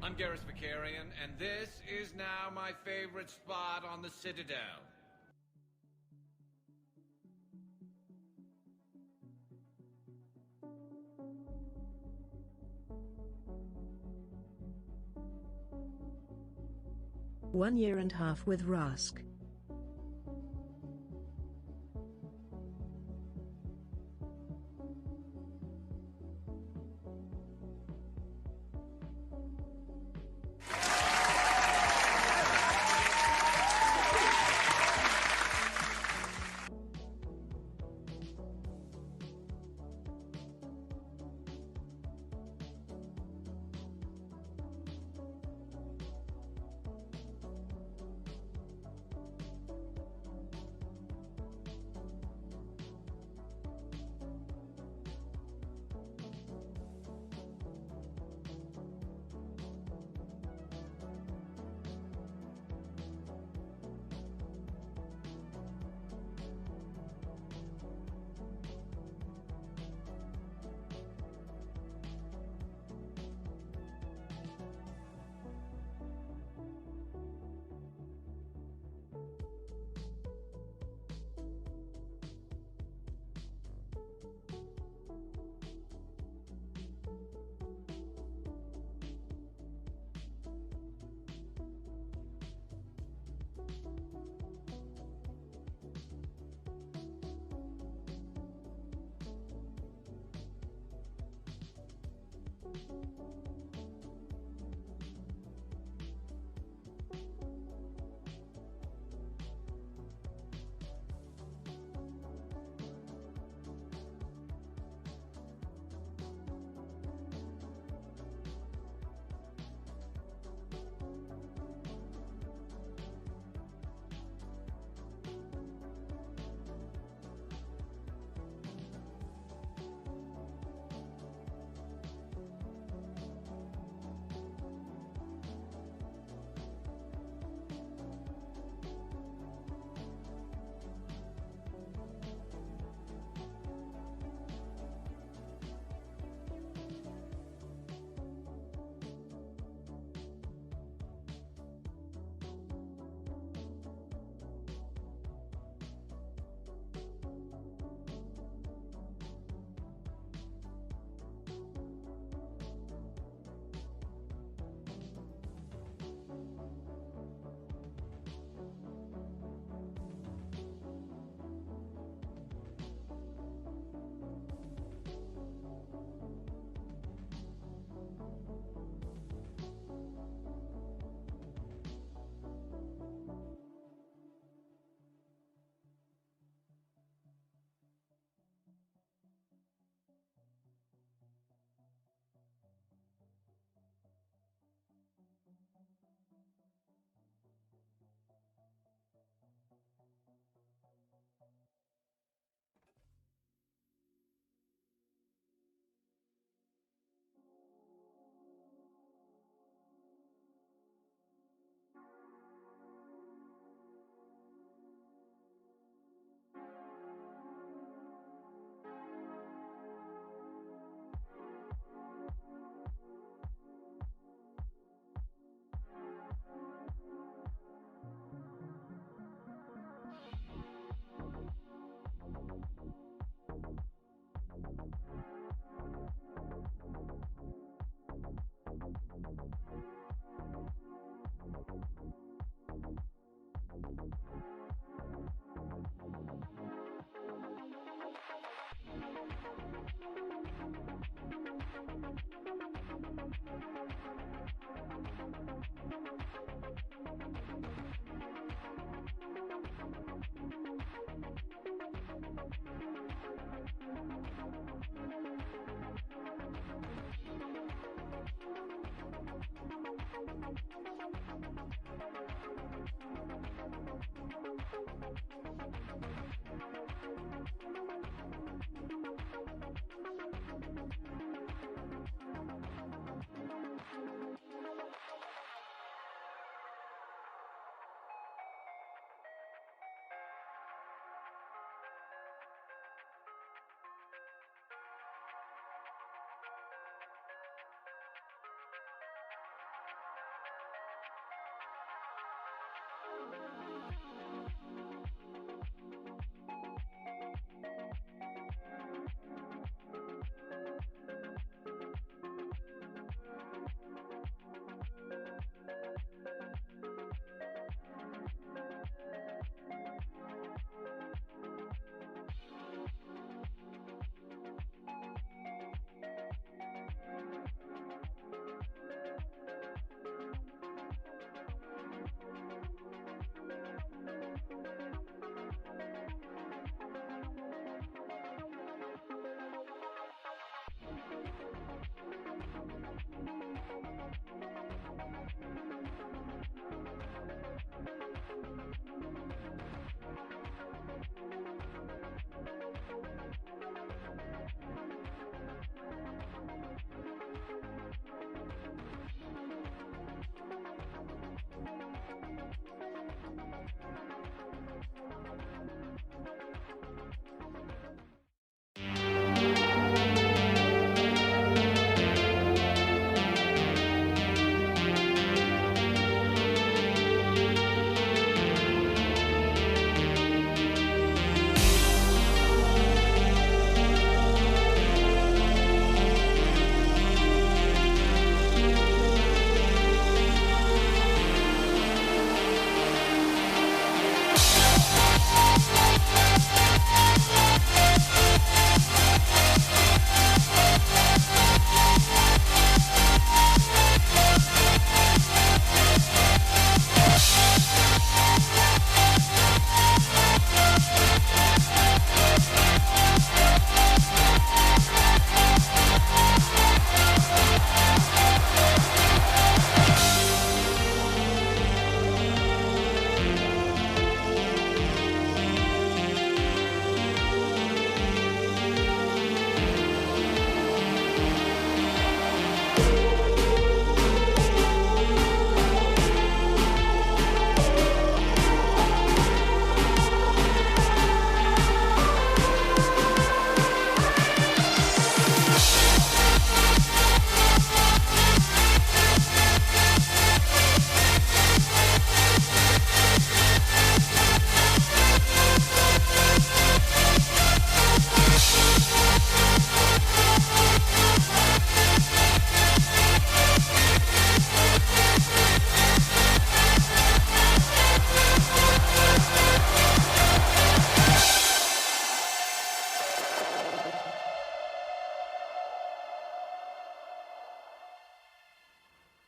I'm Garrus Vicarian, and this is now my favorite spot on the Citadel. One year and a half with Rask.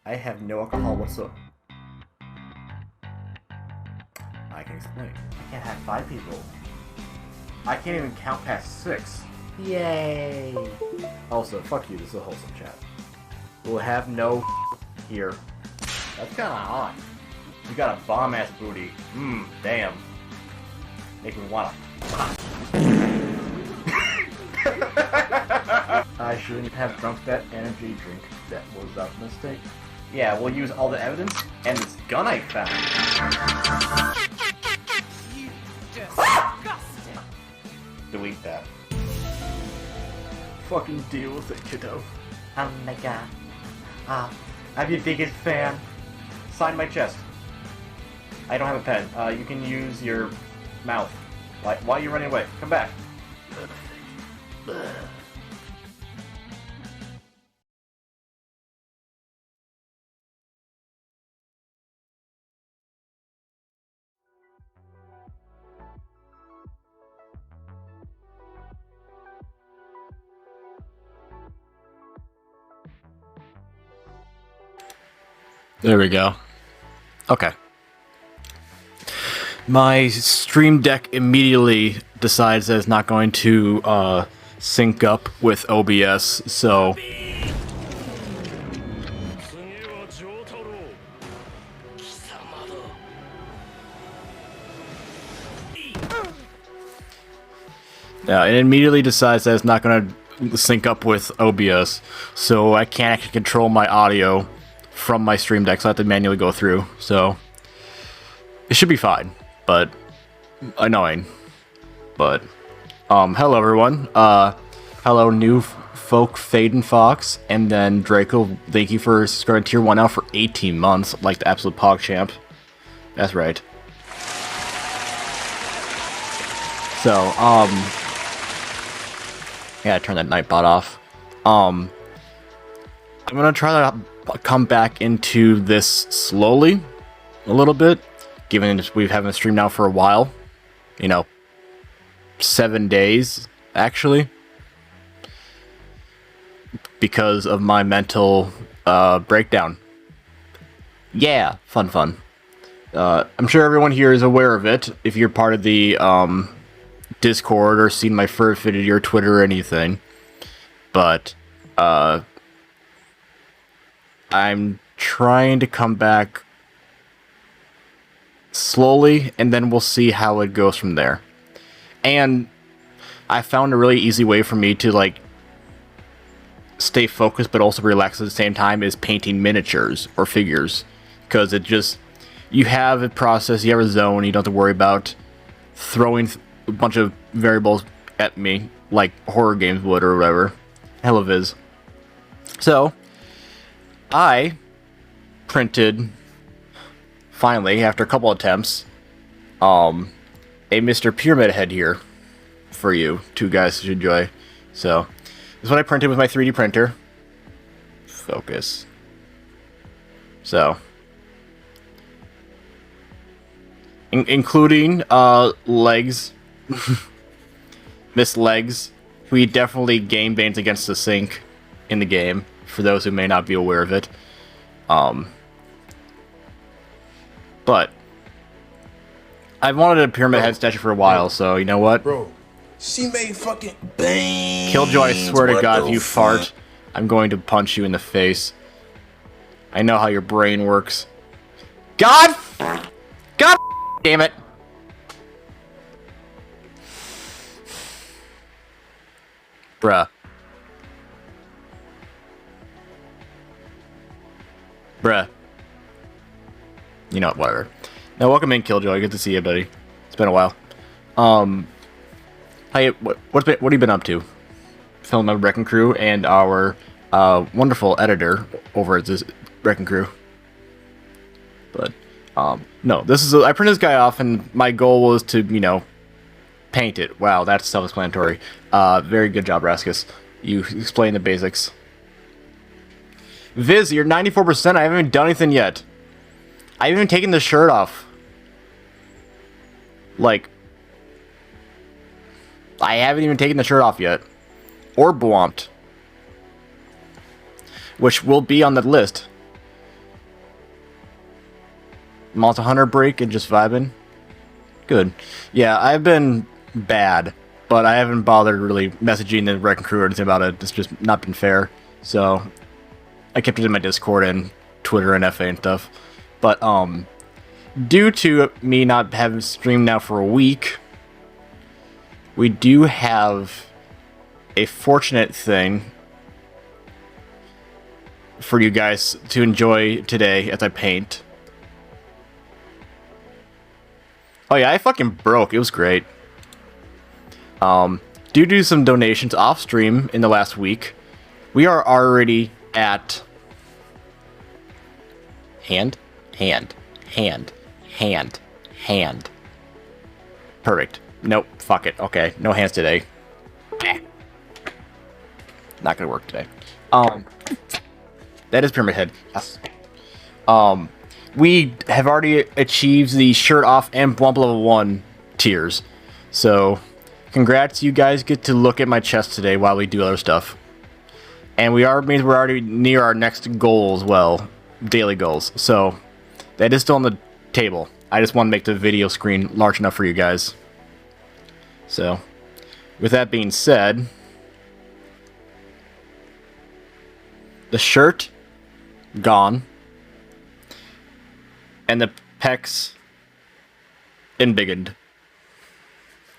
I have no alcohol whatsoever. I can explain. I can't have 5 people. I can't even count past 6. Yay! Also, fuck you, this is a wholesome chat. We'll have no here. That's kinda hot. You got a bomb-ass booty. Damn. Make me wanna. I shouldn't have drunk that energy drink. That was a mistake. Yeah, we'll use all the evidence and this gun I found. You disgusting. Delete that. Fucking deal with it, kiddo. Oh my god. I'm your biggest fan. Sign my chest. I don't have a pen. You can use your mouth. Why are you running away? Come back. There we go. Okay. My Stream Deck immediately decides that it's not going to sync up with OBS, so... Yeah, it immediately decides that it's not going to sync up with OBS, so I can't actually control my audio from my Stream Deck, so I have to manually go through, so... It should be fine, but... annoying. But... hello everyone. Hello new folk Faden Fox, and then Draco, thank you for subscribing to Tier 1 now for 18 months, like the absolute PogChamp. That's right. So, yeah, turn that Nightbot off. I'm gonna try to come back into this slowly, a little bit, given we've haven't streamed now for a while. You know, 7 days, actually. Because of my mental breakdown. Yeah, fun. I'm sure everyone here is aware of it, if you're part of the Discord or seen my fur fitted or Twitter or anything. But I'm trying to come back slowly, and then we'll see how it goes from there. And I found a really easy way for me to, like, stay focused but also relax at the same time is painting miniatures or figures. Because it just, you have a process, you have a zone, you don't have to worry about throwing a bunch of variables at me like horror games would or whatever. Hell of is. So, I printed, finally, after a couple attempts, a Mr. Pyramid head here for you two guys to enjoy. So, this is what I printed with my 3D printer. Focus. So, including legs, Miss Legs. We definitely game banes against the sink in the game, for those who may not be aware of it. But I've wanted a pyramid head statue for a while, so you know what? Bro, she made fucking bang. Killjoy, I swear to God, if you fart, I'm going to punch you in the face. I know how your brain works. God damn it. Bruh. You know what, whatever. Now, welcome in, Killjoy. Good to see you, buddy. It's been a while. Hey, what have you been up to? Filming my Wrecking Crew and our wonderful editor over at this Wrecking Crew. But, no, this is I printed this guy off, and my goal was to, you know, paint it. Wow, that's self-explanatory. Very good job, Raskus. You explained the basics. Viz, you're 94%. I haven't even done anything yet. I haven't even taken the shirt off. Like, I haven't even taken the shirt off yet. Or Bwomped. Which will be on the list. Malta Hunter break and just vibing. Good. Yeah, I've been bad, but I haven't bothered really messaging the Wrecking Crew or anything about it. It's just not been fair. So, I kept it in my Discord and Twitter and FA and stuff. But, due to me not having streamed now for a week, we do have a fortunate thing for you guys to enjoy today as I paint. Oh yeah, I fucking broke. It was great. Due to some donations off stream in the last week, we are already at hand. Perfect. Nope, fuck it. Okay, no hands today. Not gonna work today. That is Pyramid Head. Yes. We have already achieved the shirt off and Bwomp level 1 tiers. So, congrats, you guys get to look at my chest today while we do other stuff. And we're already near our next goal as well. Daily goals. So, that is still on the table. I just want to make the video screen large enough for you guys. So, with that being said, the shirt, gone. And the pecs, embiggened.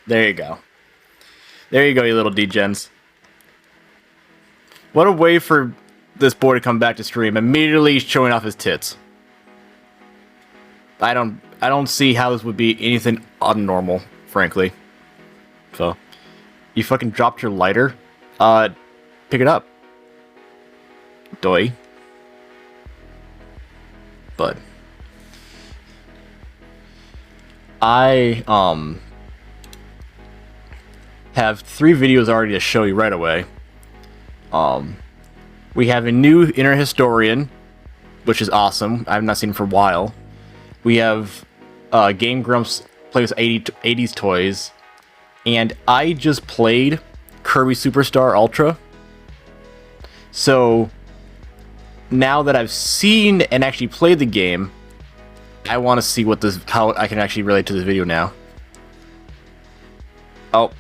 There you go. There you go, you little degens. What a way for this boy to come back to stream, immediately showing off his tits. I don't see how this would be anything abnormal, frankly. So, you fucking dropped your lighter? Pick it up. Doy. But have 3 videos already to show you right away. We have a new inner historian, which is awesome. I have not seen him for a while. We have Game Grumps plays 80s toys, and I just played Kirby Superstar Ultra. So now that I've seen and actually played the game, I want to see how I can actually relate to this video now. Oh,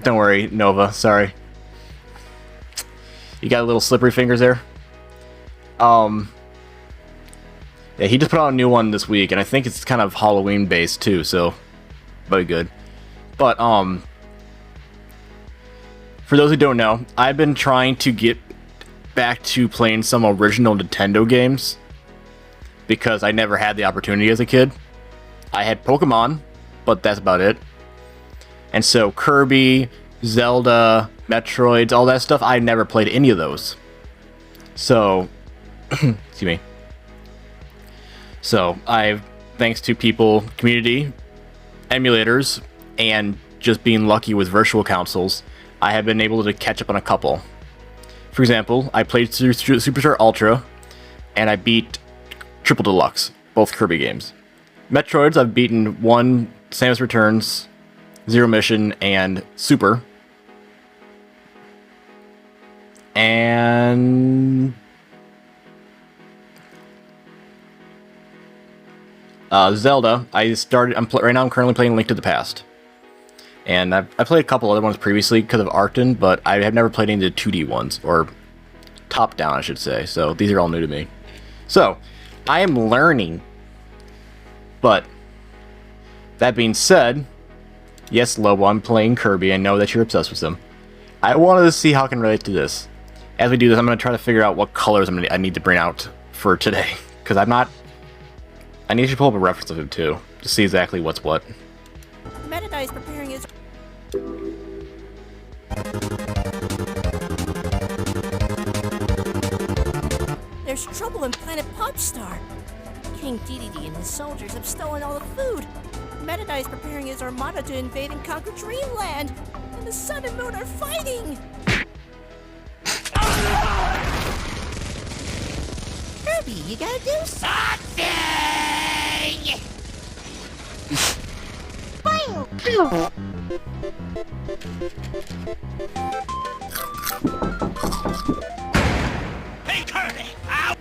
don't worry, Nova. Sorry. You got a little slippery fingers there. Yeah, he just put out a new one this week, and I think it's kind of Halloween based too, so very good. But for those who don't know, I've been trying to get back to playing some original Nintendo games because I never had the opportunity as a kid. I had Pokemon, but that's about it. And so Kirby, Zelda, Metroids, all that stuff, I never played any of those. So, excuse me. So, thanks to people, community, emulators, and just being lucky with virtual consoles, I have been able to catch up on a couple. For example, I played Superstar Ultra, and I beat Triple Deluxe, both Kirby games. Metroids, I've beaten 1, Samus Returns, Zero Mission, and Super. And Zelda, right now I'm currently playing Link to the Past. And I played a couple other ones previously because of Arcton, but I have never played any of the 2D ones, or top-down, I should say. So these are all new to me. So, I am learning. But, that being said, yes, Lobo, I'm playing Kirby. I know that you're obsessed with him. I wanted to see how I can relate to this. As we do this, I'm going to try to figure out what colors I need to bring out for today. Because I need to pull up a reference of him, too, to see exactly what's what. Metadata is preparing his... There's trouble in Planet Popstar. King Dedede and his soldiers have stolen all the food. Metadata is preparing his armada to invade and conquer Dreamland. And the Sun and Moon are fighting! Kirby, you gotta do something! Hey, Kirby! Ow!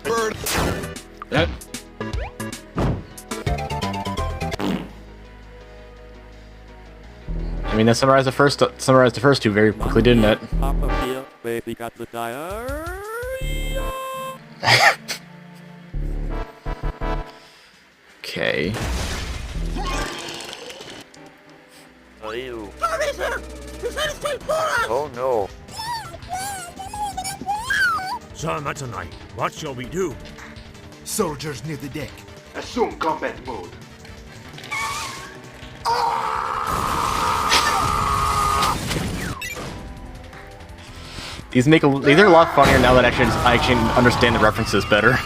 Bird. I mean, that summarized the first two very quickly, didn't it? Papa Pia, baby got the diarrhea. Okay. Ew. Oh no. Samatanai, what shall we do? Soldiers near the deck. Assume combat mode. These are a lot funnier now that I actually understand the references better.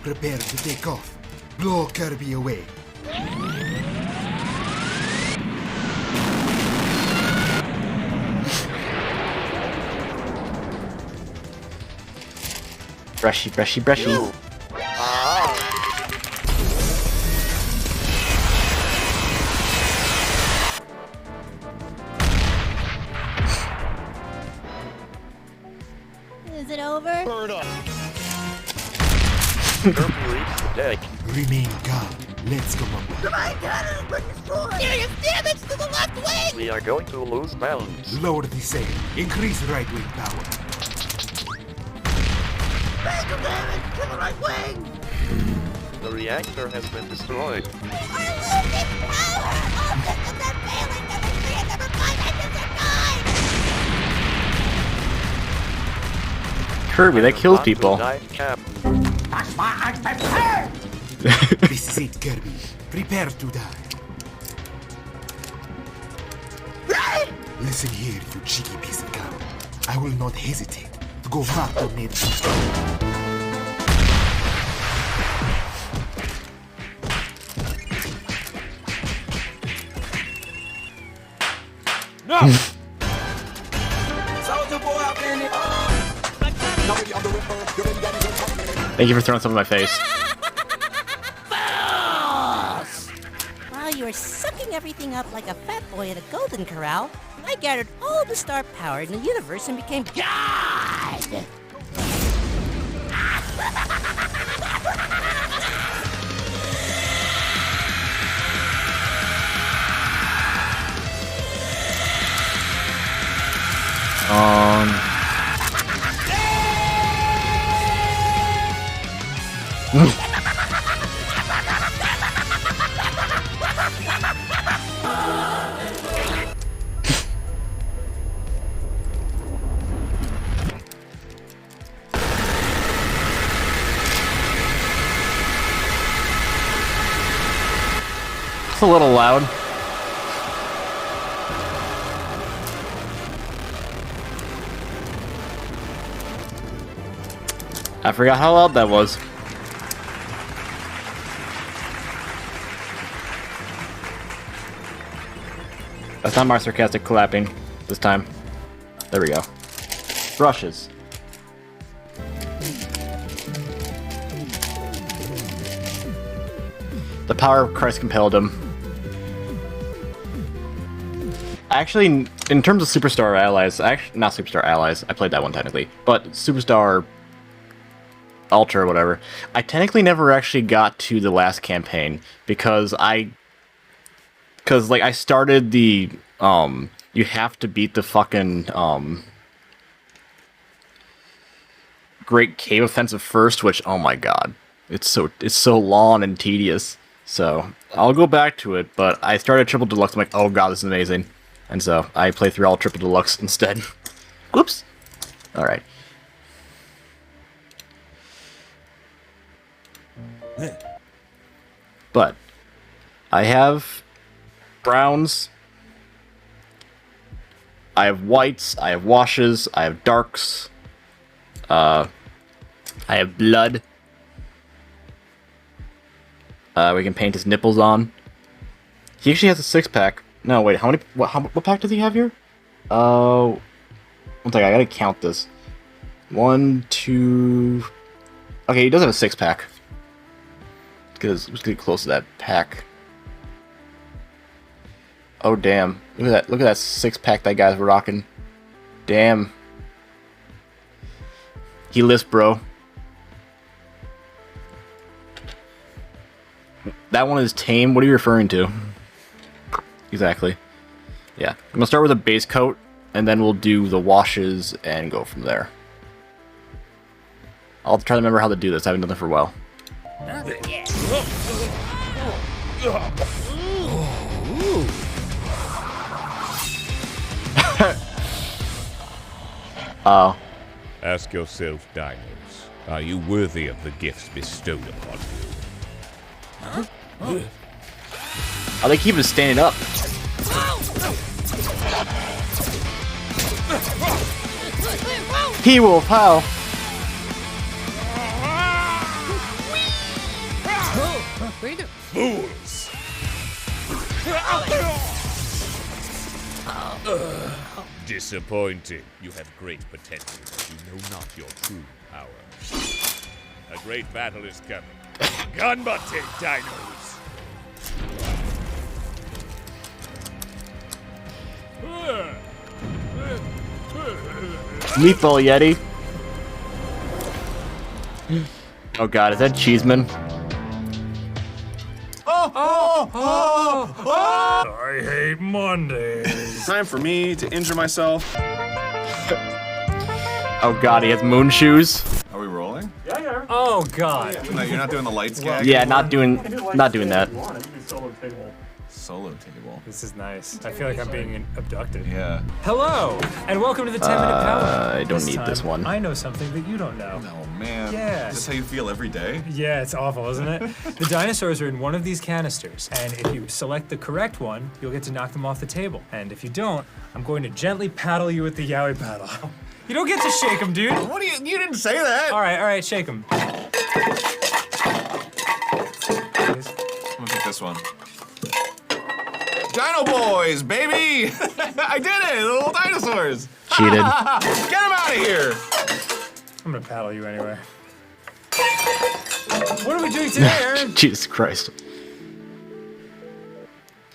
Prepare to take off. Blow Kirby away. Brushy, brushy, brushy. Is it over? Bird up. Kirby reached the deck. Remain calm. Let's go up. Serious damage to the left wing! We are going to lose balance. Lower the sail. Increase right wing power. Major damage to the right wing! The reactor has been destroyed. We're losing power! All systems are failing! Number 3 and number 5 engines are gone! Kirby, that kills people. Dive cap. That's why I'm prepared! This is it, Kirby. Prepare to die. Listen here, you cheeky piece of gum. I will not hesitate to go back to native. No! Thank you for throwing some in my face. While you were sucking everything up like a fat boy at a golden corral, I gathered all the star power in the universe and became God! It's a little loud. I forgot how loud that was. That's not my sarcastic clapping this time. There we go. Brushes. The power of Christ compelled him. Actually, in terms of Superstar Allies, actually not Superstar Allies, I played that one technically, but Superstar Ultra or whatever, I technically never actually got to the last campaign because like I started the you have to beat the fucking Great Cave Offensive first, which oh my god, it's so long and tedious. So I'll go back to it, but I started Triple Deluxe. I'm like, oh god, this is amazing, and so I play through all Triple Deluxe instead. Whoops. All right. But I have browns, I have whites, I have washes, I have darks, I have blood. We can paint his nipples on. He actually has a 6-pack. No, wait, how many? What pack does he have here? One second, I gotta count this. 1, 2. Okay, he does have a 6-pack. Let's get close to that pack. Oh damn! Look at that! Look at that 6-pack that guy's rocking. Damn. He lifts, bro. That one is tame. What are you referring to? Exactly. Yeah, I'm gonna start with a base coat, and then we'll do the washes and go from there. I'll try to remember how to do this. I haven't done it for a while. Oh. Ask yourself, Dinos, are you worthy of the gifts bestowed upon you? Oh, they keep him standing up. He-Wolf, how? Fools! Disappointing. You have great potential, but you know not your true power. A great battle is coming. Gun butting, Dinos! Meatball Yeti. Oh god, is that Cheeseman? I hate Mondays. Time for me to injure myself. Oh god, he has moon shoes. Are we rolling? Yeah. Oh god. No, you're not doing the lights gag? Yeah, not doing that. solo table. This is nice. I feel like I'm being abducted. Yeah. Hello, and welcome to the 10-minute power. I don't need this one. I know something that you don't know. Oh man. Yeah. Is this how you feel every day? Yeah, it's awful, isn't it? The dinosaurs are in one of these canisters, and if you select the correct one, you'll get to knock them off the table. And if you don't, I'm going to gently paddle you with the Yowie paddle. You don't get to shake them, dude. What do you didn't say that. All right, shake them. I'm gonna pick this one. Dino Boys, baby! I did it! The little dinosaurs! Cheated. Get them out of here! I'm gonna paddle you anyway. What are we doing today, Aaron? Jesus Christ.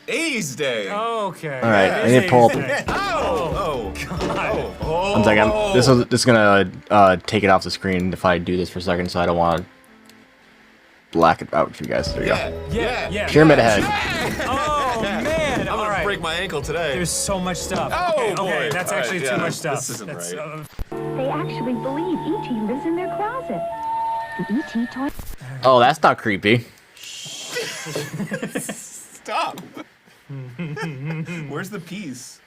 80s Day! Okay. All right, I need to pull up. Oh! God. Oh! One second. This is gonna take it off the screen if I do this for a second, so I don't want to black it out for you guys. There you go. Yeah. Pyramid ahead. Oh man! I'm gonna break my ankle today. There's so much stuff. Oh, okay, boy. that's All actually right, too yeah, much stuff. this isn't That's, right. They actually believe E.T. lives in their closet. The E.T. toy. Oh, that's not creepy. Stop! Where's the piece?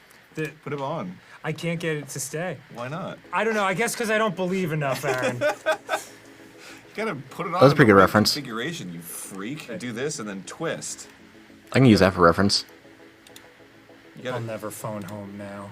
Put him on. I can't get it to stay. Why not? I don't know. I guess because I don't believe enough, Aaron. You gotta put it on. That was a pretty in the good right reference. Configuration, you freak. Do this and then twist. I can use that for reference. You gotta. I'll never phone home now.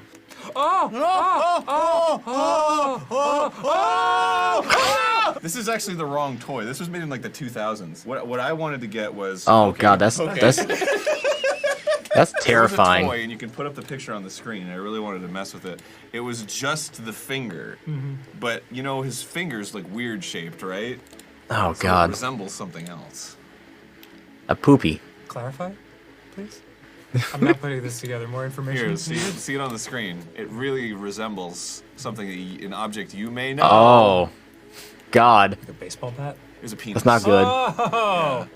This is actually the wrong toy. This was made in like the 2000s. What I wanted to get was. Oh okay, God, that's okay. that's It was terrifying. a toy, and you can put up the picture on the screen. I really wanted to mess with it. It was just the finger, but you know his finger's like weird shaped, right? Oh So it God, resembles something else. a poopy. Clarify, please. I'm not putting this together. More information. Here, is needed? see it on the screen. It really resembles something, an object you may know. Oh God, Like a baseball bat. There's a penis. that's not good. Oh.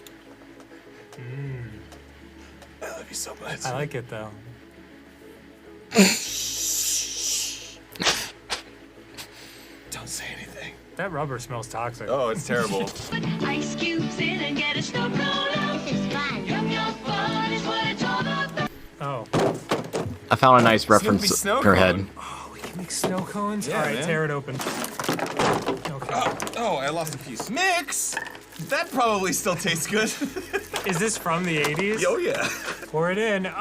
I love you so much. I like it though. Don't say anything. That rubber smells toxic. Oh, it's terrible. Ice cubes in and get a snow cone. This is fun. Yum fun is what it's all about. Oh. I found a nice reference snow in her head. cone. Oh, we can make snow cones. Yeah, All right, man. tear it open. Okay. Oh, I lost a piece. Mix! That probably still tastes good. Is this from the 80s? Oh yeah. Pour it in. Oh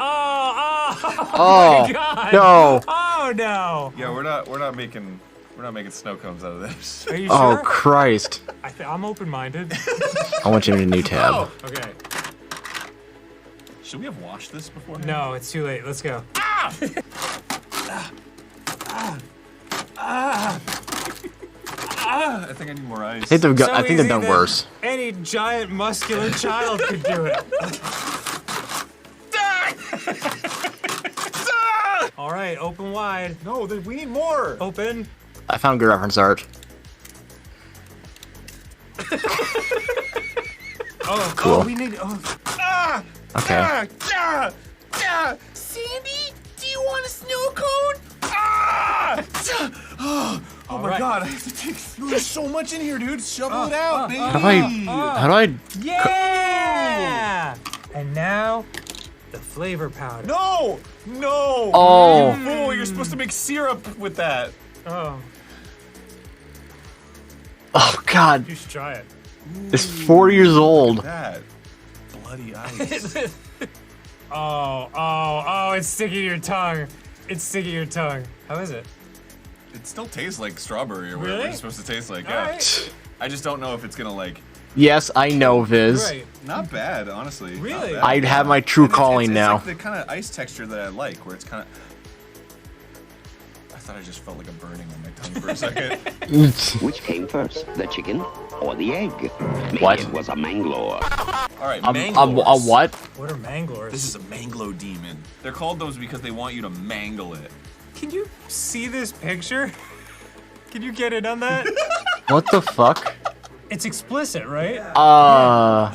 Oh my God. no! Oh no. Yeah, we're not making snow cones out of this. Are you Oh sure? Christ! I'm open-minded. I want you in a new tab. Oh. Okay. Should we have washed this before? No, it's too late. Let's go. I think I need more ice. I think they've So done easy done that worse. Any giant muscular child could do it. All right, open wide. No, we need more. Open. I found good reference art. Oh, Cool. Oh, we need. Oh. Okay. Sandy, do you want a snow cone? Oh my right. God, I have to take. There's so much in here, dude. Shovel it out, baby. How do I? Yeah. And now, the flavor powder. No! Oh. You fool, you're supposed to make syrup with that. Oh, Oh God, you should try it. it's 4 years old. That bloody ice. Oh, it's sticking to your tongue. It's sticking to your tongue. How is it? It still tastes like strawberry or whatever Really? it's supposed to taste like. All Yeah. right. I just don't know if it's gonna like. Yes, I know, Viz. Right. Not bad, honestly. Not Really? bad. I'd have my true And calling it's now. like the kind of ice texture that I like, where it's kind of. I thought I just felt like a burning on my tongue for a second. Which came first, the chicken or the egg? Maybe What? it was a manglore. All right, A manglores. what? What are manglores? This is a manglo demon. They're called those because they want you to mangle it. Can you see this picture? Can you get it on that? What the fuck? It's explicit, right?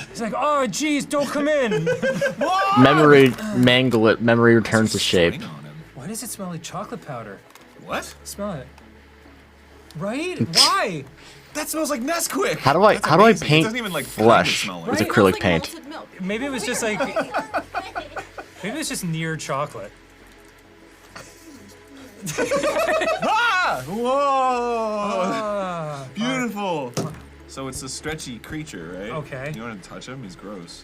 It's like, oh, geez, don't come in. memory mangle it. Memory returns to shape. Why does it smell like chocolate powder? What? Smell it. Right? Why? That smells like Nesquik. How do I That's how do I amazing. It paint doesn't even like flesh smell with Right? acrylic paint? Maybe it was just like. Maybe it's just near chocolate. Ah! Whoa! Ah. Beautiful. So it's a stretchy creature, right? Okay. You want to touch him? He's gross.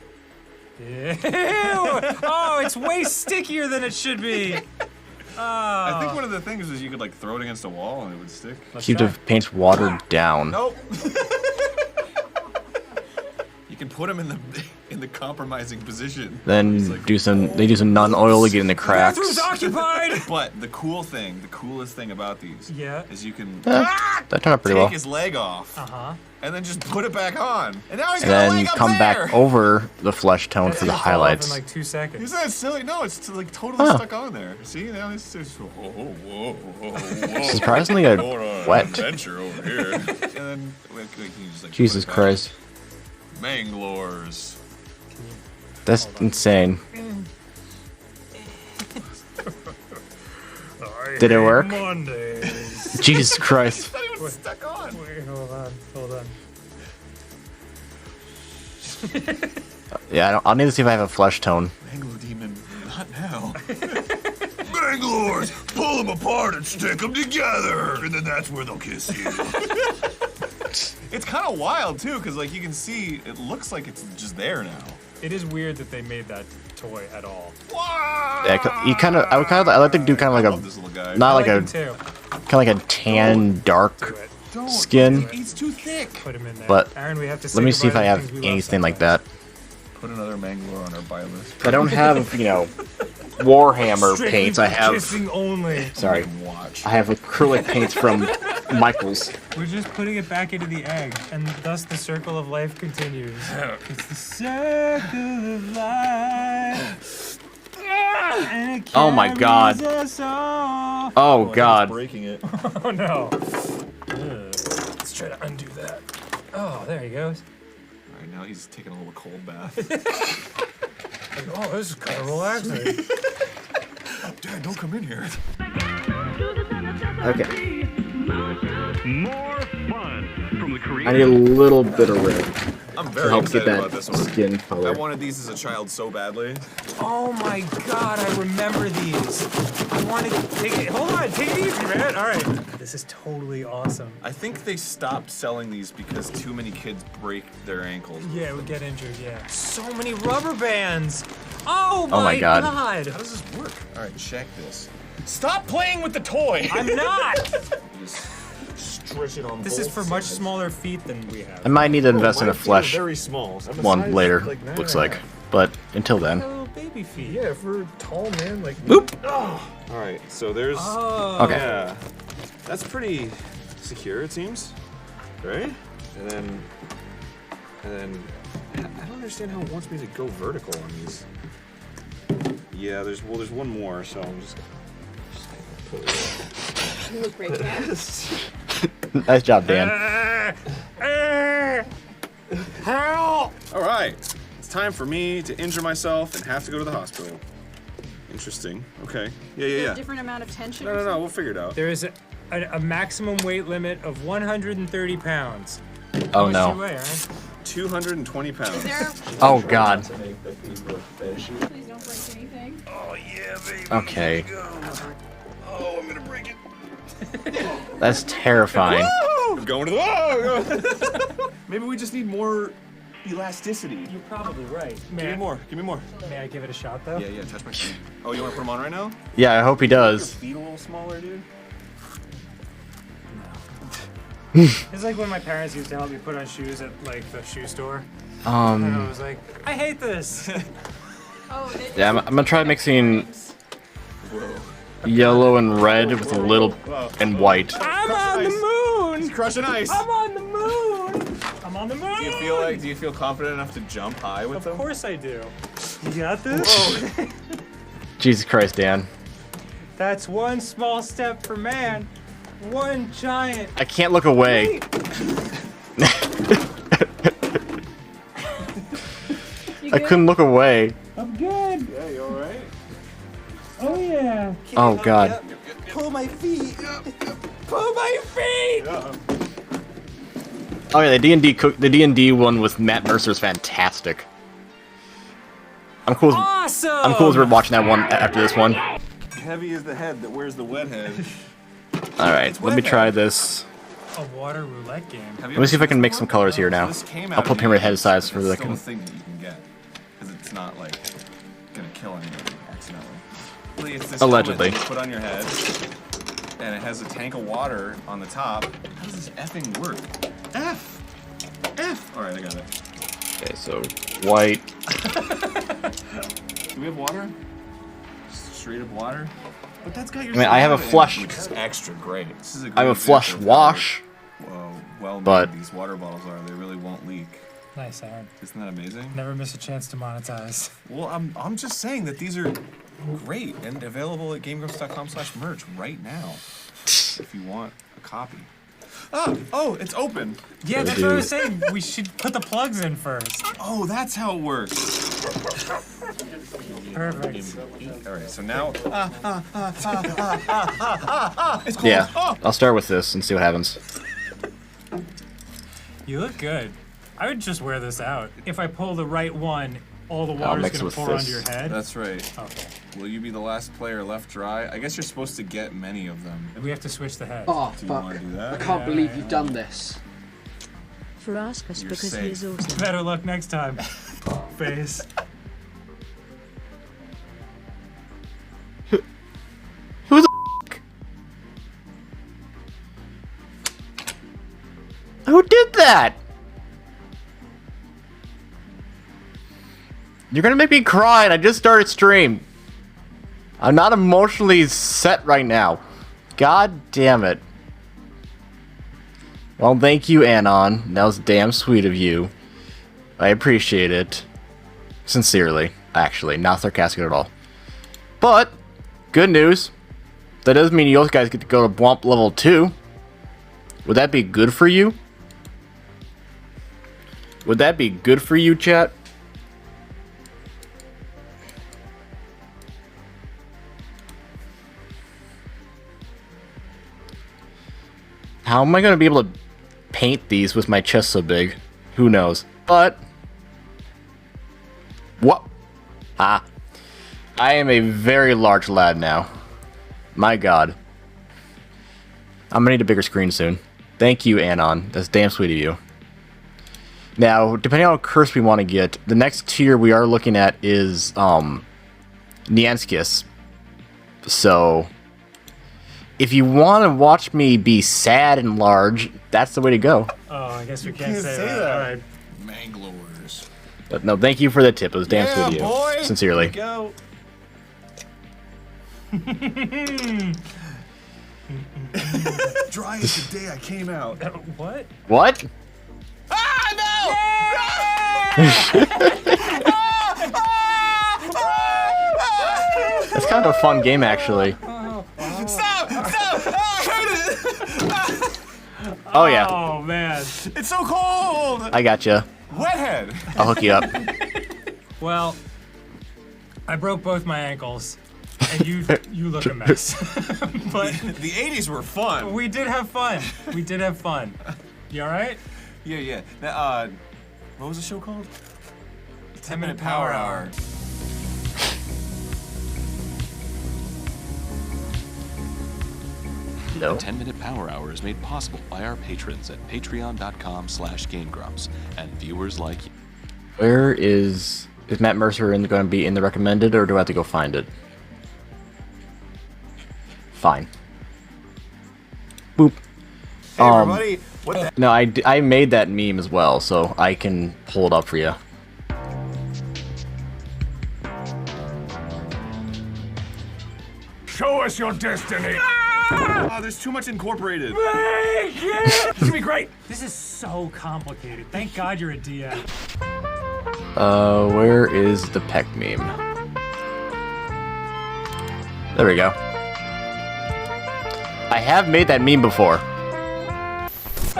Ew. Oh, it's way stickier than it should be. I think one of the things is you could like throw it against a wall and it would stick. Keep the paints watered down. Nope. You can put him in the compromising position. Then like, do some non-oil to get in the cracks. Bathroom's occupied. But the coolest thing about these is you can That turned out pretty take well. his leg off and then just put it back on. And now he's And got a then leg up come there. back over the flesh tone for the Off highlights. in like 2 seconds. Isn't that silly? No, it's like totally stuck on there. See, now it's just whoa. Surprisingly Going on an wet. adventure over here. And then you just, like, Jesus put it back. Christ. Manglores. That's insane. Did it work? Mondays. Jesus Christ. Not even stuck on. Wait, hold on. Yeah, I'll need to see if I have a flesh tone. Manglore demon, not now. Manglores, pull them apart and stick them together, and then that's where they'll kiss you. It's kind of wild too, because like you can see, it looks like it's just there now. It is weird that they made that toy at all. Yeah, I like to do kind of like This little guy. a, not like I a, like him too. kind of like a tan dark skin. He's too thick. Put him in there. But Aaron, we have to let me see if I goodbye to have things we love anything like that. Put another Manglore on our buy list. I don't have, Warhammer Strictly paints. I have, kissing only. sorry, Watch. I have acrylic paints from Michaels. We're just putting it back into the egg, and thus the circle of life continues. It's the circle of life. And it Oh my God. carries us all. Oh God. Breaking it. Oh no. Let's try to undo that. Oh, there he goes. All right, now he's taking a little cold bath. Oh, this is kind of relaxing. Dad, don't come in here. Okay. More fun from the I need a little bit of red I'm to very help get excited that about this one. skin I color. wanted these as a child so badly. Oh my God, I remember these. I want to take it. Hold on, take it easy, man. All right. This is totally awesome. I think they stopped selling these because too many kids break their ankles. Yeah, it would get injured, yeah. So many rubber bands. Oh my my God. God. How does this work? All right, check this. Stop playing with the toy. I'm not. Just stretch it on This is for much smaller feet than we have. I might need to invest in a Mine feel flesh very small. I'm a one size later, like 9 looks and a like. half. But until then. Little baby feet. Yeah, for a tall man like Boop. Oh. All right, so there's. Oh. Okay. Yeah, that's pretty secure, it seems, right? And then I don't understand how it wants me to go vertical on these. Yeah, there's one more, so I'm just gonna put it. You look great, Dad. Nice job, Dan. Help! All right, it's time for me to injure myself and have to go to the hospital. Interesting. Okay. Yeah. A different amount of tension. No, we'll figure it out. There is a maximum weight limit of 130 pounds. Oh How much do no. you weigh, Aaron? 220 pounds. Is there? Oh God. Please don't break anything. Oh yeah, baby. Okay. Oh, I'm gonna break it. That's terrifying. I'm going to the. Oh, maybe we just need more elasticity. You're probably right. Give me more. Give me more. May I give it a shot, though? Yeah. Touch my feet. Oh, you want to put them on right now? Yeah, I hope he does. Your feet a little smaller, dude. It's like when my parents used to help me put on shoes at like the shoe store. And I was like, I hate this. Yeah, I'm gonna try mixing yellow and red with a little and white. I'm on the moon. He's crushing ice. I'm on the moon. I'm on the moon. Do you feel confident enough to jump high with them? Of course I do. You got this? Jesus Christ, Dan. That's one small step for man, one giant. I can't look away. I couldn't look away. I'm good. Yeah, you alright? Oh yeah. Oh God. Pull my feet. Pull my feet. Oh yeah, the D&D one with Matt Mercer is fantastic. I'm cool. Awesome! I'm cool as we're watching that one after this one. Heavy is the head that wears the wet head. All right, let me try this. A water roulette game. Let me see if I can make some colors here now. I'll put Pyramid Head aside for the. It's still a thing that you can get because it's not like gonna kill anyone accidentally. Really, it's this Allegedly. helmet that you put on your head, and it has a tank of water on the top. How does this effing work? F. All right, I got it. Okay, so white. Do we have water? Straight up water? But that's got your. I mean, I have a flush. Which is extra great. This is a great I have a flush example of wash. well but made these water bottles are. They really won't leak. Nice, Aaron. Isn't that amazing? Never miss a chance to monetize. Well, I'm just saying that these are great and available at GameGrumps.com/merch right now. If you want a copy. Oh, it's open. Yeah, that's what I was saying. We should put the plugs in first. Oh, that's how it works. Perfect. All right, so now. It's closed. Yeah, Oh! I'll start with this and see what happens. You look good. I would just wear this out. If I pull the right one, all the I'll water's mix gonna with pour this. onto your head. That's right. Okay. Will you be the last player left dry? I guess you're supposed to get many of them. We have to switch the head. Oh, Do you fuck. want to do that? I can't believe you've done this. For Raskus You're because safe. he is awesome. Better luck next time. Face. Who the Who did that? You're gonna make me cry and I just started stream. I'm not emotionally set right now. God damn it. Well, thank you, Anon. That was damn sweet of you. I appreciate it. Sincerely, actually. Not sarcastic at all. But, good news. That does mean you guys get to go to Bwomp level 2. Would that be good for you? Would that be good for you, chat? How am I going to be able to paint these with my chest so big? Who knows? But... What? Ah. I am a very large lad now. My god. I'm gonna need a bigger screen soon. Thank you, Anon. That's damn sweet of you. Now, depending on how cursed we want to get, the next tier we are looking at is, Nianskis. So... If you want to watch me be sad and large, that's the way to go. Oh, I guess we can't say that. All right. Manglores. But no, thank you for the tip. It was damn sweet of you. Boy. Sincerely. Go. Dry as the day I came out. What? What? That's kind of a fun game, actually. Stop! I heard it! Oh, yeah. Oh, man. It's so cold! I gotcha. Wethead! I'll hook you up. Well, I broke both my ankles, and you look a mess. But the 80s were fun. We did have fun. We did have fun. You all right? Yeah. Now, what was the show called? 10-Minute Power Hour. No. 10-Minute Power Hour is made possible by our patrons at patreon.com/GameGrumps and viewers like you. Where is Matt Mercer going to be in the recommended, or do I have to go find it? Fine. Boop. Hey, everybody. What the? No, I made that meme as well, so I can pull it up for you. Show us your destiny. Oh, there's too much incorporated. This is gonna be great. This is so complicated. Thank God you're a DM. Where is the peck meme? There we go. I have made that meme before. Who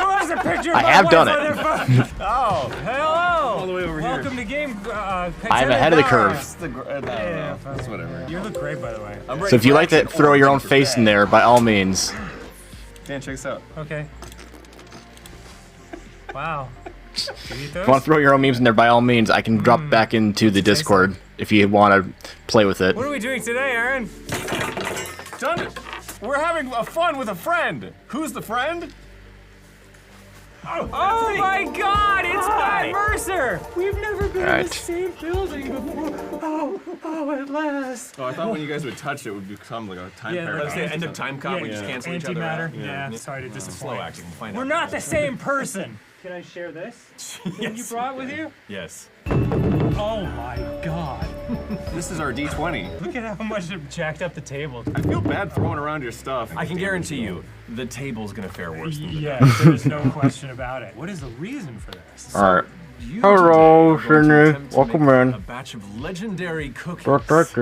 has a picture of I my have wife done on it. their phone? Oh. Hello. All the way over here. Welcome to game. I'm ahead of the curve. Yeah, That's whatever. You look great, by the way. So if you like to throw your own face in there, by all means. Dan, check this out. Okay. Wow. eat If you want to throw your own memes in there, by all means, I can drop back into the Discord if you want to play with it. What are we doing today, Aaron? Done it. We're having a fun with a friend. Who's the friend? Oh my God! It's Matt Mercer. We've never been in the same building before. Oh, at last. Oh, I thought when you guys would touch it would become like a time paradox. let's say end of time cop. We just cancel each other out. Antimatter. Yeah, sorry to disappoint. Slow acting. Find We're out. not the same person. Can I share this? Yes. You brought with you? Yes. Oh my God. This is our D20. Look at how much it jacked up the table. I feel bad throwing around your stuff. I can guarantee you, the table's gonna fare worse than the Yes, there's no question about it. What is the reason for this? Alright. Hello, Sydney. Welcome in. A batch of legendary cookies. Challenge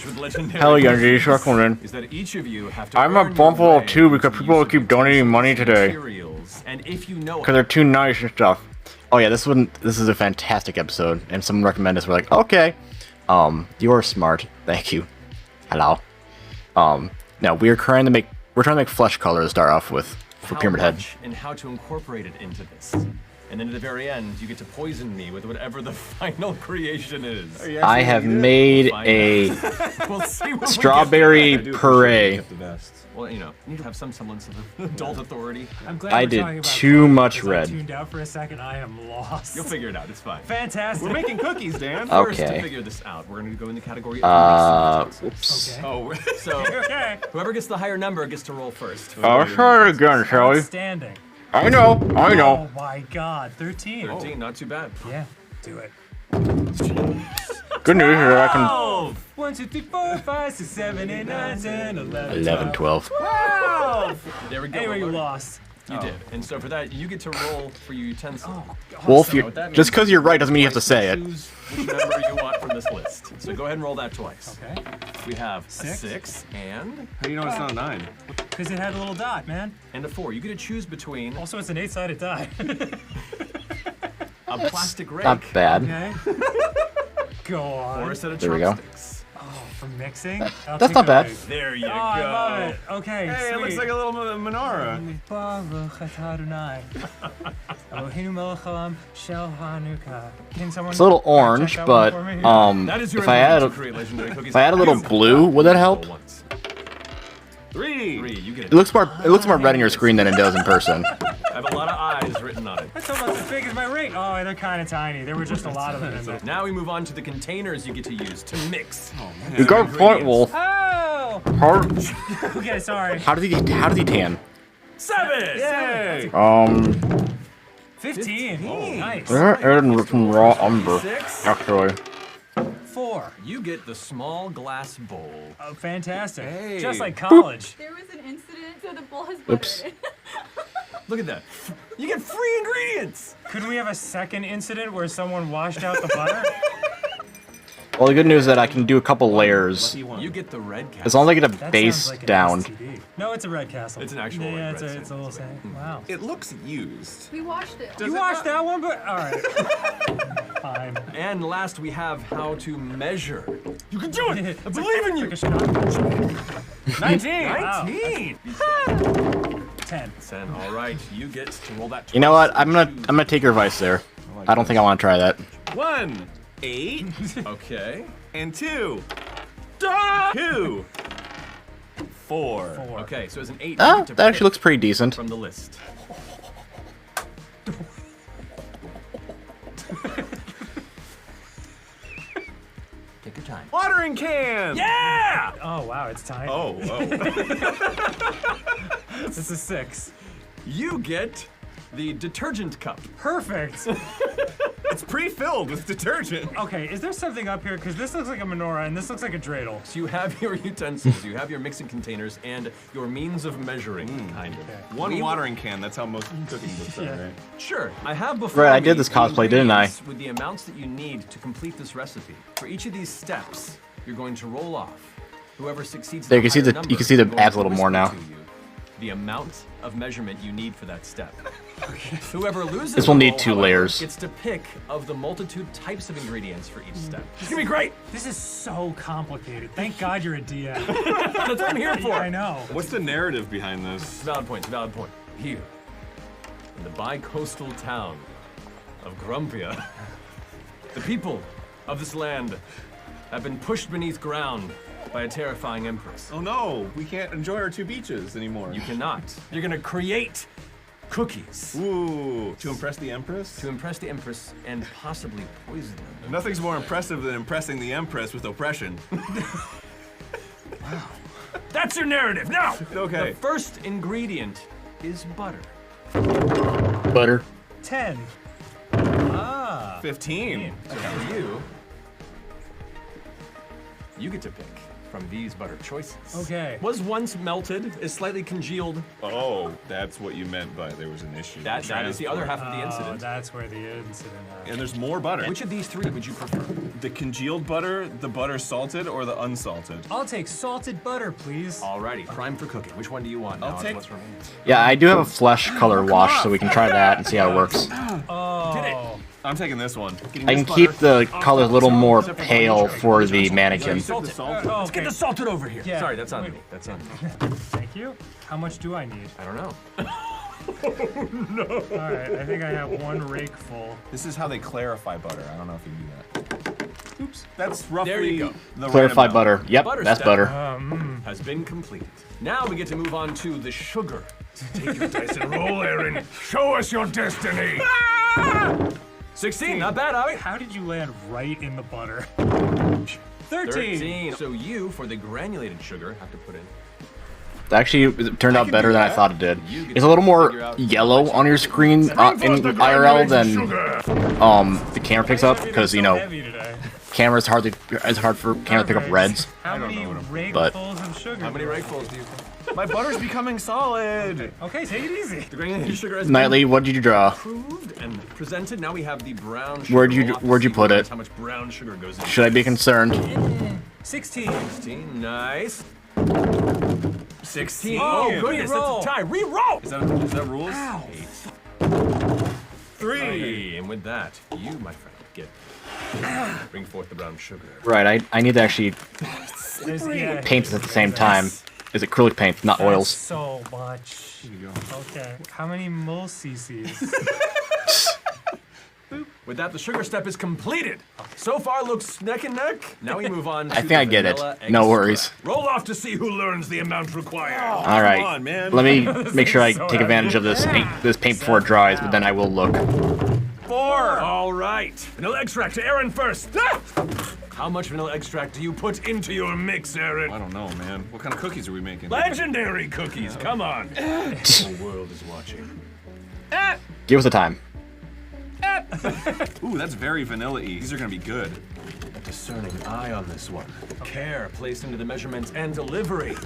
with legendary Hell yeah, G's, welcome in. is that each of you have to I'm a earn your bumble way too because to people use keep donating money today. materials, and if you know Because they're too nice and stuff. Oh yeah, this is a fantastic episode, and someone recommended this. We're like, okay, you're smart. Thank you. Hello. Now we're trying to make flesh color to start off with for how Pyramid Head. much and how to incorporate it into this. And then at the very end, you get to poison me with whatever the final creation is. I have made a We'll see when we strawberry get there. puree. Well, you need to have some semblance of adult authority. I'm glad I we're did talking about too cookies, much 'cause I red. tuned out for a second. I am lost. You'll figure it out. It's fine. Fantastic. We're making cookies, Dan. Okay. First, to figure this out, we're going to go in the category of mixing utensils. Oops. Oh, so Okay. whoever gets the higher number gets to roll first. I'll try it again, shall we? Outstanding. I know. Oh my God, 13. 13, not too bad. Yeah, do it. Good news is that I can 1, 2, 3, 4, 5, 6, 7, 8, 9, 10, 11, 11, 12. 12. There we go. Anyway, you Lord. lost. You did. And so for that, you get to roll for your utensil. Wolf, So you what that just means because you're right doesn't mean you have to is say it. choose which number you want from this list. So go ahead and roll that twice. Okay. We have Six. a 6 and How do you know it's not a 9? Because it had a little dot, man. a 4. You get to choose between Also, it's an 8-sided die. a plastic rake Not bad. Okay. Go on. or a set of There we go. chopsticks. For mixing? I'll That's take not the bad. rake. There you Oh, go. I love it. Okay, Hey, it looks sweet. like a little menorah. Can someone It's a little check orange, that but one for me? That is your if I add ability to create legendary cookies. if I add a little blue, would that help? Once. 3. 3, you get It looks more red on your screen than it does in person. I have a lot of eyes written on it. That's almost as big as my rake. Oh, they're kind of tiny. There were just a lot of them in there. Now we move on to the containers you get to use to mix. You got a point, Wolf. Oh! How Okay, sorry. did he tan? 7! Yay! 15. Nice. They're adding some raw umber, 6. actually. 4. You get the small glass bowl. Oh, fantastic. Hey. Just like college. There was an incident, so the bowl has Oops. butter in it. Look at that. You get free ingredients. Couldn't we have a second incident where someone washed out the butter? Well, the good news is that I can do a couple layers. You get the red castle. As long as I get a That base sounds like an down. STD. No, it's a red castle. It's an actual, Yeah, like, it's red a little sand. saying. Wow. It looks used. We washed it. You watched that one, but all right. Fine. And last we have how to measure. You can do it. I believe in you. 19! Wow. 19! 10. 10. All right, you get to roll that. You know what? twice. I'm gonna take your advice there. I don't think I want to try that. 1. 8. Okay. And 2. 2. 4. Okay, so as an 8. you Ah, get to that actually pick looks pretty decent. from the list. Take your time. Watering can! Yeah! Oh, wow, it's tiny. Oh, This is 6. You get the detergent cup. Perfect. It's pre-filled with detergent. Okay, is there something up here? Because this looks like a menorah and this looks like a dreidel. So you have your utensils, you have your mixing containers, and your means of measuring, kind of. One watering can, that's how most cooking books are, right? Sure. I have before Right, I me did this the cosplay, didn't I? ingredients with the amounts that you need to complete this recipe. For each of these steps, you're going to roll off. Whoever succeeds There, at you can see higher the- you number can see the is going abs to a little more whisper now. to you the amount of measurement you need for that step. Whoever loses This will the need roll, 2 however, layers. gets to pick of the multitude types of ingredients for each step. It's gonna be great. This is so complicated. Thank God you're a DM. That's what I'm here for. I know. What's the narrative behind It's this? a valid point. It's a valid point. Here, in the bi-coastal town of Grumpia. The people of this land have been pushed beneath ground by a terrifying empress. Oh no, we can't enjoy our 2 beaches anymore. You cannot. You're gonna create cookies. Ooh, to impress the empress? To impress the empress and possibly poison them. Nothing's more impressive than impressing the empress with oppression. Wow. That's your narrative. Now, okay. The first ingredient is butter. Butter. 10. 15. So for you get to pick from these butter choices. Okay. Was once melted, is slightly congealed. Oh, that's what you meant by there was an issue. That is the other half of the incident. That's where the incident happened. And there's more butter. Which of these 3 would you prefer? The congealed butter, the butter salted, or the unsalted? I'll take salted butter, please. Alrighty, prime for cooking. Which one do you want? I'll now? take- What's remaining? Yeah, I do have a flesh color wash, so we can try that and see how it works. Oh. Did it? I'm taking this one. I can keep the color a little more pale for the mannequin. Let's get the salted over here. Yeah. Sorry, that's on me. That's on me. Thank you. How much do I need? I don't know. No. All right, I think I have 1 rake full. This is how they clarify butter. I don't know if you do that. Oops. That's roughly There you go. the Clarify random butter. Yep, Butter that's step butter. has been completed. Now we get to move on to the sugar. Take your dice and roll, Aaron. Show us your destiny. 16, not bad, Abby. How did you land right in the butter? 13. So you, for the granulated sugar, have to put in. Actually, it turned out better than I thought it did. It's a little more yellow on your screen in IRL than the camera picks up, because, you know, it's hard for camera to pick up reds. How many But rakefuls of sugar? How many rakefuls do you think? My butter's becoming solid. Okay, take it easy. The granulated sugar has Nightly, what did you draw? been approved and presented. Now we have the brown sugar. Where'd you We'll put it? How much brown sugar goes in? Should I be concerned? 16. 16, nice. 16. Oh, goodness, Reroll. that's a tie. Re-roll! Is that rules? Ow. 3. And with that, you, my friend, get bring forth the brown sugar. Right, I need to actually Yeah. paint this at the same time. Is acrylic paint, not That's oils. so much. Here you go. Okay. How many mole cc's? With that, the sugar step is completed. So far, looks neck and neck. Now we move on to I think I get it. vanilla No worries. extract. Roll off to see who learns the amount required. All right. on, man. Let me make sure I take advantage of this paint before it dries, but then I will look. 4. All right. Vanilla extract to Aaron first. Ah! How much vanilla extract do you put into your mix, Aaron? I don't know, man. What kind of cookies are we making? Legendary cookies. Come on. The world is watching. Give us a time. Ooh, that's very vanilla-y. These are gonna be good. A discerning eye on this one. Care placed into the measurements and delivery.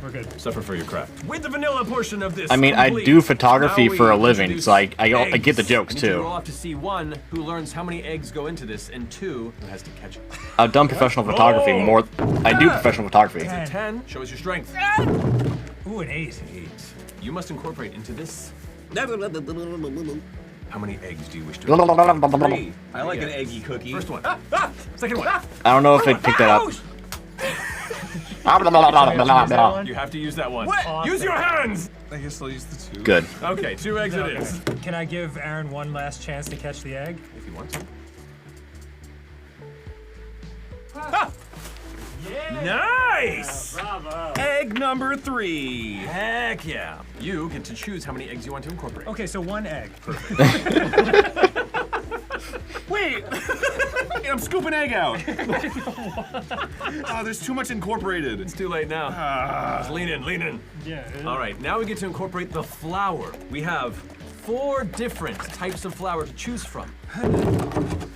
We're good. Suffer for your craft. With the vanilla portion of this. I mean, I complete, do photography now we for a living, introduce so I get the eggs. jokes I need you to roll too. off to see 1 who learns how many eggs go into this, and 2 who has to catch it. I've done professional photography more. I do professional photography. 10 shows your strength. Ooh, an 8. 8. You must incorporate into this. How many eggs do you wish to? 3. I like an eggy cookie. First one. Second one. I don't know if it picked that up. You have to use that one. Use your hands. I guess I'll use the 2. Good. Okay, 2 eggs it is. Can I give Aaron one last chance to catch the egg? If you want to. Nice! Bravo. Egg number 3. Heck yeah. You get to choose how many eggs you want to incorporate. Okay, so 1 egg. Wait! I'm scooping egg out. Oh, there's too much incorporated. It's too late now. Just lean in, lean in. Yeah. All right, now we get to incorporate the flour. We have 4 different types of flour to choose from.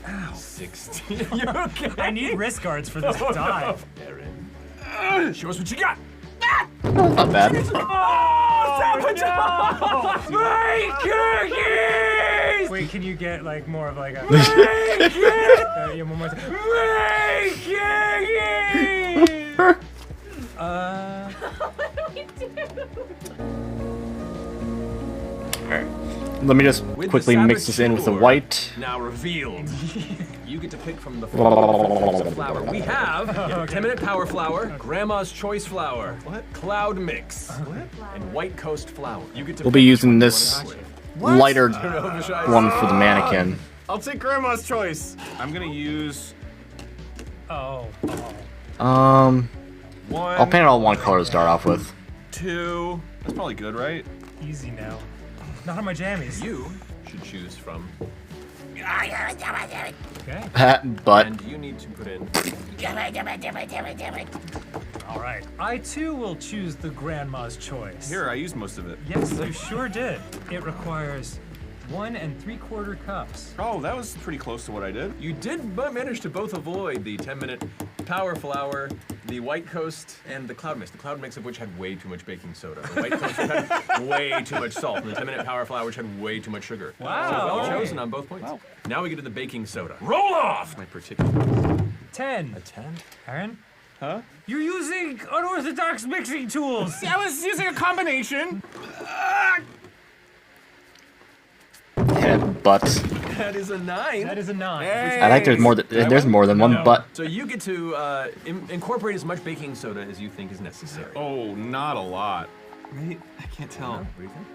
Ow. 16. You okay? I need wrist guards for this dive. Aaron, show us what you got. Not bad. Oh, no! Make cookies! Wait, can you get like more of like a? Make cookies! Yeah, one more time. Make cookies! What do we do? Alright. Let me just With quickly the mix this in with the saboteur white. Now revealed. You get to pick from the flour. We have 10-minute power flour, Grandma's choice flour, cloud mix, and White Coast flour. You get to We'll be using this lighter What? one for the mannequin. I'll take Grandma's choice. I'm gonna use. Oh. One. I'll paint it all one color to start off with. 2. That's probably good, right? Easy now. Not on my jammies. You should choose from. Okay. But And you need to put in. All right. I too will choose the Grandma's choice. Here, I used most of it. Yes, you sure did. It requires 1 3/4 cups. Oh, that was pretty close to what I did. You did manage to both avoid the 10-minute power flour, the White Coast, and the cloud mix. The cloud mix of which had way too much baking soda. The White Coast had way too much salt. And the 10-minute power flour which had way too much sugar. Wow. So well chosen on both points. Now we get to the baking soda. Roll off! My particular. 10. A 10? Aaron? Huh? You're using unorthodox mixing tools. See, I was using a combination. but That is a 9. That is a 9. I like there's more than one but. So you get to incorporate as much baking soda as you think is necessary. Oh, not a lot. Right? I can't tell. What do you think?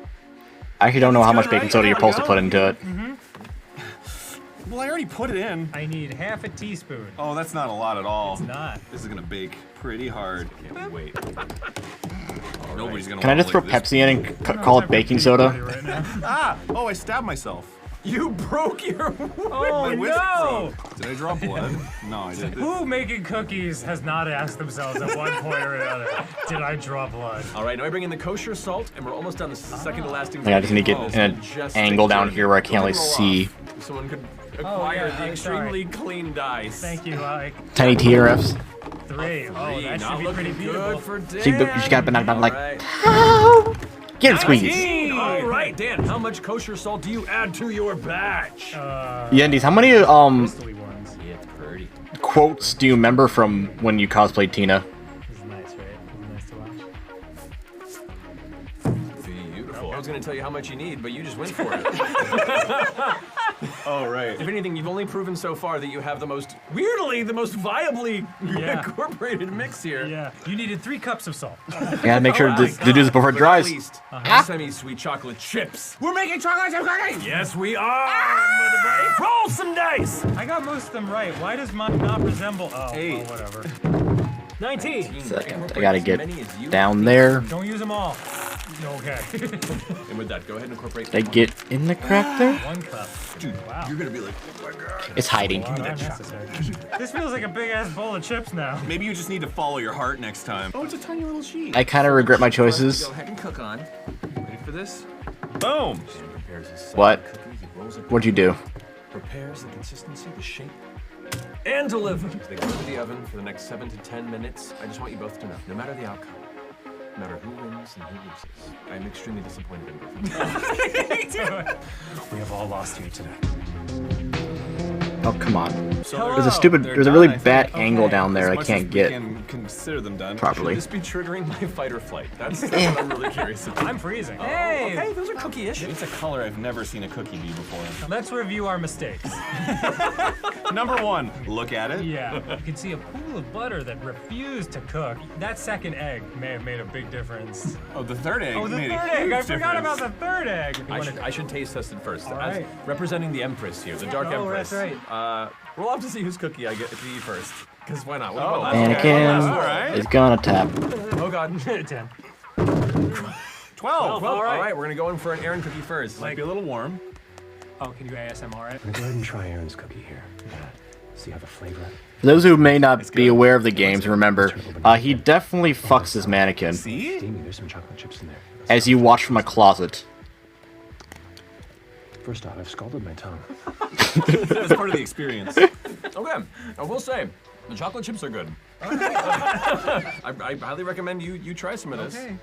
I actually don't know how much baking soda you're supposed to put into it. Well, I already put it in. I need half a teaspoon. Oh, that's not a lot at all. It's not. This is gonna bake pretty hard. Can't wait. Nobody's gonna. Can I just throw Pepsi in and call it baking soda? Oh, I stabbed myself. You broke your. Oh My whisk no! broke. Did I draw blood? No, I didn't. Who making cookies has not asked themselves at one point or another, did I draw blood? All right, now I bring in the kosher salt, and we're almost on the second to last I just need to get in an angle down here where I can't really see. Someone could acquire the extremely clean dice. Thank you, Ike. Tiny TRFs. 3. Oh, that Not should be pretty looking beautiful. good for Dan. See, but you got banana like. Right. Get it squeeze. 19. All right, Dan. How much kosher salt do you add to your batch? Yendies, how many Crystally ones. Yeah, pretty. quotes do you remember from when you cosplayed Tina? This is nice, right? This is nice to watch. Beautiful. I was going to tell you how much you need, but you just went for it. Oh, right. If anything, you've only proven so far that you have the most, weirdly, the most viably incorporated mix here. Yeah. You needed 3 cups of salt. You gotta make sure to do this before it dries. Semi-sweet chocolate chips. We're making chocolate chip cookies. Yes, we are. Roll some dice. I got most of them right. Why does mine not resemble? Oh, 8. oh whatever. 19. Second, I gotta get down there. Don't use them all. Okay. And with that, go ahead and incorporate. Did I get in the crack there? 1 cup. Dude, wow. You're gonna be like, oh my god. It's hiding. Well, not necessary. This feels like a big ass bowl of chips now. Maybe you just need to follow your heart next time. Oh, it's a tiny little sheet. I kind of regret my choices. Go ahead and cook on. Ready for this? Boom. What? What'd you do? Prepares the consistency, the shape, and delivers. They go to the oven for the next 7 to 10 minutes. I just want you both to know, no matter the outcome, no matter who wins and who loses, I am extremely disappointed in both of you. We have all lost here today. Oh, come on. So There's a really bad angle down there I can't get Can consider them done. properly. Should this be triggering my fight or flight? That's what I'm really curious about. I'm freezing. Hey! Okay, those are cookie-ish. It's a color I've never seen a cookie be before. Let's review our mistakes. Number 1, look at it. Yeah. You can see a pool of butter that refused to cook. That second egg may have made a big difference. Oh, the third egg. Oh, the made third a egg! huge I forgot difference. about the third egg. I should taste test it first. All As right. representing the Empress here, the Dark Oh, Empress. that's right. We'll have to see whose cookie I get to eat first. Because why not? Oh. Anakin is gonna tap. Oh god. 10. 12. All right, we're gonna go in for an Aaron cookie first. Might be a little warm. Oh, can you ASMR it? Go ahead and try Aaron's cookie here. See how the flavor. For those who may not be aware of the games, remember, he definitely fucks his mannequin. See? Steamy, there's some chocolate chips in there. As you watch from a closet. First off, I've scalded my tongue. That's part of the experience. Okay, I will say, the chocolate chips are good. I highly recommend you try some of this. Okay.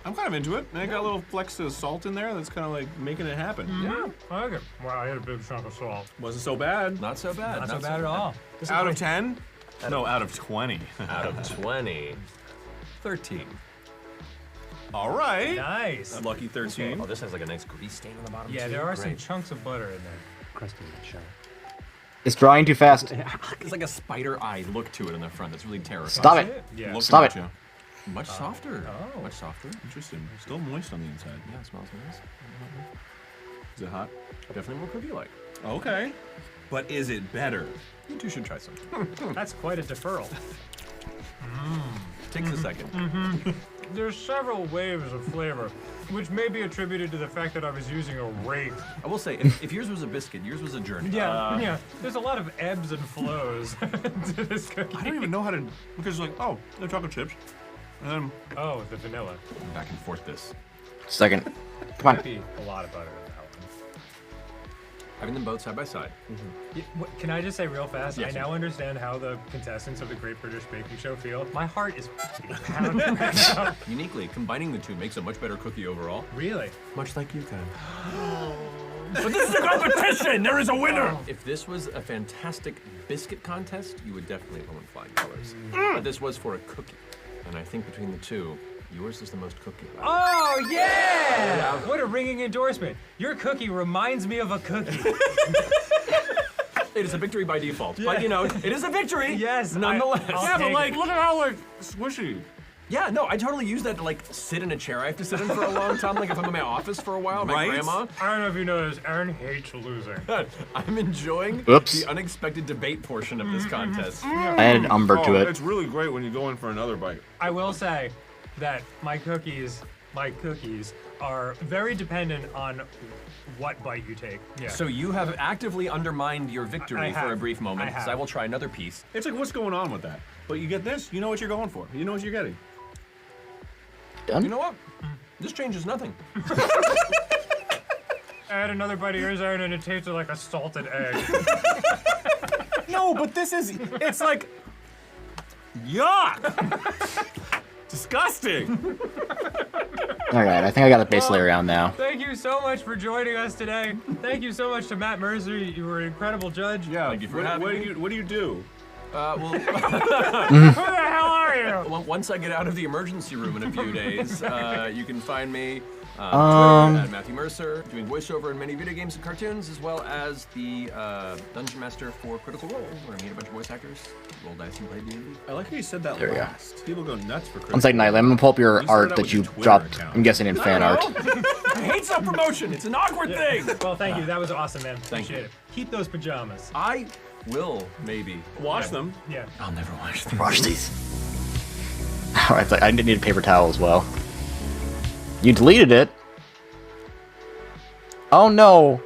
I'm kind of into it. And I got a little flecks of salt in there that's kind of like making it happen. Yeah, I like it. Wow, I had a big chunk of salt. Wasn't so bad. Not so bad. Not so bad at all. Out of 10? No, out of 20. Out of 20. 13. All right. Nice. A lucky 13. Oh, this has like a nice grease stain on the bottom. Yeah, too. there are some Great. chunks of butter in there. Crusty in that show. It's drying too fast. There's like a spider eye look to it in the front. That's really terrifying. Stop it. Yeah. Looking Stop at it. you. Much softer. Oh. Much softer. Interesting. Still moist on the inside. Yeah, it smells nice. Is it hot? Definitely more cookie-like. Okay. But is it better? You two should try some. That's quite a deferral. Takes a second. There's several waves of flavor, which may be attributed to the fact that I was using a rake. I will say, if yours was a biscuit, yours was a journey. Yeah. There's a lot of ebbs and flows to this cookie. I don't even know how to, because like, oh, they're chocolate chips. Oh, the vanilla. Back and forth this. Second. Come on. Might be a lot of butter in that one. Having them both side by side. Yeah, can I just say real fast? Yes, I now understand how the contestants of the Great British Baking Show feel. My heart is pounding right now. Uniquely, combining the two makes a much better cookie overall. Really? Much like you, Ken. But this is a competition! There is a winner! If this was a fantastic biscuit contest, you would definitely have won flying colors. But this was for a cookie. And I think between the two, yours is the most cookie. Oh, yeah! What a ringing endorsement. Your cookie reminds me of a cookie. It is a victory by default. But, you know, it is a victory! Yes, nonetheless. Yeah, but like, look at how like squishy. Yeah, no, I totally use that to like sit in a chair I have to sit in for a long time. Like if I'm in my office for a while, my grandma. I don't know if you noticed, Aaron hates losing. I'm enjoying Oops. the unexpected debate portion of this contest. I added umber to it. It's really great when you go in for another bite. I will say that my cookies are very dependent on what bite you take. Yeah. So you have actively undermined your victory for a brief moment, because I will try another piece. It's like, what's going on with that? But you get this, you know what you're going for. You know what you're getting. Done? You know what? This changes nothing. I had another bite of yours, Aaron, and it tasted like a salted egg. No, but this is, it's like, yuck! Disgusting! Alright, I think I got the base layer around now. Thank you so much for joining us today. Thank you so much to Matt Mercer. You were an incredible judge. Yeah, Thank you for having me. What do you do? Well, who the hell are you? Once I get out of the emergency room in a few days, you can find me on Twitter at Matthew Mercer, doing voiceover in many video games and cartoons, as well as the Dungeon Master for Critical Role, where I meet a bunch of voice actors, roll dice, and play D&D. I like how you said that There we go. last. People go nuts for Critical One second, Nightly. I'm gonna pull up your You started art out that with you your Twitter dropped, account. I'm guessing in fan art. I hate self-promotion. It's an awkward thing. Well, thank you. That was awesome, man. Thank Appreciate you. it. Keep those pajamas. I will, maybe. Wash them. Yeah. I'll never wash them. Wash these. Alright, I need a paper towel as well. You deleted it? Oh no!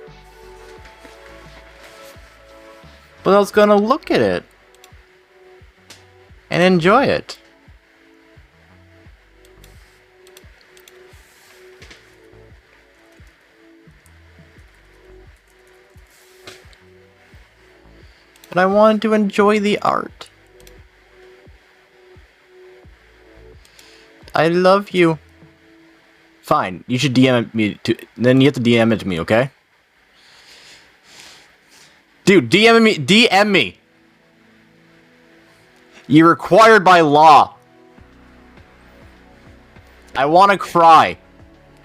But I was gonna look at it. And enjoy it. But I wanted to enjoy the art. I love you. Fine, you should DM me to. Then you have to DM it to me, okay? Dude, DM me. You're required by law. I want to cry.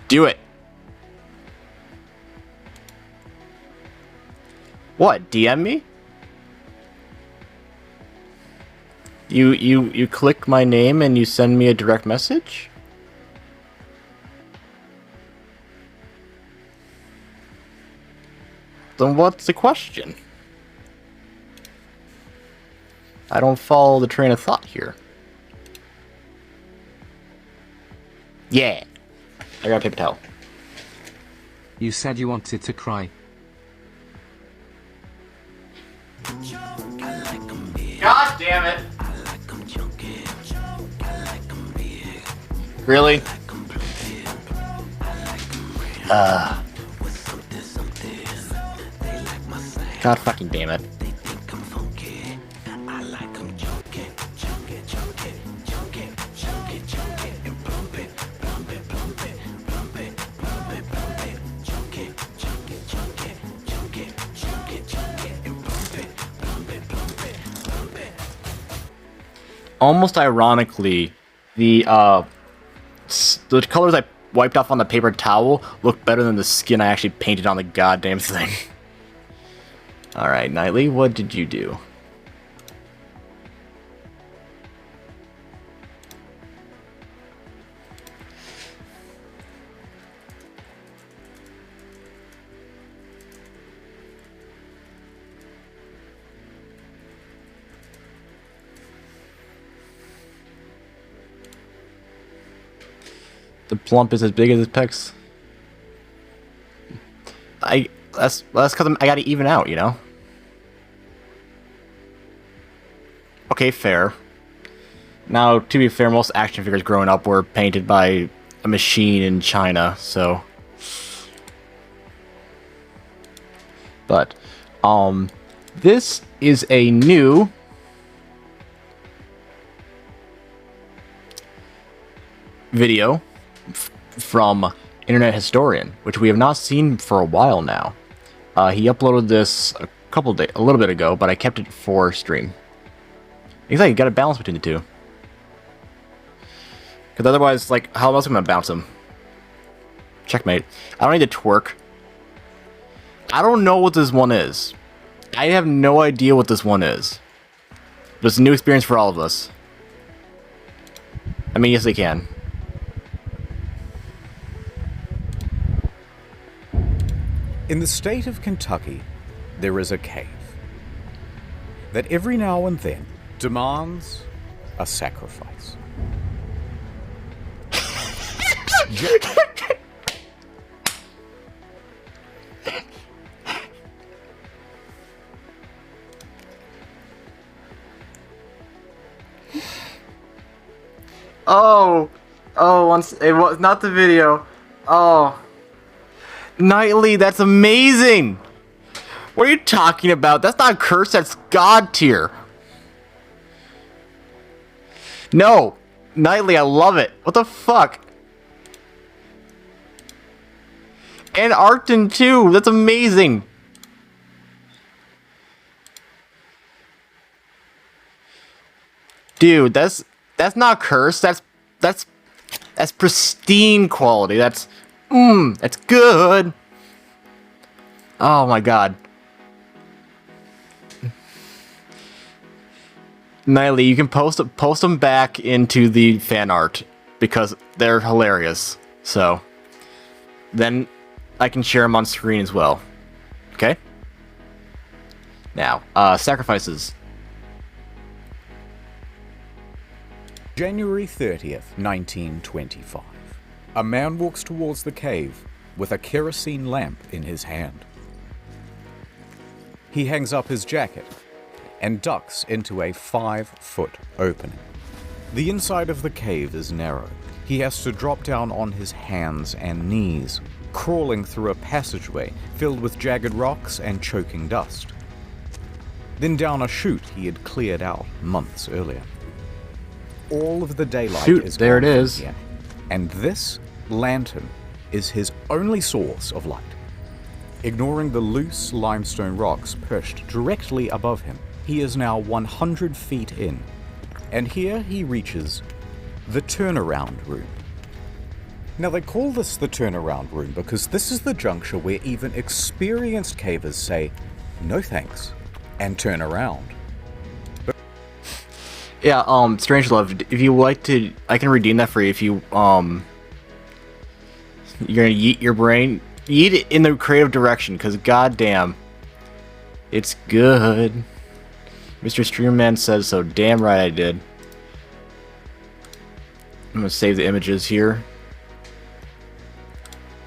Do it. What? DM me? You click my name and you send me a direct message? Then what's the question? I don't follow the train of thought here. Yeah. I got a paper towel. You said you wanted to cry. God damn it. Really? God fucking damn it. Almost ironically, the colors I wiped off on the paper towel look better than the skin I actually painted on the goddamn thing. Alright, Nightly, what did you do? The plump is as big as his pecs. That's because I gotta even out, you know? Okay, fair. Now, to be fair, most action figures growing up were painted by a machine in China, so... But, this is a new... video from Internet Historian, which we have not seen for a while now. He uploaded this a little bit ago, but I kept it for stream. Exactly, you got to balance between the two. Because otherwise, like, how else am I gonna bounce him? Checkmate. I don't need to twerk. I don't know what this one is. I have no idea what this one is. But it's a new experience for all of us. I mean, yes, they can. In the state of Kentucky, there is a cave that every now and then demands a sacrifice. Once it was not the video. Oh. Nightly, that's amazing! What are you talking about? That's not curse, that's God tier. No! Nightly, I love it. What the fuck? And Arcton too, that's amazing! Dude, that's not curse, that's pristine quality, that's good. Oh my god. Nightly, you can post them back into the fan art because they're hilarious. So then I can share them on screen as well. Okay? Now, sacrifices. January 30th, 1925. A man walks towards the cave with a kerosene lamp in his hand. He hangs up his jacket and ducks into a 5-foot opening. The inside of the cave is narrow. He has to drop down on his hands and knees, crawling through a passageway filled with jagged rocks and choking dust. Then down a chute he had cleared out months earlier. All of the daylight is there it gone from is. here, and this lantern is his only source of light. Ignoring the loose limestone rocks perched directly above him, he is now 100 feet in, and here he reaches the turnaround room. Now they call this the turnaround room because this is the juncture where even experienced cavers say, no thanks, and turn around. Yeah, Strangelove, if you like to, I can redeem that for you if you, you're gonna yeet your brain. Yeet it in the creative direction, because goddamn, it's good. Mr. Streamman says so. Damn right I did. I'm gonna save the images here,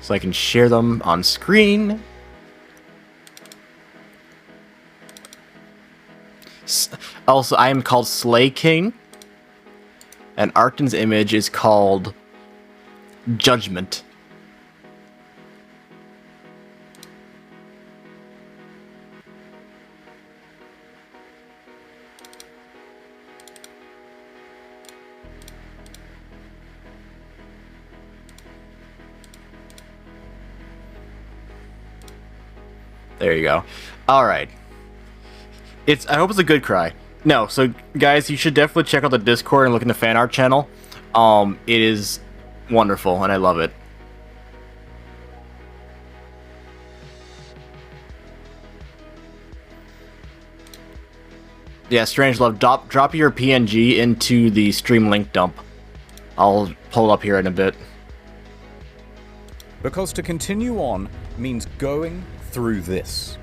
so I can share them on screen. Also, I am called Slay King, and Arcton's image is called Judgment. There you go. All right. I hope it's a good cry. No, so guys, you should definitely check out the Discord and look in the fan art channel. It is wonderful and I love it. Yeah, Strangelove, drop your PNG into the stream link dump. I'll pull up here in a bit. Because to continue on means going through this.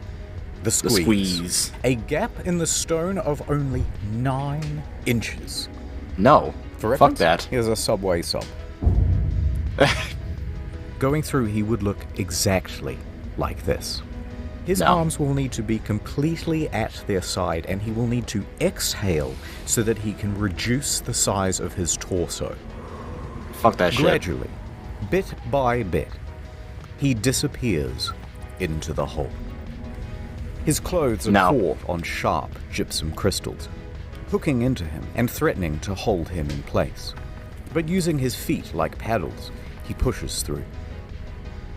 The squeeze. The squeeze. A gap in the stone of only 9 inches. No. For fuck reference, that. Here's a Subway sub. Going through, he would look exactly like this. His arms will need to be completely at their side, and he will need to exhale so that he can reduce the size of his torso. Fuck that shit. Gradually, bit by bit, he disappears into the hole. His clothes are caught on sharp gypsum crystals, hooking into him and threatening to hold him in place. But using his feet like paddles, he pushes through.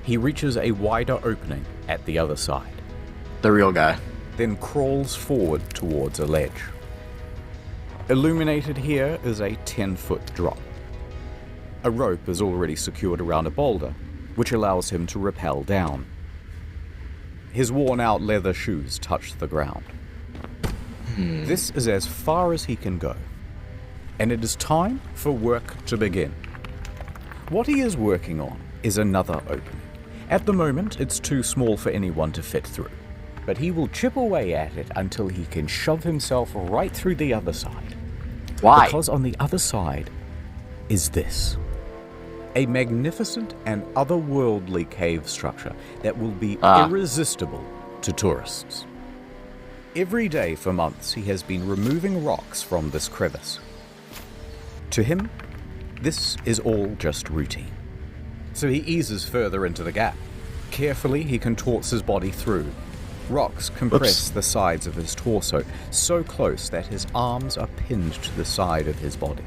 He reaches a wider opening at the other side. The real guy. Then crawls forward towards a ledge. Illuminated here is a 10-foot drop. A rope is already secured around a boulder, which allows him to rappel down. His worn-out leather shoes touch the ground. This is as far as he can go, and it is time for work to begin. What he is working on is another opening. At the moment, it's too small for anyone to fit through, but he will chip away at it until he can shove himself right through the other side. Why? Because on the other side is this. A magnificent and otherworldly cave structure that will be irresistible to tourists. Every day for months, he has been removing rocks from this crevice. To him, this is all just routine. So he eases further into the gap. Carefully, he contorts his body through. Rocks compress the sides of his torso so close that his arms are pinned to the side of his body.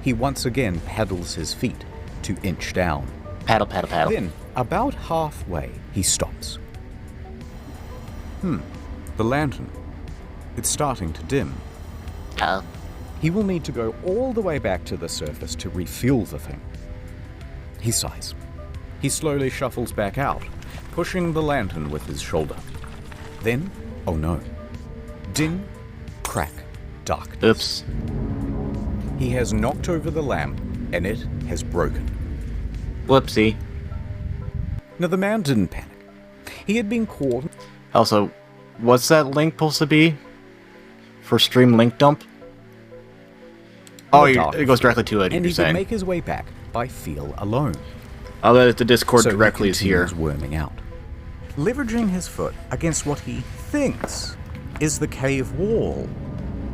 He once again paddles his feet to inch down. Paddle, paddle, paddle. Then, about halfway, he stops. The lantern. It's starting to dim. He will need to go all the way back to the surface to refuel the thing. He sighs. He slowly shuffles back out, pushing the lantern with his shoulder. Then, oh no. Ding, crack, darkness. Oops. He has knocked over the lamp, and it has broken. Whoopsie. Now, the man didn't panic. He had been caught. Also, what's that link supposed to be? For stream link dump? Oh, it goes directly to it, and you're he saying. can make his way back by feel alone. I'll let the Discord So directly he is here. continues worming out, leveraging his foot against what he thinks is the cave wall.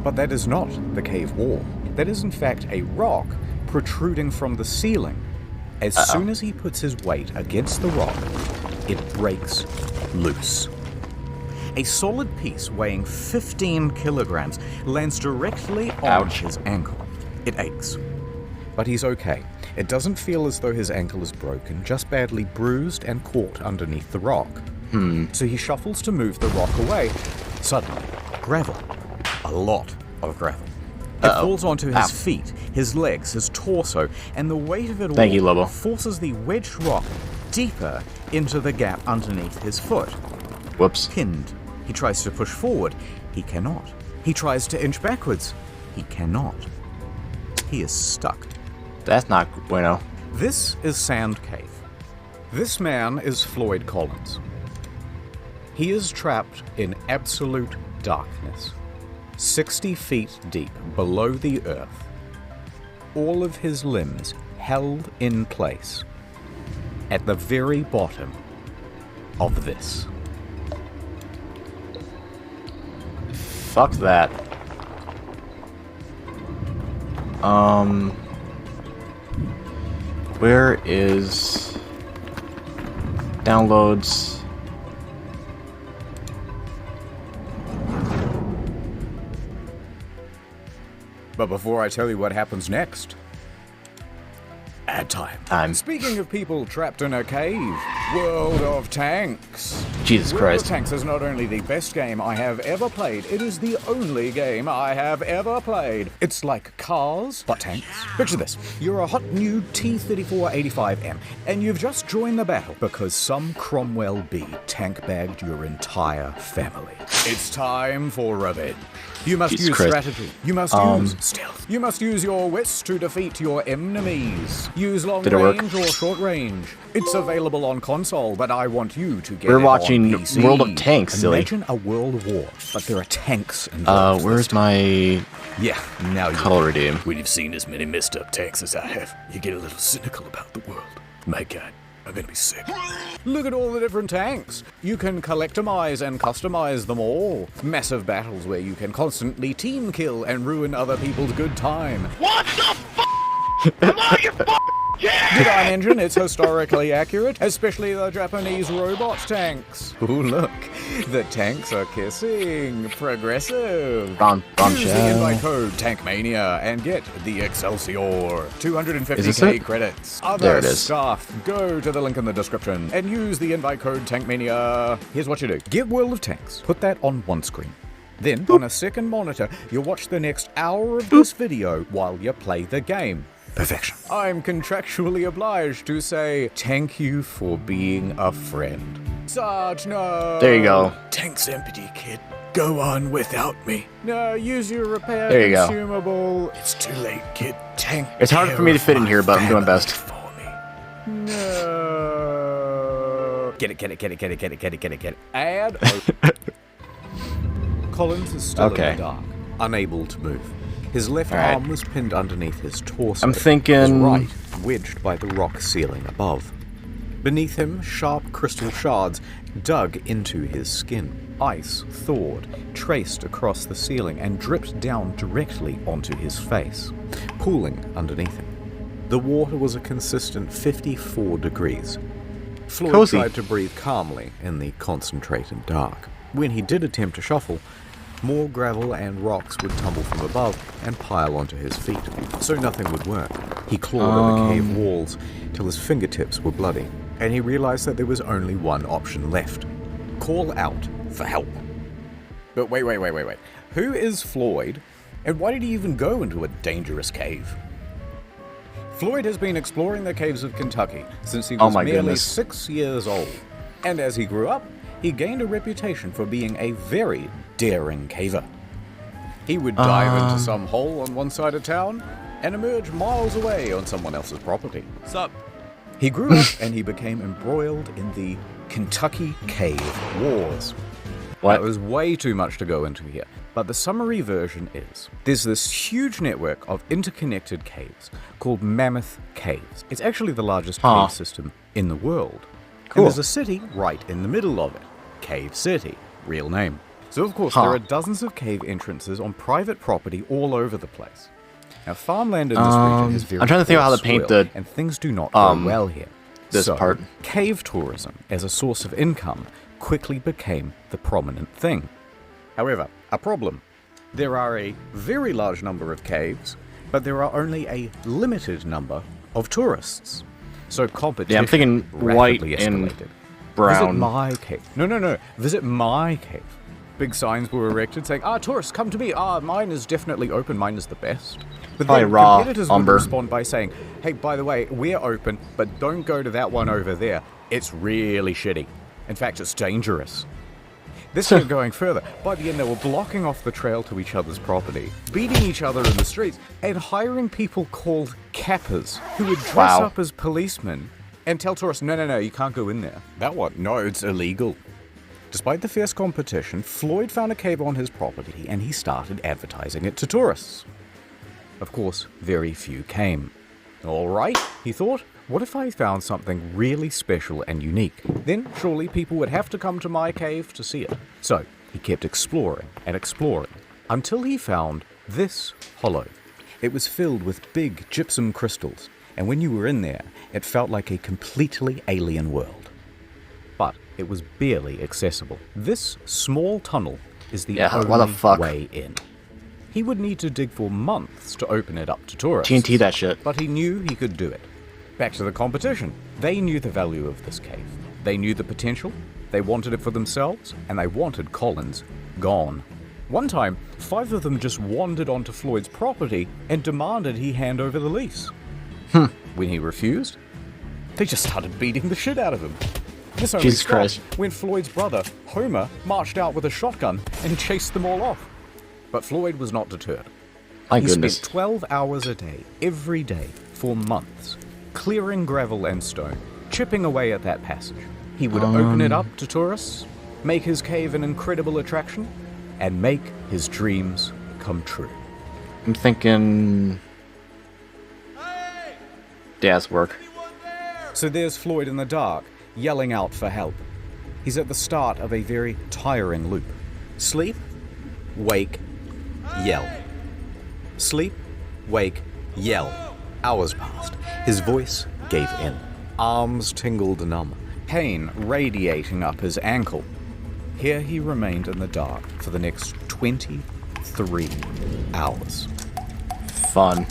But that is not the cave wall. That is in fact a rock protruding from the ceiling. As soon as he puts his weight against the rock, it breaks loose. A solid piece weighing 15 kilograms lands directly on his ankle. It aches. But he's okay. It doesn't feel as though his ankle is broken, just badly bruised and caught underneath the rock. So he shuffles to move the rock away. Suddenly, gravel. A lot of gravel. It falls onto his feet, his legs, his torso, and the weight of it Thank you, all Lobo. forces the wedged rock deeper into the gap underneath his foot. Whoops. Pinned. He tries to push forward. He cannot. He tries to inch backwards. He cannot. He is stuck. That's not bueno. This is Sand Cave. This man is Floyd Collins. He is trapped in absolute darkness, 60 feet deep below the earth, all of his limbs held in place at the very bottom of this. Fuck that. Where is downloads? But before I tell you what happens next, had time. Speaking of people trapped in a cave, World of Tanks. Jesus World Christ. of Tanks is not only the best game I have ever played, it is the only game I have ever played. It's like Cars, but tanks. Picture this. You're a hot new T-34-85M, and you've just joined the battle because some Cromwell B tank-bagged your entire family. It's time for revenge. You must Jesus use Christ. strategy. You must use stealth. You must use your wits to defeat your enemies. Use long Did it work? range or short range. It's available on console, but I want you to get We're it watching on PC. World of Tanks, silly. Imagine a world war, but there are tanks involved. Where's my Yeah, now color redeem? When you've seen as many messed up tanks as I have, you get a little cynical about the world. My God, I'm gonna be sick. Look at all the different tanks. You can collectivize and customize them all. Massive battles where you can constantly team kill and ruin other people's good time. What the f***? Am I your f***? Did I mention it's historically accurate, especially the Japanese robot tanks? Ooh, look, the tanks are kissing. Progressive. Use the invite code TANKMANIA and get the Excelsior. Is this 250k it? credits. There Other it is. stuff. Go to the link in the description and use the invite code TANKMANIA. Here's what you do. Get World of Tanks. Put that on one screen. Then, on a second monitor, you'll watch the next hour of this video while you play the game. Perfection. I'm contractually obliged to say thank you for being a friend. Sarge, no. There you go. Tank's empty, kid. Go on without me. No, use your repair There you go. consumable. It's too late, kid. Tank. It's hard for me to fit in here, but I'm doing best. No. Get it. Add. Collins is still in Okay. the dark, unable to move. His left Alright. arm was pinned underneath his torso. I'm thinking- His right wedged by the rock ceiling above. Beneath him, sharp crystal shards dug into his skin. Ice thawed, traced across the ceiling, and dripped down directly onto his face, pooling underneath him. The water was a consistent 54 degrees. Floyd Cozy. tried to breathe calmly in the concentrated dark. When he did attempt to shuffle, more gravel and rocks would tumble from above and pile onto his feet, so nothing would work. He clawed at the cave walls till his fingertips were bloody, and he realized that there was only one option left. Call out for help. But wait. Who is Floyd, and why did he even go into a dangerous cave? Floyd has been exploring the caves of Kentucky since he was my merely goodness. 6 years old. And as he grew up, he gained a reputation for being a very daring caver. He would dive into some hole on one side of town and emerge miles away on someone else's property. Sup? He grew up and he became embroiled in the Kentucky Cave Wars. What? That was way too much to go into here, but the summary version is there's this huge network of interconnected caves called Mammoth Caves. It's actually the largest cave system in the world. Cool. And there's a city right in the middle of it. Cave City, real name. So of course there are dozens of cave entrances on private property all over the place. Now farmland in this region is very I'm trying to think of how poor to paint soil, the, and things do not go well here. this So, part. Cave tourism as a source of income quickly became the prominent thing. However, a problem. There are a very large number of caves, but there are only a limited number of tourists. So competition Yeah, I'm thinking white rapidly and escalated. brown. Visit my cave. No. Visit my cave. Big signs were erected saying, tourists, come to me. Mine is definitely open. Mine is the best. But Probably then raw competitors would umber. respond by saying, hey, by the way, we're open, but don't go to that one over there. It's really shitty. In fact, it's dangerous. This kept going further. By the end, they were blocking off the trail to each other's property, beating each other in the streets, and hiring people called cappers who would dress up as policemen and tell tourists, no, you can't go in there. That one? No, it's illegal. Despite the fierce competition, Floyd found a cave on his property and he started advertising it to tourists. Of course, very few came. All right, he thought, what if I found something really special and unique? Then surely people would have to come to my cave to see it. So he kept exploring and exploring until he found this hollow. It was filled with big gypsum crystals, and when you were in there, it felt like a completely alien world. But it was barely accessible. This small tunnel is the only way in. He would need to dig for months to open it up to tourists. TNT that shit. But he knew he could do it. back to the competition. They knew the value of this cave. They knew the potential, they wanted it for themselves, and they wanted Collins gone. One time, 5 of them just wandered onto Floyd's property and demanded he hand over the lease. When he refused, they just started beating the shit out of him. This only Jesus stopped Christ. when Floyd's brother, Homer, marched out with a shotgun and chased them all off. But Floyd was not deterred. My He goodness. spent 12 hours a day, every day, for months, clearing gravel and stone, chipping away at that passage. He would open it up to tourists, make his cave an incredible attraction, and make his dreams come true. I'm thinking... Dad's work. So there's Floyd in the dark, yelling out for help. He's at the start of a very tiring loop. Sleep, wake, yell. Sleep, wake, yell. Hours passed. His voice gave in. Arms tingled numb. Pain radiating up his ankle. Here he remained in the dark for the next 23 hours. Fun.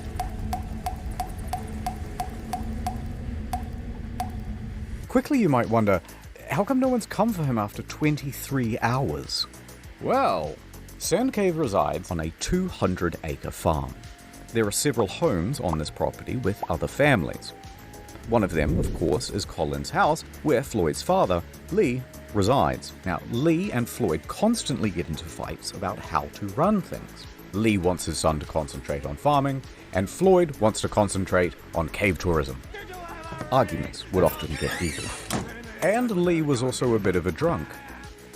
Quickly you might wonder, how come no one's come for him after 23 hours? Well, Sand Cave resides on a 200-acre farm. There are several homes on this property with other families. One of them, of course, is Colin's house, where Floyd's father, Lee, resides. Now, Lee and Floyd constantly get into fights about how to run things. Lee wants his son to concentrate on farming, and Floyd wants to concentrate on cave tourism. Arguments would often get heated. And Lee was also a bit of a drunk.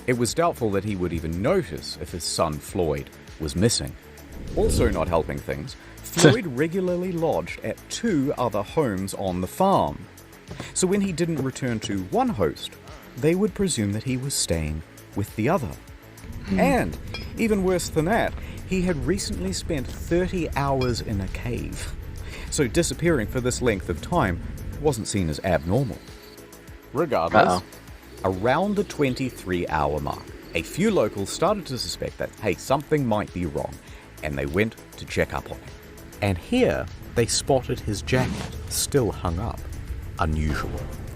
It was doubtful that he would even notice if his son Floyd was missing. Also not helping things, Floyd regularly lodged at 2 other homes on the farm. So when he didn't return to one host, they would presume that he was staying with the other. And, even worse than that, he had recently spent 30 hours in a cave. So disappearing for this length of time wasn't seen as abnormal. Regardless, around the 23-hour mark, a few locals started to suspect that, hey, something might be wrong, and they went to check up on him. And here, they spotted his jacket still hung up. Unusual.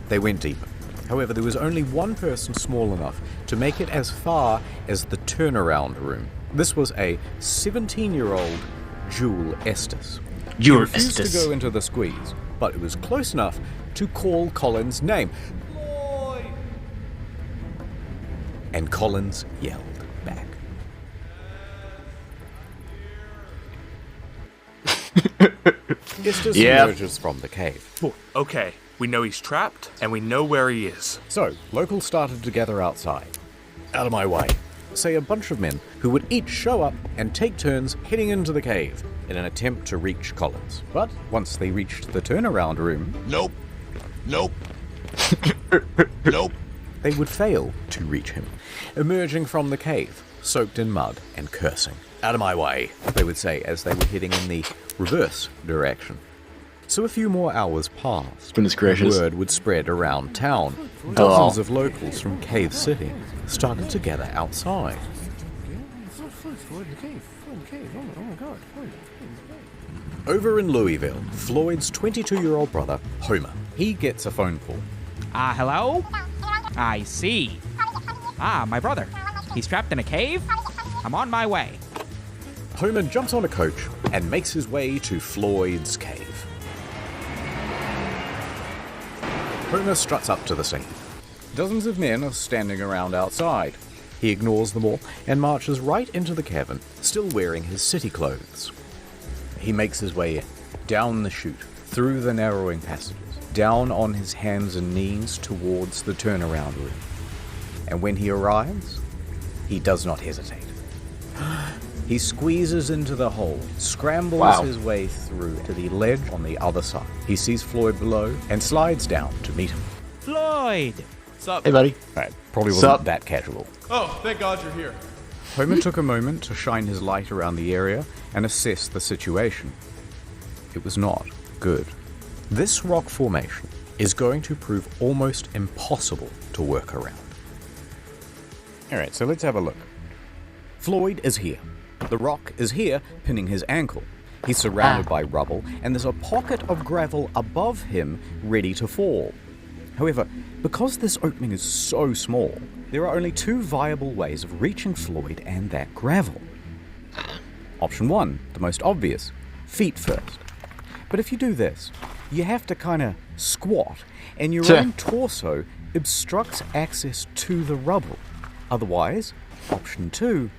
They went deeper. However, there was only one person small enough to make it as far as the turnaround room. This was a 17-year-old Jewel Estes. He refused to go into the squeeze, but it was close enough to call Collins' name. Floyd! And Collins yelled back. Estes emerges from the cave. Okay, we know he's trapped, and we know where he is. So, locals started to gather outside. Out of my way. Say a bunch of men who would each show up and take turns heading into the cave in an attempt to reach Collins. But once they reached the turnaround room... Nope. Nope. Nope. They would fail to reach him, emerging from the cave, soaked in mud and cursing. Out of my way, they would say as they were heading in the reverse direction. So a few more hours passed. Goodness gracious. Word would spread around town. Dozens of locals from Cave City started to gather outside. Over in Louisville, Floyd's 22-year-old brother, Homer, he gets a phone call. Hello? I see. My brother. He's trapped in a cave? I'm on my way. Homer jumps on a coach and makes his way to Floyd's cave. Homer struts up to the scene. Dozens of men are standing around outside. He ignores them all and marches right into the cavern, still wearing his city clothes. He makes his way down the chute, through the narrowing passages, down on his hands and knees towards the turnaround room. And when he arrives, he does not hesitate. He squeezes into the hole, scrambles his way through to the ledge on the other side. He sees Floyd below and slides down to meet him. Floyd! What's up? Hey, buddy. Right, probably wasn't that casual. Oh, thank God you're here. Homer took a moment to shine his light around the area and assess the situation. It was not good. This rock formation is going to prove almost impossible to work around. Alright, so let's have a look. Floyd is here. The rock is here, pinning his ankle. He's surrounded by rubble, and there's a pocket of gravel above him ready to fall. However, because this opening is so small, there are only two viable ways of reaching Floyd and that gravel. Option 1, the most obvious, feet first. But if you do this, you have to kind of squat, and your own torso obstructs access to the rubble. Otherwise, option 2,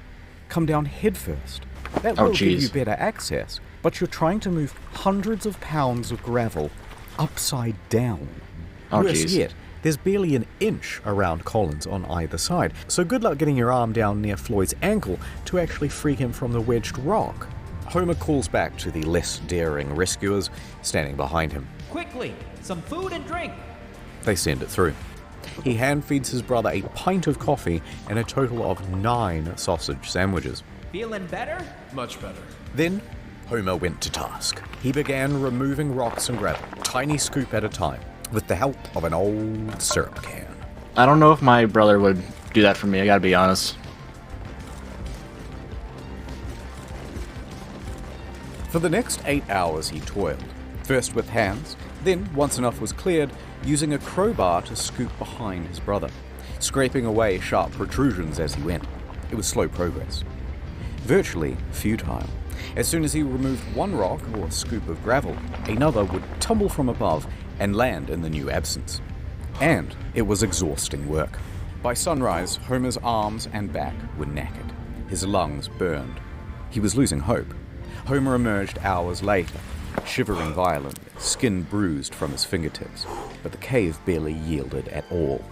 come down head first. That will give you better access, but you're trying to move hundreds of pounds of gravel upside down. Worse yet, there's barely an inch around Collins on either side, so good luck getting your arm down near Floyd's ankle to actually free him from the wedged rock. Homer calls back to the less daring rescuers standing behind him. Quickly, some food and drink. They send it through. He hand feeds his brother a pint of coffee and a total of 9 sausage sandwiches. Feeling better? Much better. Then, Homer went to task. He began removing rocks and gravel, tiny scoop at a time, with the help of an old syrup can. I don't know if my brother would do that for me, I gotta be honest. For the next 8 hours he toiled, first with hands, then, once enough was cleared, using a crowbar to scoop behind his brother, scraping away sharp protrusions as he went. It was slow progress. Virtually futile. As soon as he removed one rock or scoop of gravel, another would tumble from above and land in the new absence. And it was exhausting work. By sunrise, Homer's arms and back were knackered. His lungs burned. He was losing hope. Homer emerged hours later, shivering violently, skin bruised from his fingertips, but the cave barely yielded at all.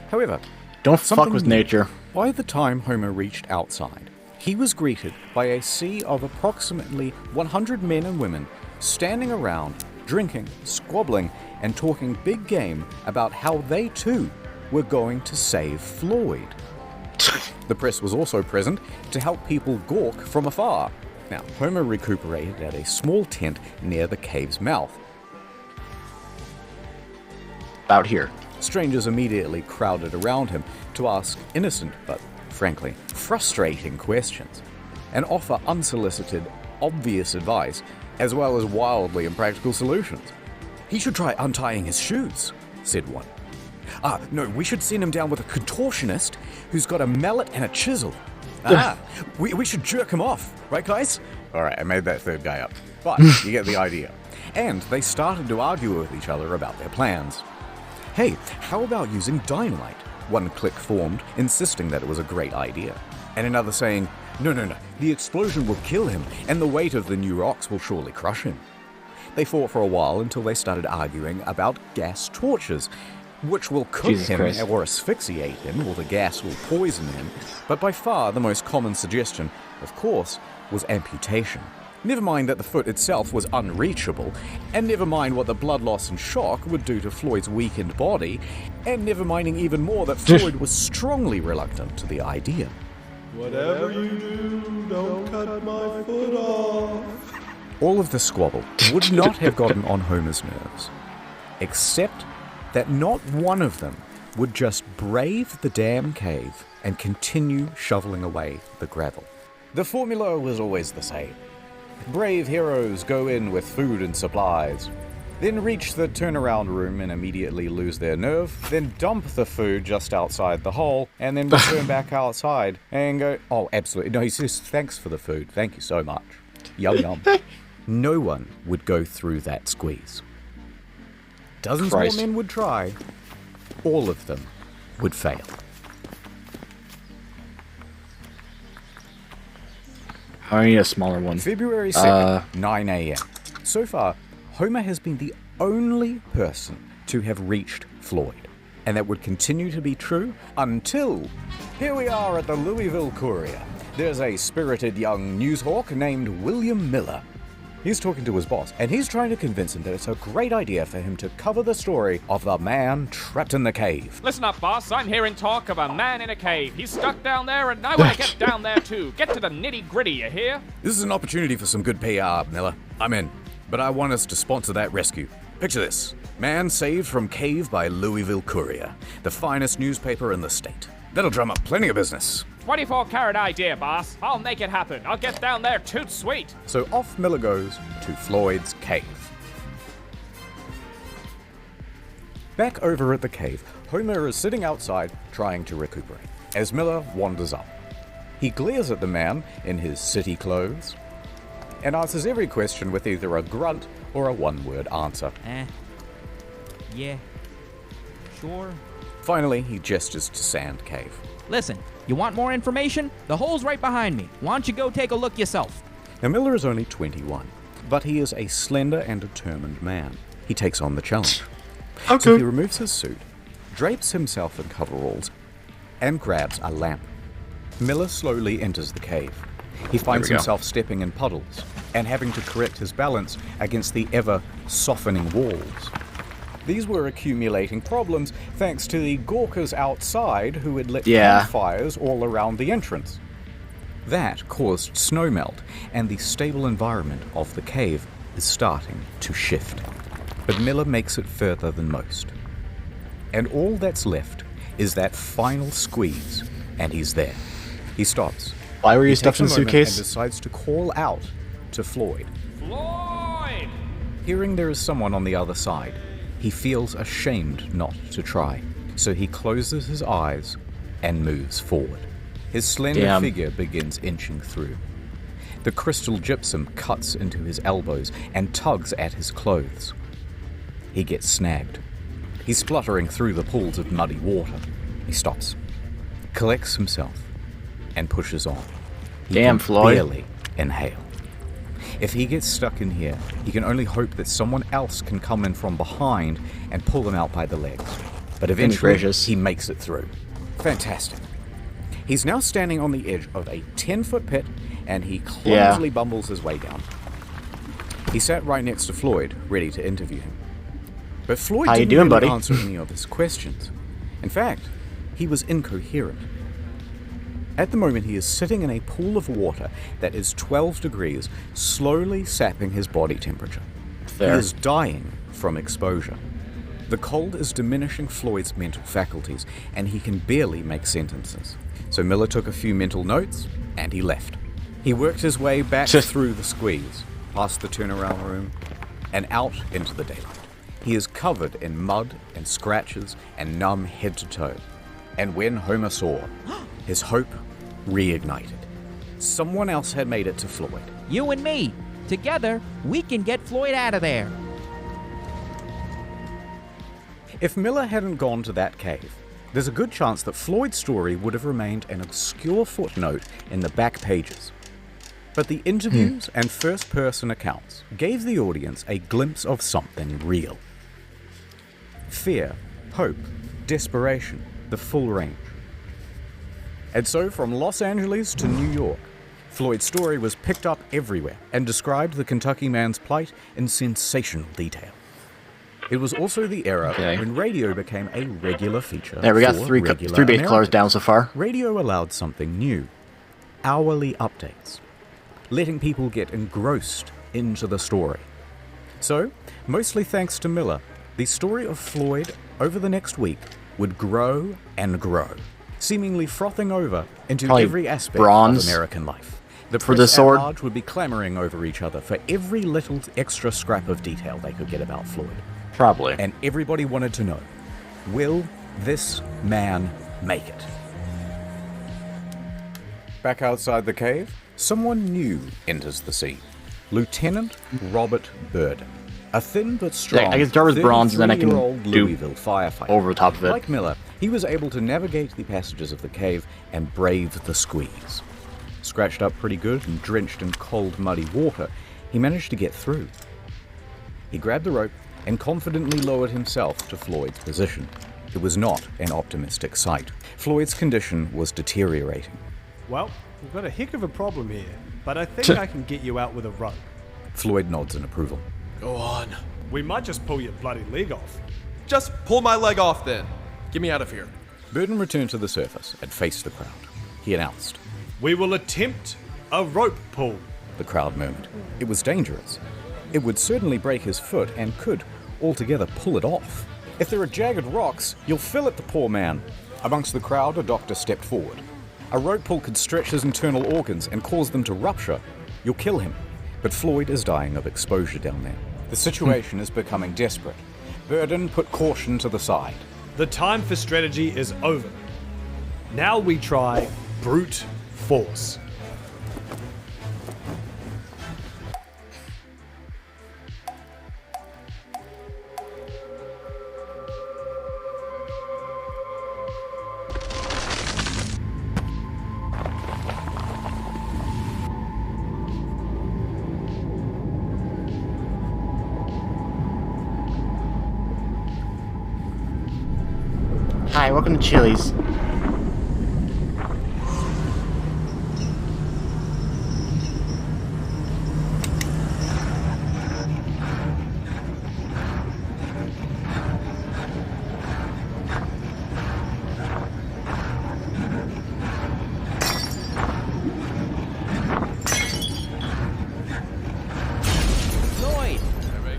However, don't fuck with nature. By the time Homer reached outside, he was greeted by a sea of approximately 100 men and women standing around, drinking, squabbling, and talking big game about how they too were going to save Floyd. The press was also present to help people gawk from afar. Now, Homer recuperated at a small tent near the cave's mouth. About here. Strangers immediately crowded around him to ask innocent but, frankly, frustrating questions, and offer unsolicited, obvious advice, as well as wildly impractical solutions. He should try untying his shoes, said one. No, we should send him down with a contortionist who's got a mallet and a chisel. We should jerk him off, right guys? Alright, I made that third guy up, but you get the idea. And they started to argue with each other about their plans. Hey, how about using dynamite? One clique formed, insisting that it was a great idea. And another saying, no, the explosion will kill him, and the weight of the new rocks will surely crush him. They fought for a while until they started arguing about gas torches, which will cook him or asphyxiate him, or the gas will poison him. But by far the most common suggestion, of course, was amputation. Never mind that the foot itself was unreachable, and never mind what the blood loss and shock would do to Floyd's weakened body, and never minding even more that Floyd was strongly reluctant to the idea. Whatever you do, don't cut my foot off. All of the squabble would not have gotten on Homer's nerves, except that not one of them would just brave the damn cave and continue shoveling away the gravel. The formula was always the same. Brave heroes go in with food and supplies, then reach the turnaround room and immediately lose their nerve, then dump the food just outside the hole, and then return back outside and go, oh, absolutely. No, he says, thanks for the food. Thank you so much. Yum, yum. No one would go through that squeeze. Dozens more men would try. All of them would fail. I need a smaller one. February 2nd, 9 a.m. So far, Homer has been the only person to have reached Floyd. And that would continue to be true until here we are at the Louisville Courier. There's a spirited young newshawk named William Miller. He's talking to his boss, and he's trying to convince him that it's a great idea for him to cover the story of the man trapped in the cave. Listen up, boss. I'm hearing talk of a man in a cave. He's stuck down there, and I want to get down there, too. Get to the nitty-gritty, you hear? This is an opportunity for some good PR, Miller. I'm in. But I want us to sponsor that rescue. Picture this. Man saved from cave by Louisville Courier, the finest newspaper in the state. That'll drum up plenty of business. 24-carat idea, boss. I'll make it happen. I'll get down there toot sweet. So off Miller goes to Floyd's cave. Back over at the cave, Homer is sitting outside trying to recuperate, as Miller wanders up. He glares at the man in his city clothes and answers every question with either a grunt or a one-word answer. Yeah. Sure. Finally, he gestures to Sand Cave. Listen, you want more information? The hole's right behind me. Why don't you go take a look yourself? Now, Miller is only 21, but he is a slender and determined man. He takes on the challenge. Okay. So he removes his suit, drapes himself in coveralls, and grabs a lamp. Miller slowly enters the cave. He finds himself stepping in puddles and having to correct his balance against the ever-softening walls. These were accumulating problems thanks to the gawkers outside who had lit campfires all around the entrance. That caused snowmelt, and the stable environment of the cave is starting to shift. But Miller makes it further than most. And all that's left is that final squeeze, and he's there. He stops. Why were you He stuffed in takes the a moment suitcase? And decides to call out to Floyd. Floyd! Hearing there is someone on the other side, he feels ashamed not to try. So he closes his eyes and moves forward. His slender figure begins inching through. The crystal gypsum cuts into his elbows and tugs at his clothes. He gets snagged. He's spluttering through the pools of muddy water. He stops, collects himself, and pushes on. He Damn, can Floyd. barely inhale. If he gets stuck in here, he can only hope that someone else can come in from behind and pull him out by the legs. But eventually, he makes it through. Fantastic. He's now standing on the edge of a 10-foot pit, and he clumsily bumbles his way down. He sat right next to Floyd, ready to interview him. But Floyd didn't really answer any of his questions. In fact, he was incoherent. At the moment, he is sitting in a pool of water that is 12 degrees, slowly sapping his body temperature. He is dying from exposure. The cold is diminishing Floyd's mental faculties, and he can barely make sentences. So Miller took a few mental notes, and he left. He worked his way back through the squeeze, past the turnaround room, and out into the daylight. He is covered in mud and scratches and numb head to toe. And when Homer saw, his hope reignited. Someone else had made it to Floyd. You and me. Together, we can get Floyd out of there. If Miller hadn't gone to that cave, there's a good chance that Floyd's story would have remained an obscure footnote in the back pages. But the interviews and first-person accounts gave the audience a glimpse of something real. Fear, hope, desperation, the full range. And so from Los Angeles to New York, Floyd's story was picked up everywhere and described the Kentucky man's plight in sensational detail. It was also the era when radio became a regular feature. There, we got for three regular base colors down so far. Radio allowed something new. Hourly updates. Letting people get engrossed into the story. So, mostly thanks to Miller, the story of Floyd over the next week would grow and grow, seemingly frothing over into every aspect of American life. The for press the sword. at large would be clamoring over each other for every little extra scrap of detail they could get about Floyd. Probably. And everybody wanted to know, will this man make it? Back outside the cave, someone new enters the scene. Lieutenant Robert Burden. A thin but strong, I can start with bronze, and then I can 33-year-old do Louisville firefighter. over the top of it. Like Miller, he was able to navigate the passages of the cave and brave the squeeze. Scratched up pretty good and drenched in cold, muddy water, he managed to get through. He grabbed the rope and confidently lowered himself to Floyd's position. It was not an optimistic sight. Floyd's condition was deteriorating. Well, we've got a heck of a problem here, but I think I can get you out with a rope. Floyd nods in approval. Go on. We might just pull your bloody leg off. Just pull my leg off then. Get me out of here. Burden returned to the surface and faced the crowd. He announced, We will attempt a rope pull. The crowd murmured. It was dangerous. It would certainly break his foot and could altogether pull it off. If there are jagged rocks, you'll fillet the poor man. Amongst the crowd, a doctor stepped forward. A rope pull could stretch his internal organs and cause them to rupture. You'll kill him. But Floyd is dying of exposure down there. The situation is becoming desperate. Burden put caution to the side. The time for strategy is over. Now we try brute force. Hi, welcome to Chili's.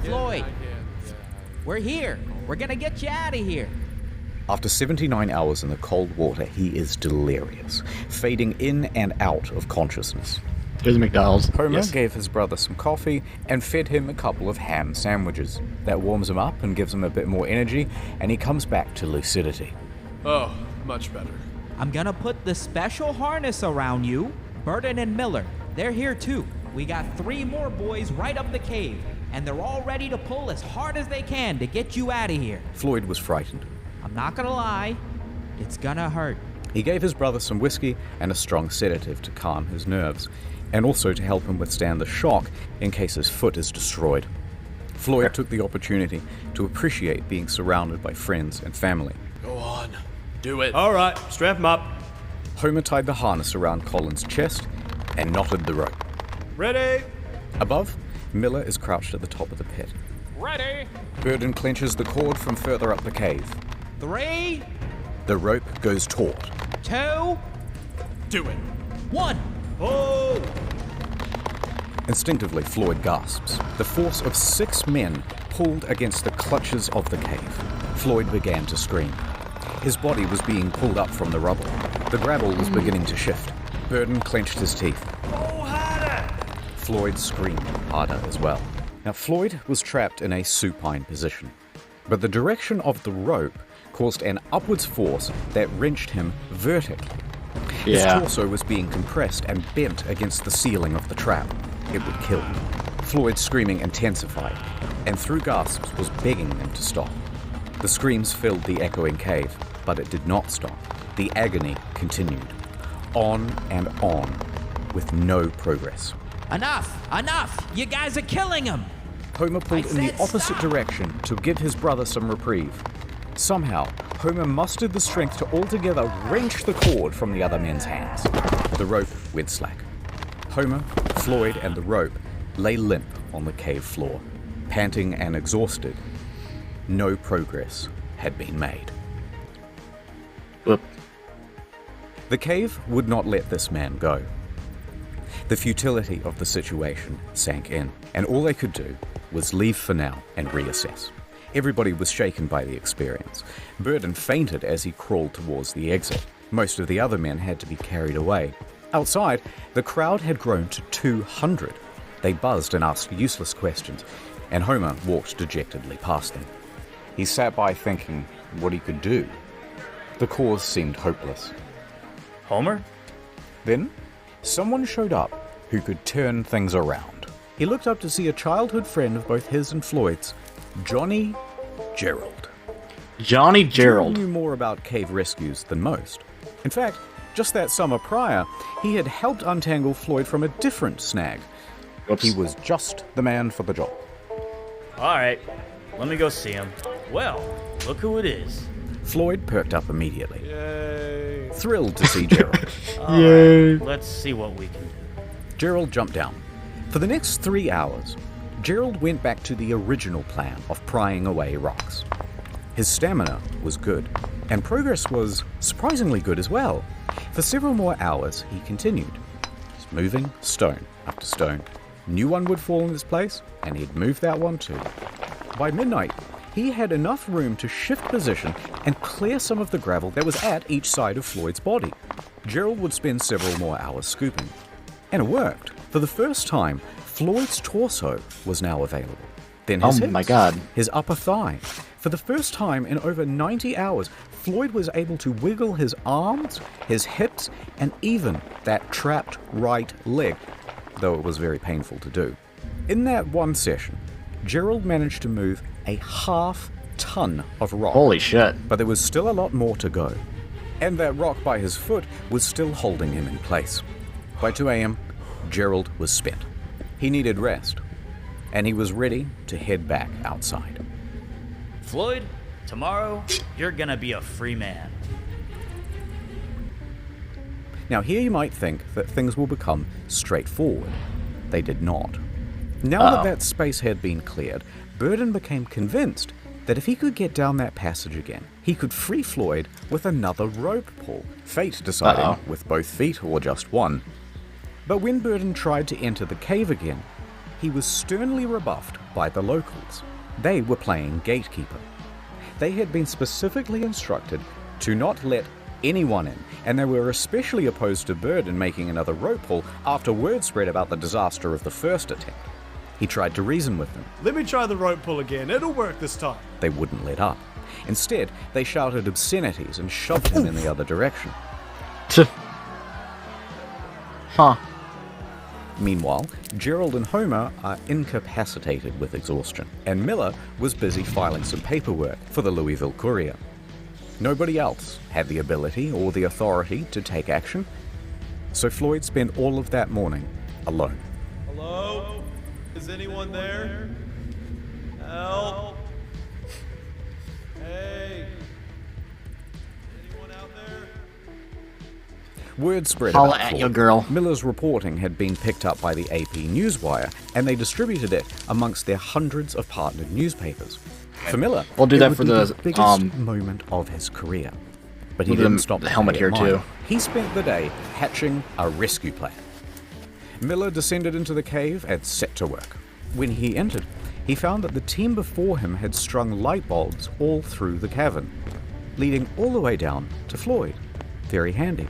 Floyd! We're here! We're gonna get you out of here! After 79 hours in the cold water, he is delirious, fading in and out of consciousness. Here's McDonald's. Homer Yes. gave his brother some coffee and fed him a couple of ham sandwiches. That warms him up and gives him a bit more energy, and he comes back to lucidity. Oh, much better. I'm gonna put the special harness around you. Burden and Miller, they're here too. We got 3 more boys right up the cave, and they're all ready to pull as hard as they can to get you out of here. Floyd was frightened. I'm not gonna lie, it's gonna hurt. He gave his brother some whiskey and a strong sedative to calm his nerves, and also to help him withstand the shock in case his foot is destroyed. Floyd took the opportunity to appreciate being surrounded by friends and family. Go on. Do it. All right, strap him up. Homer tied the harness around Colin's chest and knotted the rope. Ready? Above, Miller is crouched at the top of the pit. Ready? Burden clenches the cord from further up the cave. 3, The rope goes taut. 2, Do it. 1. Oh! Instinctively, Floyd gasps. The force of 6 men pulled against the clutches of the cave. Floyd began to scream. His body was being pulled up from the rubble. The gravel was beginning to shift. Burden clenched his teeth. Oh, harder! Floyd screamed harder as well. Now, Floyd was trapped in a supine position, but the direction of the rope caused an upwards force that wrenched him vertically. His torso was being compressed and bent against the ceiling of the trap. It would kill him. Floyd's screaming intensified, and through gasps was begging them to stop. The screams filled the echoing cave, but it did not stop. The agony continued. On and on, with no progress. Enough! Enough! You guys are killing him! Homer pulled in the opposite direction to give his brother some reprieve. Somehow, Homer mustered the strength to altogether wrench the cord from the other men's hands. The rope went slack. Homer, Floyd, and the rope lay limp on the cave floor, panting and exhausted. No progress had been made. Whoop. The cave would not let this man go. The futility of the situation sank in, and all they could do was leave for now and reassess. Everybody was shaken by the experience. Burden fainted as he crawled towards the exit. Most of the other men had to be carried away. Outside, the crowd had grown to 200. They buzzed and asked useless questions, and Homer walked dejectedly past them. He sat by thinking what he could do. The cause seemed hopeless. Homer? Then, someone showed up who could turn things around. He looked up to see a childhood friend of both his and Floyd's, Johnny Gerald. Johnny Gerald. He knew more about cave rescues than most. In fact, just that summer prior, he had helped untangle Floyd from a different snag. He was just the man for the job. All right, let me go see him. Well, look who it is. Floyd perked up immediately. Yay. Thrilled to see Gerald. All right, let's see what we can do. Gerald jumped down. For the next 3 hours, Gerald went back to the original plan of prying away rocks. His stamina was good, and progress was surprisingly good as well. For several more hours, he continued, just moving stone after stone. New one would fall in its place, and he'd move that one too. By midnight, he had enough room to shift position and clear some of the gravel that was at each side of Floyd's body. Gerald would spend several more hours scooping. And it worked. For the first time, Floyd's torso was now available. Then his hips, my God. his upper thigh. For the first time in over 90 hours, Floyd was able to wiggle his arms, his hips, and even that trapped right leg, though it was very painful to do. In that one session, Gerald managed to move a half-ton of rock. Holy shit. But there was still a lot more to go. And that rock by his foot was still holding him in place. By 2 a.m., Gerald was spent. He needed rest, and he was ready to head back outside. Floyd, tomorrow, you're gonna be a free man. Now here you might think that things will become straightforward. They did not. Now that that space had been cleared, Burden became convinced that if he could get down that passage again, he could free Floyd with another rope pull, fate deciding with both feet or just one. But when Burden tried to enter the cave again, he was sternly rebuffed by the locals. They were playing gatekeeper. They had been specifically instructed to not let anyone in, and they were especially opposed to Burden making another rope pull after word spread about the disaster of the first attempt. He tried to reason with them. Let me try the rope pull again. It'll work this time. They wouldn't let up. Instead, they shouted obscenities and shoved him in the other direction. Huh. Meanwhile, Gerald and Homer are incapacitated with exhaustion, and Miller was busy filing some paperwork for the Louisville Courier. Nobody else had the ability or the authority to take action, so Floyd spent all of that morning alone. Hello? Is anyone there? Help! Hey! Anyone out there? Word spread Holla about at Floyd. you, girl. Miller's reporting had been picked up by the AP Newswire, and they distributed it amongst their hundreds of partnered newspapers. For Miller, We'll do it that would for be the biggest moment of his career. But he We'll do didn't the stop helmet to here, admire. too. He spent the day hatching a rescue plan. Miller descended into the cave and set to work. When he entered, he found that the team before him had strung light bulbs all through the cavern, leading all the way down to Floyd. Very handy.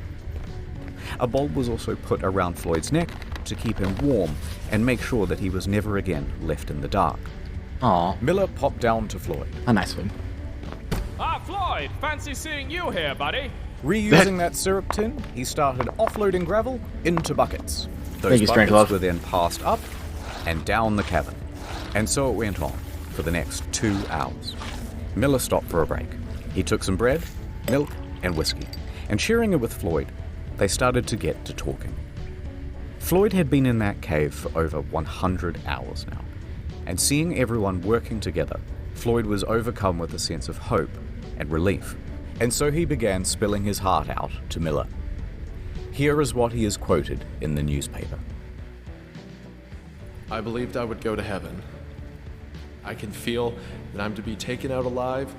A bulb was also put around Floyd's neck to keep him warm and make sure that he was never again left in the dark. Aw. Miller popped down to Floyd. A nice one. Ah, Floyd, fancy seeing you here, buddy. Reusing that syrup tin, he started offloading gravel into buckets. Those Thank you, buckets Strangelove. were then passed up and down the cavern. And so it went on for the next 2 hours. Miller stopped for a break. He took some bread, milk, and whiskey, and sharing it with Floyd, they started to get to talking. Floyd had been in that cave for over 100 hours now, and seeing everyone working together, Floyd was overcome with a sense of hope and relief, and so he began spilling his heart out to Miller. Here is what he is quoted in the newspaper. I believed I would go to heaven. I can feel that I'm to be taken out alive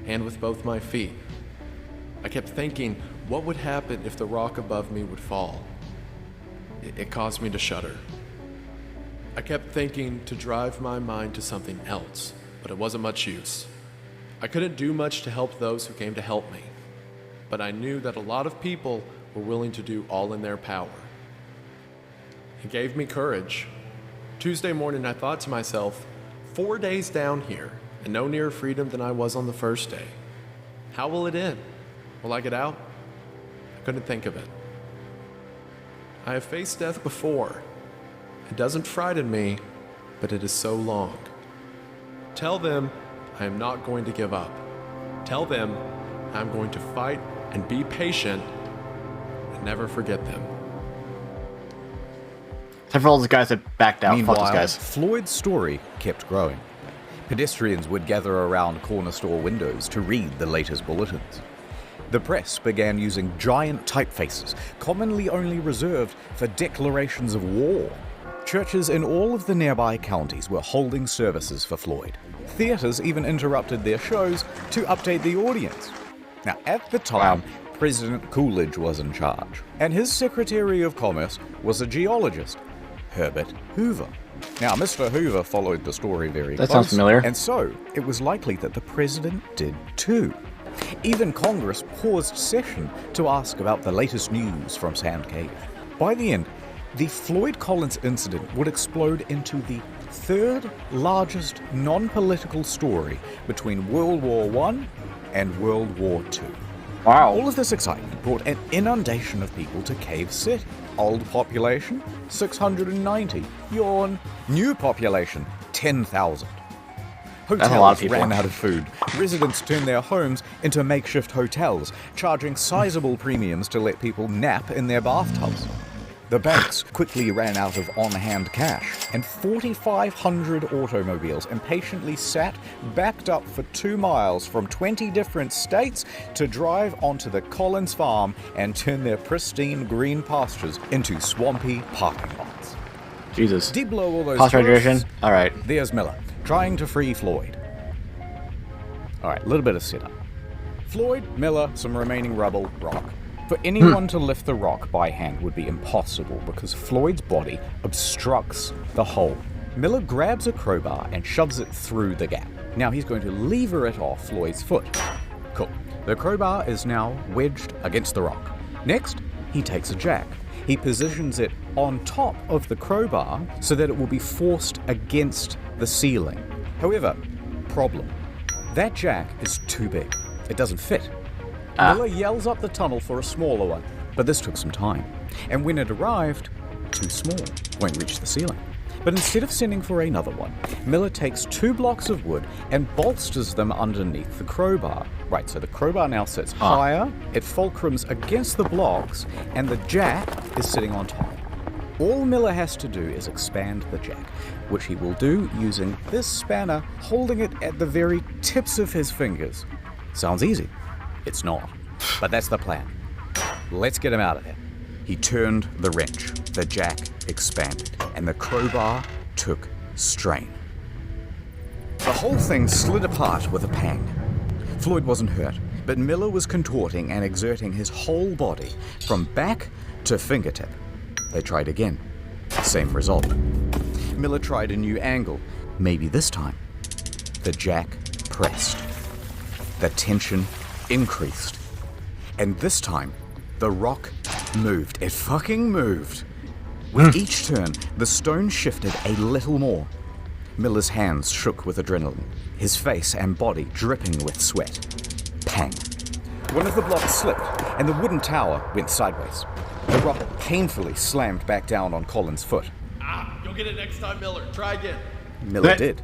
and with both my feet. I kept thinking, what would happen if the rock above me would fall? It caused me to shudder. I kept thinking to drive my mind to something else, but it wasn't much use. I couldn't do much to help those who came to help me, but I knew that a lot of people were willing to do all in their power. It gave me courage. Tuesday morning, I thought to myself, 4 days down here, and no nearer freedom than I was on the first day. How will it end? Will I get out? I couldn't think of it. I have faced death before. It doesn't frighten me, but it is so long. Tell them I am not going to give up. Tell them I'm going to fight and be patient and never forget them. Except for all those guys that backed out. Fuck those Meanwhile, guys. Floyd's story kept growing. Pedestrians would gather around corner store windows to read the latest bulletins. The press began using giant typefaces, commonly only reserved for declarations of war. Churches in all of the nearby counties were holding services for Floyd. Theaters even interrupted their shows to update the audience. Now, at the time, President Coolidge was in charge, and his Secretary of Commerce was a geologist, Herbert Hoover. Now, Mr. Hoover followed the story very That close, sounds familiar. and so it was likely that the president did too. Even Congress paused session to ask about the latest news from Sand Cave. By the end, the Floyd Collins incident would explode into the third largest non-political story between World War I and World War II. Wow. All of this excitement brought an inundation of people to Cave City. Old population, 690. Yawn. New population, 10,000. That's a lot of Hotels people. ran out of food. Residents turned their homes into makeshift hotels, charging sizable premiums to let people nap in their bathtubs. The banks quickly ran out of on-hand cash, and 4,500 automobiles impatiently sat backed up for 2 miles from 20 different states to drive onto the Collins farm and turn their pristine green pastures into swampy parking lots. Jesus. Deep below all those Pause hydration. tourists, All right. there's Miller, trying to free Floyd. All right, a little bit of setup. Floyd, Miller, some remaining rubble, rock. For anyone to lift the rock by hand would be impossible because Floyd's body obstructs the hole. Miller grabs a crowbar and shoves it through the gap. Now he's going to lever it off Floyd's foot. Cool. The crowbar is now wedged against the rock. Next, he takes a jack. He positions it on top of the crowbar so that it will be forced against the ceiling. However, problem. That jack is too big. It doesn't fit. Miller yells up the tunnel for a smaller one, but this took some time. And when it arrived, too small, won't reach the ceiling. But instead of sending for another one, Miller takes 2 blocks of wood and bolsters them underneath the crowbar. Right, so the crowbar now sits higher, it fulcrums against the blocks, and the jack is sitting on top. All Miller has to do is expand the jack, which he will do using this spanner, holding it at the very tips of his fingers. Sounds easy. It's not. But that's the plan. Let's get him out of there. He turned the wrench. The jack expanded, and the crowbar took strain. The whole thing slid apart with a pang. Floyd wasn't hurt, but Miller was contorting and exerting his whole body from back to fingertip. They tried again. Same result. Miller tried a new angle. Maybe this time. The jack pressed. The tension increased. And this time, the rock moved. It fucking moved. With each turn, the stone shifted a little more. Miller's hands shook with adrenaline, his face and body dripping with sweat. Pang. One of the blocks slipped, and the wooden tower went sideways. The rock painfully slammed back down on Colin's foot. You'll get it next time, Miller. Try again. Miller did.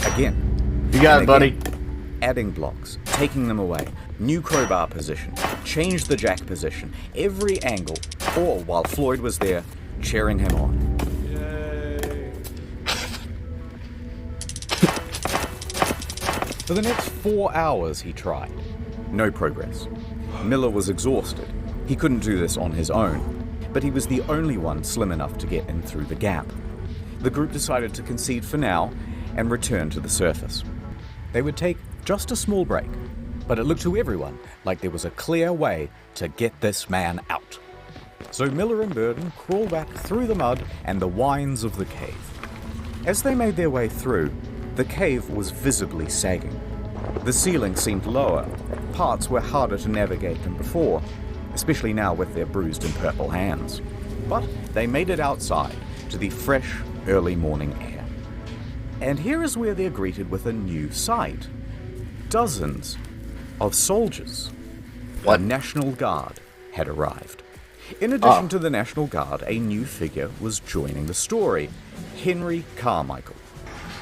Again. You got it, And buddy. again. Adding blocks, taking them away, new crowbar position, changed the jack position, every angle, all while Floyd was there, cheering him on. Yay. For the next 4 hours he tried. No progress. Miller was exhausted. He couldn't do this on his own, but he was the only one slim enough to get in through the gap. The group decided to concede for now and return to the surface. They would take just a small break, but it looked to everyone like there was a clear way to get this man out. So Miller and Burden crawled back through the mud and the wines of the cave. As they made their way through, the cave was visibly sagging. The ceiling seemed lower. Parts were harder to navigate than before, especially now with their bruised and purple hands. But they made it outside to the fresh, early morning air. And here is where they're greeted with a new sight. Dozens of soldiers. The National Guard had arrived. In addition to the National Guard, a new figure was joining the story, Henry Carmichael.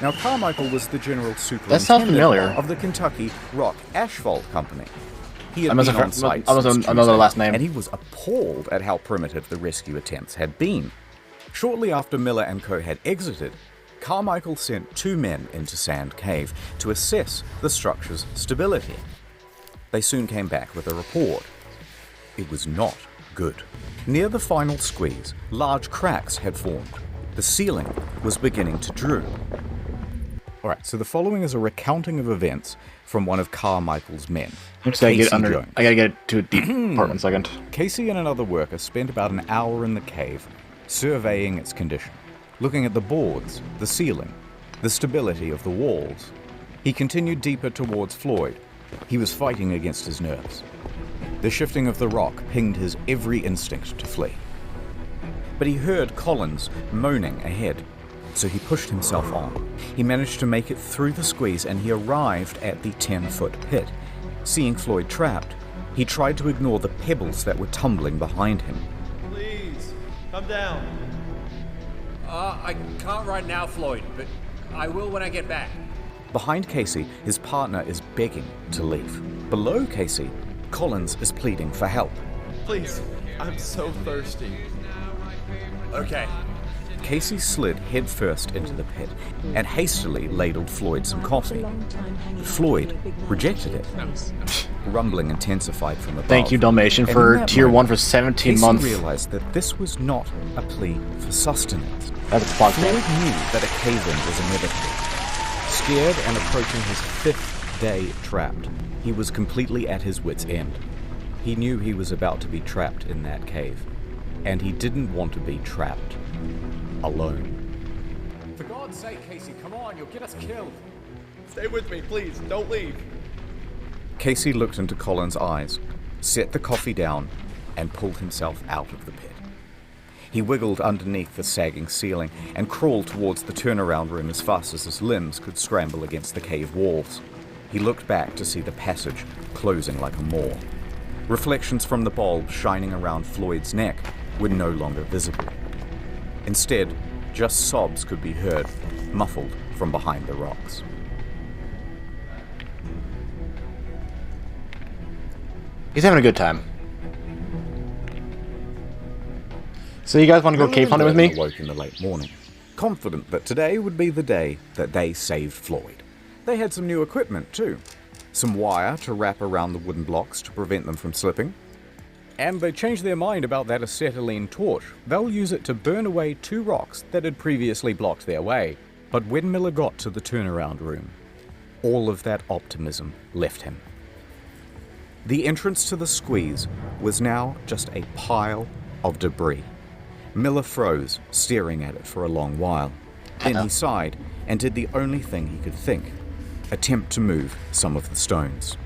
Now, Carmichael was the general superintendent of the Kentucky Rock Asphalt Company. He had been on site since another Tuesday, last name. and he was appalled at how primitive the rescue attempts had been. Shortly after Miller and co. had exited, Carmichael sent 2 men into Sand Cave to assess the structure's stability. They soon came back with a report. It was not good. Near the final squeeze, large cracks had formed. The ceiling was beginning to droop. Alright, so the following is a recounting of events from one of Carmichael's men. I gotta get to a deep part in a second. Casey and another worker spent about an hour in the cave, surveying its condition, looking at the boards, the ceiling, the stability of the walls. He continued deeper towards Floyd, He was fighting against his nerves. The shifting of the rock pinged his every instinct to flee. But he heard Collins moaning ahead, so he pushed himself on. He managed to make it through the squeeze and he arrived at the 10-foot pit. Seeing Floyd trapped, he tried to ignore the pebbles that were tumbling behind him. Please, come down. I can't right now, Floyd, but I will when I get back. Behind Casey, his partner is begging to leave. Below Casey, Collins is pleading for help. Please, I'm so thirsty. Okay. Casey slid headfirst into the pit and hastily ladled Floyd some coffee. Floyd rejected it. Rumbling intensified from above. Thank you, Dalmatian, And for in that tier 1 moment, for 17 Casey months. realized that this was not a plea for sustenance. That's a plot Floyd point. knew that a cave-in was inevitable. Scared and approaching his 5th day trapped, he was completely at his wit's end. He knew he was about to be trapped in that cave, and he didn't want to be trapped alone. For God's sake, Casey, come on, you'll get us killed. Stay with me, please. Don't leave. Casey looked into Colin's eyes, set the coffee down, and pulled himself out of the pit. He wiggled underneath the sagging ceiling and crawled towards the turnaround room as fast as his limbs could scramble against the cave walls. He looked back to see the passage closing like a maw. Reflections from the bulb shining around Floyd's neck were no longer visible. Instead, just sobs could be heard, muffled from behind the rocks. He's having a good time. So you guys want to go cave hunting with me? Awoke in the late morning, confident that today would be the day that they saved Floyd. They had some new equipment too. Some wire to wrap around the wooden blocks to prevent them from slipping. And they changed their mind about that acetylene torch. They'll use it to burn away 2 rocks that had previously blocked their way. But when Miller got to the turnaround room, all of that optimism left him. The entrance to the squeeze was now just a pile of debris. Miller froze, staring at it for a long while. Then he sighed and did the only thing he could think: attempt to move some of the stones.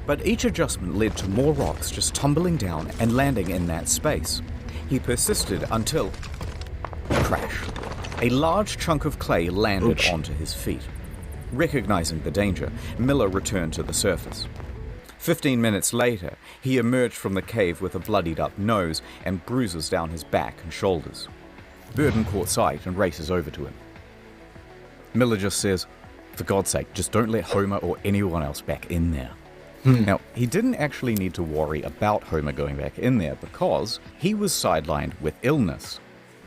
But each adjustment led to more rocks just tumbling down and landing in that space. He persisted until... crash. A large chunk of clay landed onto his feet. Recognizing the danger, Miller returned to the surface. 15 minutes later, he emerged from the cave with a bloodied-up nose and bruises down his back and shoulders. Burden caught sight and races over to him. Miller just says, "For God's sake, just don't let Homer or anyone else back in there." Now, he didn't actually need to worry about Homer going back in there because he was sidelined with illness.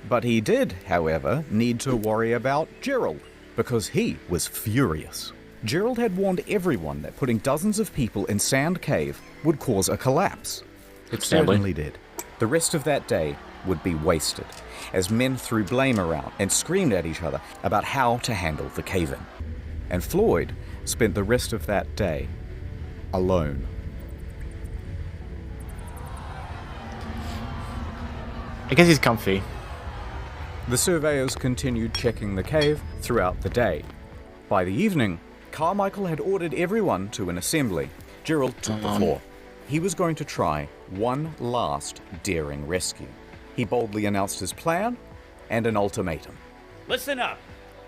But he did, however, need to worry about Gerald because he was furious. Gerald had warned everyone that putting dozens of people in Sand Cave would cause a collapse. It certainly did. The rest of that day would be wasted, as men threw blame around and screamed at each other about how to handle the cave-in. And Floyd spent the rest of that day alone. I guess he's comfy. The surveyors continued checking the cave throughout the day. By the evening, Carmichael had ordered everyone to an assembly. Gerald took the floor. He was going to try one last daring rescue. He boldly announced his plan and an ultimatum. Listen up.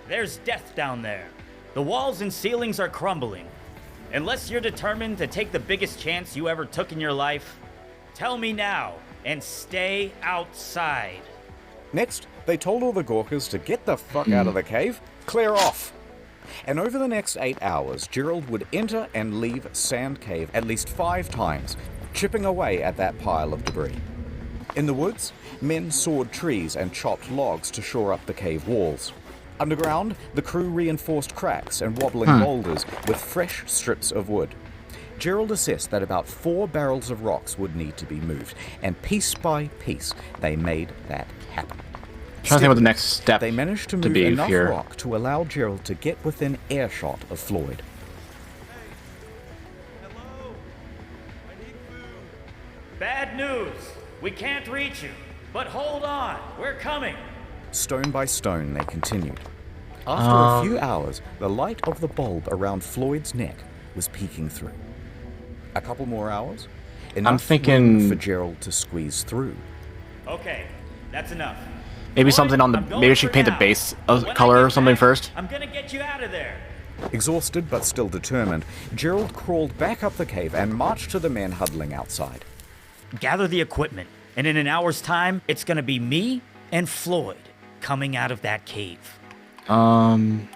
There's death down there. The walls and ceilings are crumbling. Unless you're determined to take the biggest chance you ever took in your life, tell me now and stay outside. Next, they told all the Gorkas to get the fuck out of the cave, clear off. And over the next 8 hours, Gerald would enter and leave Sand Cave at least 5 times, chipping away at that pile of debris. In the woods, men sawed trees and chopped logs to shore up the cave walls. Underground, the crew reinforced cracks and wobbling boulders with fresh strips of wood. Gerald assessed that about 4 barrels of rocks would need to be moved, and piece by piece, they made that happen. I'm trying to think what the next step They managed to to move be enough here. rock to allow Gerald to get within earshot of Floyd. Bad news. We can't reach you. But hold on. We're coming. Stone by stone, they continued. After a few hours, the light of the bulb around Floyd's neck was peeking through. A couple more hours? I'm Enough thinking room for Gerald to squeeze through. Okay, that's enough. maybe something on the. Maybe I should paint the base color or something first. I'm gonna get you out of there. Exhausted but still determined, Gerald crawled back up the cave and marched to the men huddling outside. Gather the equipment, and in an hour's time, it's gonna be me and Floyd coming out of that cave. That's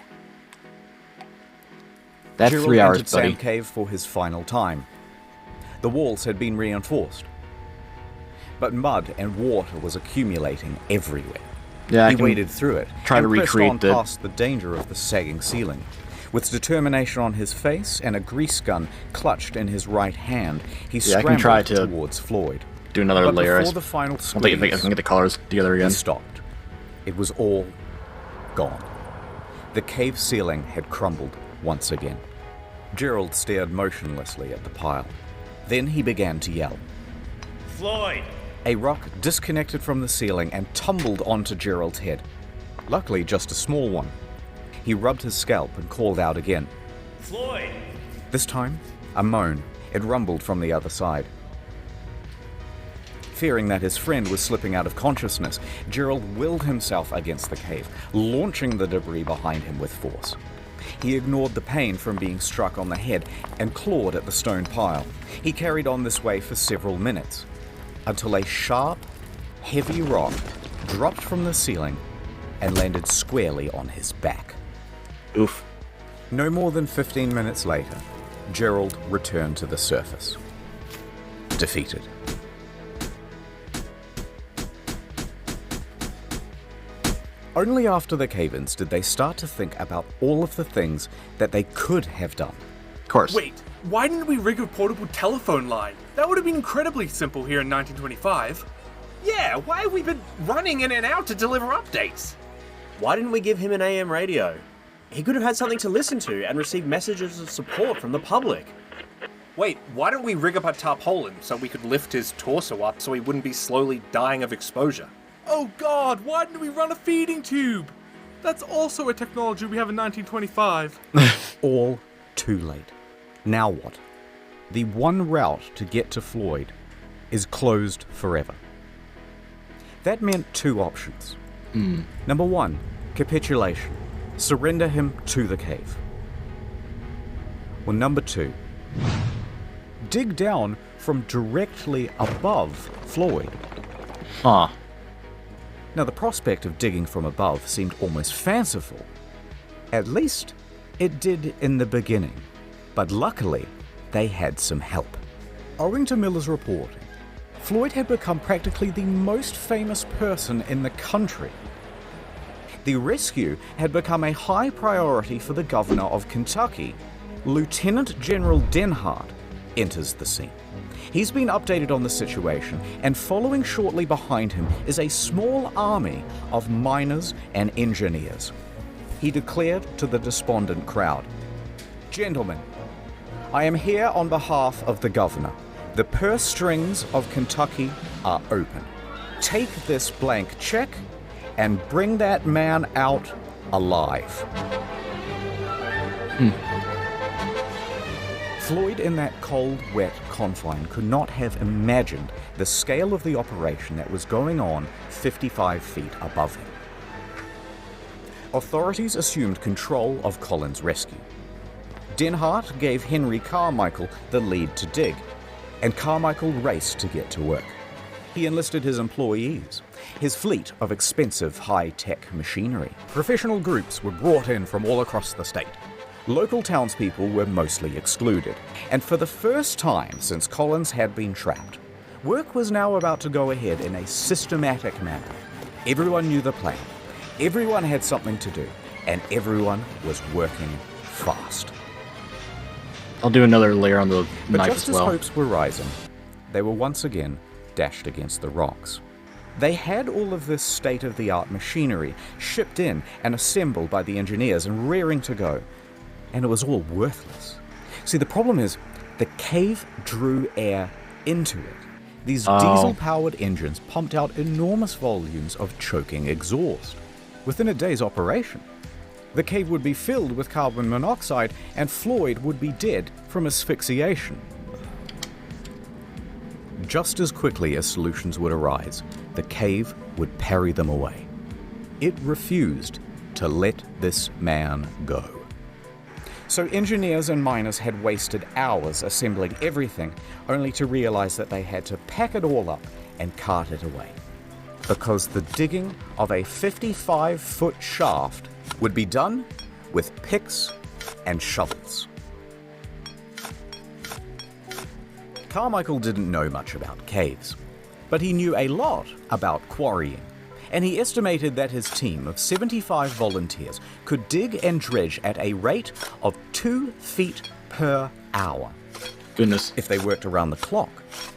Gerald 3 hours, entered buddy. Sand Cave for his final time. The walls had been reinforced, but mud and water was accumulating everywhere. Yeah, I he can waded through it, try to and pressed recreate on the- past the danger of the sagging ceiling. With determination on his face and a grease gun clutched in his right hand, he Yeah, I scrambled can try to towards Floyd. do another But layer. before the final I'll think if I squeeze, can get the colors together again. he stopped. It was all gone. The cave ceiling had crumbled once again. Gerald stared motionlessly at the pile. Then he began to yell. Floyd! A rock disconnected from the ceiling and tumbled onto Gerald's head. Luckily, just a small one. He rubbed his scalp and called out again. Floyd! This time, a moan. It rumbled from the other side. Fearing that his friend was slipping out of consciousness, Gerald willed himself against the cave, launching the debris behind him with force. He ignored the pain from being struck on the head and clawed at the stone pile. He carried on this way for several minutes, until a sharp, heavy rock dropped from the ceiling and landed squarely on his back. Oof. No more than 15 minutes later, Gerald returned to the surface. Defeated. Only after the cave-ins did they start to think about all of the things that they could have done. Of course. Wait, why didn't we rig a portable telephone line? That would have been incredibly simple here in 1925. Yeah, why have we been running in and out to deliver updates? Why didn't we give him an AM radio? He could have had something to listen to and receive messages of support from the public. Wait, why don't we rig up a tarpaulin so we could lift his torso up so he wouldn't be slowly dying of exposure? Oh god, why didn't we run a feeding tube? That's also a technology we have in 1925. All too late. Now what? The one route to get to Floyd is closed forever. That meant two options. Number one, capitulation. Surrender him to the cave. Or number two, dig down from directly above Floyd. Huh. Now, the prospect of digging from above seemed almost fanciful. At least, it did in the beginning. But luckily, they had some help. Owing to Miller's reporting, Floyd had become practically the most famous person in the country. The rescue had become a high priority for the governor of Kentucky. Lieutenant General Denhart enters the scene. He's been updated on the situation, and following shortly behind him is a small army of miners and engineers. He declared to the despondent crowd, "Gentlemen, I am here on behalf of the governor. The purse strings of Kentucky are open. Take this blank check and bring that man out alive." Floyd, in that cold, wet confine, could not have imagined the scale of the operation that was going on 55 feet above him. Authorities assumed control of Colin's rescue. Denhart gave Henry Carmichael the lead to dig, and Carmichael raced to get to work. He enlisted his employees, his fleet of expensive high-tech machinery. Professional groups were brought in from all across the state. Local townspeople were mostly excluded, and for the first time since Collins had been trapped, work was now about to go ahead in a systematic manner. Everyone knew the plan, everyone had something to do, and everyone was working fast. I'll do another layer on the But knife just as well. as hopes were rising, they were once again dashed against the rocks. They had all of this state-of-the-art machinery shipped in and assembled by the engineers and rearing to go, and it was all worthless. See, the problem is, the cave drew air into it. These diesel-powered engines pumped out enormous volumes of choking exhaust. Within a day's operation, The cave would be filled with carbon monoxide, and Floyd would be dead from asphyxiation. Just as quickly as solutions would arise, the cave would parry them away. It refused to let this man go. So engineers and miners had wasted hours assembling everything, only to realize that they had to pack it all up and cart it away. Because the digging of a 55-foot shaft would be done with picks and shovels. Carmichael didn't know much about caves, but he knew a lot about quarrying, and he estimated that his team of 75 volunteers could dig and dredge at a rate of 2 feet per hour. Goodness. If they worked around the clock,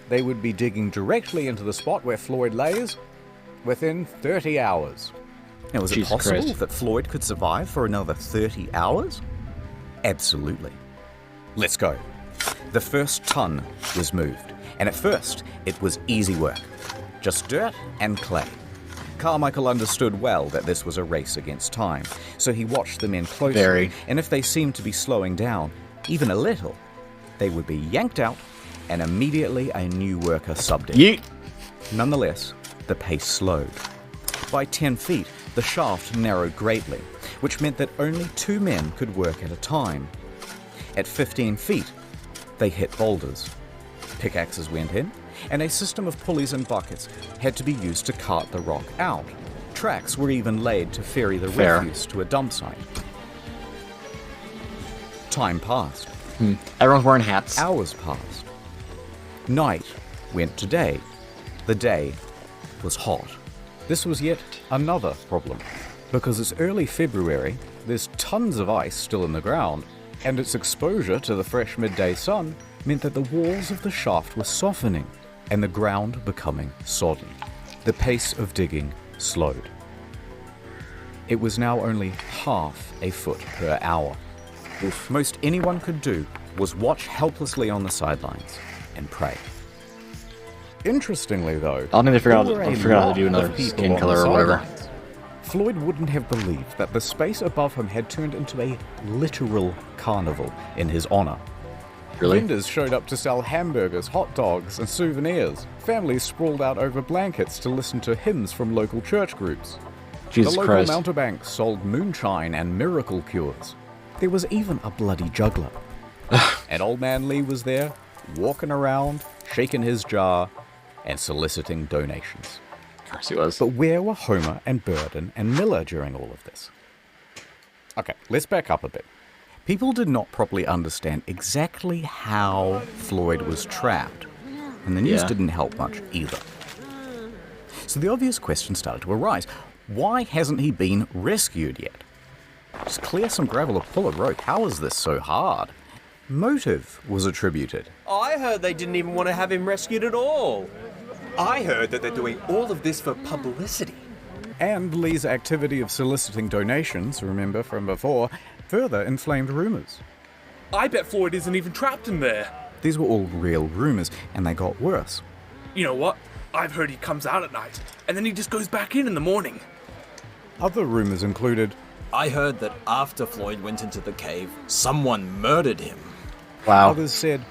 they would be digging directly into the spot where Floyd lays within 30 hours. Now, is it possible that Floyd could survive for another 30 hours? Absolutely. Let's go. The first ton was moved, and at first it was easy work. Just dirt and clay. Carmichael understood well that this was a race against time, so he watched the men closely, and if they seemed to be slowing down, even a little, they would be yanked out, and immediately a new worker subbed in. Yeet. Nonetheless, the pace slowed. By 10 feet, the shaft narrowed greatly, which meant that only 2 men could work at a time. At 15 feet, they hit boulders. Pickaxes went in, and a system of pulleys and buckets had to be used to cart the rock out. Tracks were even laid to ferry the refuse to a dump site. Time passed. Everyone's wearing hats. Hours passed. Night went to day. The day was hot. This was yet another problem, because it's early February, there's tons of ice still in the ground, and its exposure to the fresh midday sun meant that the walls of the shaft were softening and the ground becoming sodden. The pace of digging slowed. It was now only half a foot per hour. Most anyone could do was watch helplessly on the sidelines and pray. Interestingly, though, I don't think they forgot there were a how to lot do of another people skin on the color or whatever. sidelines. Floyd wouldn't have believed that the space above him had turned into a literal carnival in his honor. Really? Vendors showed up to sell hamburgers, hot dogs, and souvenirs. Families sprawled out over blankets to listen to hymns from local church groups. Jesus the local Christ. mountebanks sold moonshine and miracle cures. There was even a bloody juggler. And Old Man Lee was there, walking around, shaking his jar, and soliciting donations. Of course he was. But where were Homer and Burden and Miller during all of this? Okay, let's back up a bit. People did not properly understand exactly how Floyd was trapped, and the news didn't help much either. So the obvious question started to arise. Why hasn't he been rescued yet? Just clear some gravel or pull a rope. How is this so hard? Motive was attributed. I heard they didn't even want to have him rescued at all. I heard that they're doing all of this for publicity. And Lee's activity of soliciting donations, remember from before, further inflamed rumors. I bet Floyd isn't even trapped in there. These were all real rumors, and they got worse. You know what? I've heard he comes out at night, and then he just goes back in the morning. Other rumors included, I heard that after Floyd went into the cave, someone murdered him. Wow. Others said,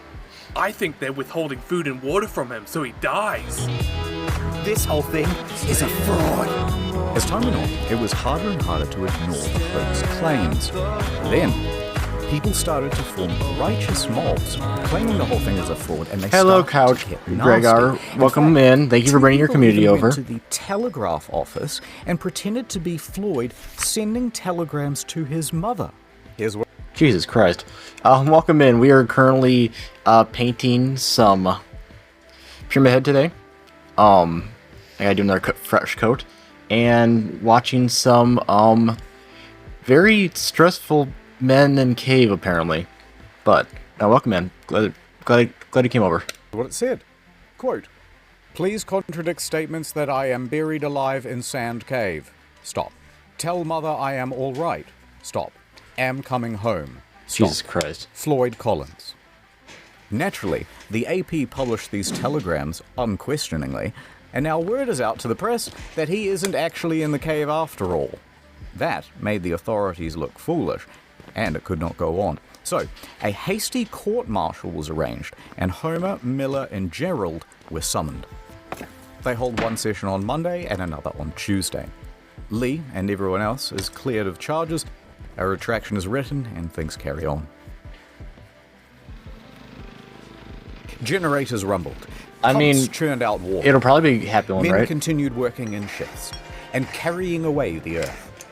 I think they're withholding food and water from him so he dies. This whole thing is a fraud. As time went on, it was harder and harder to ignore the hoax claims. Then, people started to form righteous mobs, claiming the whole thing was a fraud, and they Hello, started Couch to get Gregor. nasty. Welcome in. Thank you for bringing your community People over. went to the telegraph office and pretended to be Floyd, sending telegrams to his mother. Here's what. Jesus Christ. Welcome in. We are currently painting some Pyramid Head today. I gotta do another fresh coat. And watching some very stressful men in cave, apparently. But, welcome in. Glad you came over. What it said. Quote, please contradict statements that I am buried alive in sand cave. Stop. Tell mother I am all right. Stop. Am coming home. Stop. Jesus Christ. Floyd Collins. Naturally, the AP published these telegrams unquestioningly, and now word is out to the press that he isn't actually in the cave after all. That made the authorities look foolish, and it could not go on. So, a hasty court-martial was arranged, and Homer, Miller, and Gerald were summoned. They hold one session on Monday and another on Tuesday. Lee and everyone else is cleared of charges, a retraction is written, and things carry on. Generators rumbled. I mean, Pumps churned out water. it'll probably be happy one, Men right? continued working in shifts and carrying away the earth.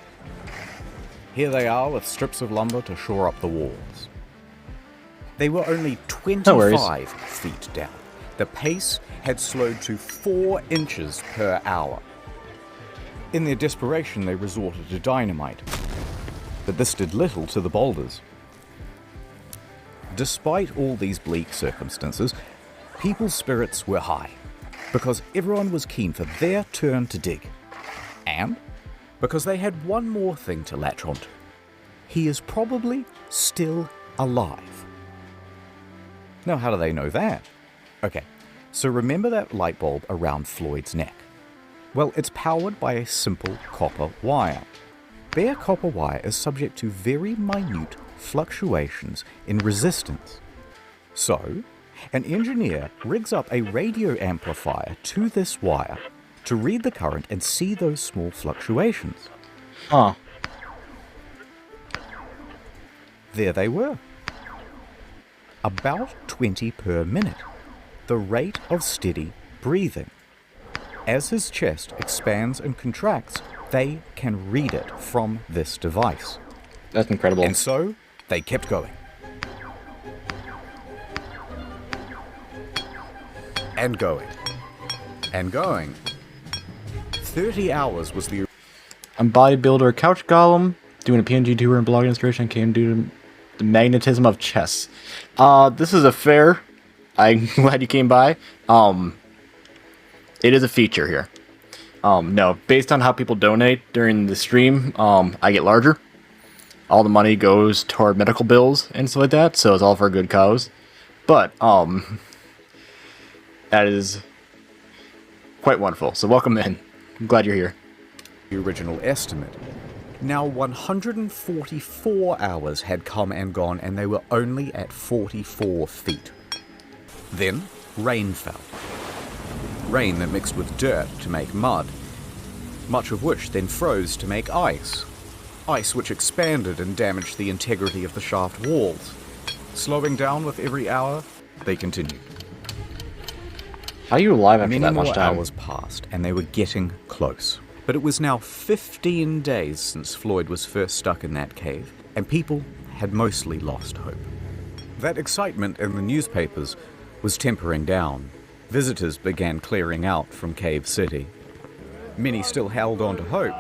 Here they are with strips of lumber to shore up the walls. They were only 25 feet down. The pace had slowed to 4 inches per hour. In their desperation, they resorted to dynamite, but this did little to the boulders. Despite all these bleak circumstances, people's spirits were high, because everyone was keen for their turn to dig. And because they had one more thing to latch onto. He is probably still alive. Now, how do they know that? Okay, so remember that light bulb around Floyd's neck? Well, it's powered by a simple copper wire. Bare copper wire is subject to very minute fluctuations in resistance. So, an engineer rigs up a radio amplifier to this wire to read the current and see those small fluctuations. Huh. There they were. About 20 per minute, the rate of steady breathing. As his chest expands and contracts, they can read it from this device. That's incredible. And so, they kept going. And going. And going. 30 hours was the... I'm bodybuilder couch golem, doing a PNG tour and blog illustration came due to the magnetism of chess. This is a fair. I'm glad you came by. It is a feature here. No, based on how people donate during the stream, I get larger. All the money goes toward medical bills and stuff like that, so it's all for a good cause. But, that is quite wonderful. So welcome in. I'm glad you're here. The original estimate. Now 144 hours had come and gone, and they were only at 44 feet. Then, rain fell. Rain that mixed with dirt to make mud, much of which then froze to make ice. Ice which expanded and damaged the integrity of the shaft walls. Slowing down with every hour, they continued. How are you alive after Many that much more time? hours passed, and they were getting close. But it was now 15 days since Floyd was first stuck in that cave, and people had mostly lost hope. That excitement in the newspapers was tempering down. Visitors began clearing out from Cave City. Many still held on to hope,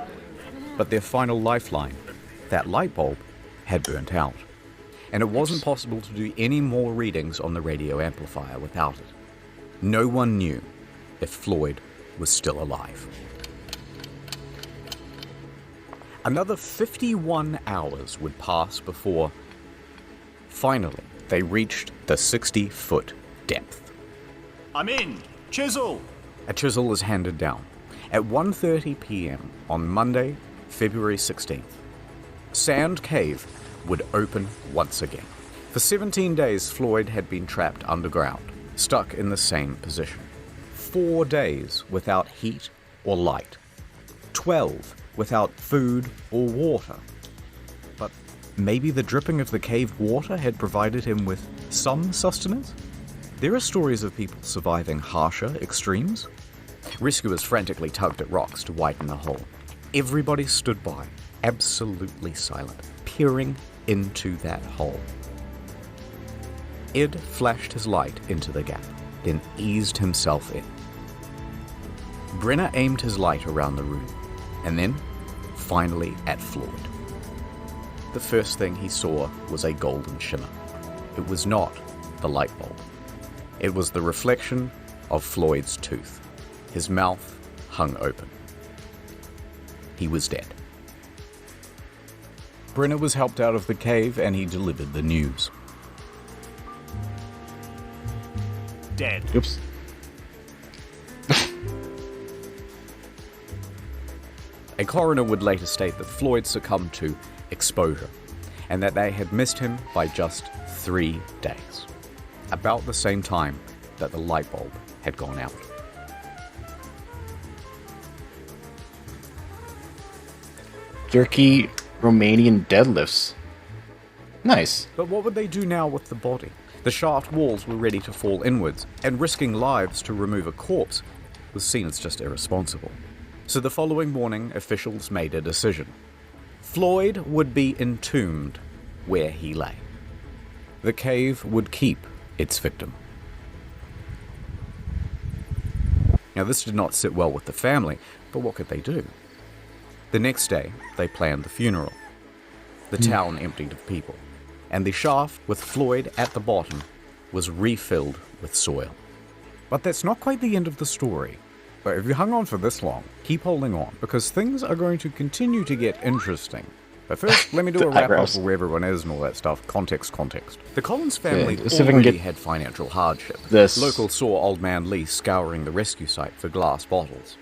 but their final lifeline, that light bulb, had burnt out. And it wasn't possible to do any more readings on the radio amplifier without it. No one knew if Floyd was still alive. Another 51 hours would pass before, finally, they reached the 60-foot depth. I'm in! Chisel! A chisel is handed down at 1:30 p.m. on Monday, February 16th. Sand Cave would open once again. For 17 days, Floyd had been trapped underground, stuck in the same position. 4 days without heat or light. 12 without food or water. But maybe the dripping of the cave water had provided him with some sustenance? There are stories of people surviving harsher extremes. Rescuers frantically tugged at rocks to widen the hole. Everybody stood by, absolutely silent, peering into that hole. Ed flashed his light into the gap, then eased himself in. Brenner aimed his light around the room, and then, finally, at Floyd. The first thing he saw was a golden shimmer. It was not the light bulb. It was the reflection of Floyd's tooth. His mouth hung open. He was dead. Brenner was helped out of the cave, and he delivered the news. Dead. Oops. A coroner would later state that Floyd succumbed to exposure, and that they had missed him by just 3 days, about the same time that the light bulb had gone out. Jerky Romanian deadlifts. Nice. But what would they do now with the body? The shaft walls were ready to fall inwards, and risking lives to remove a corpse was seen as just irresponsible. So the following morning, officials made a decision. Floyd would be entombed where he lay. The cave would keep its victim. Now, this did not sit well with the family, but what could they do? The next day, they planned the funeral. The town emptied of people, and the shaft with Floyd at the bottom was refilled with soil. But that's not quite the end of the story. But if you hung on for this long, keep holding on, because things are going to continue to get interesting. But first, let me do a wrap-up of where everyone is and all that stuff. Context. The Collins family already had financial hardship. Locals saw Old Man Lee scouring the rescue site for glass bottles.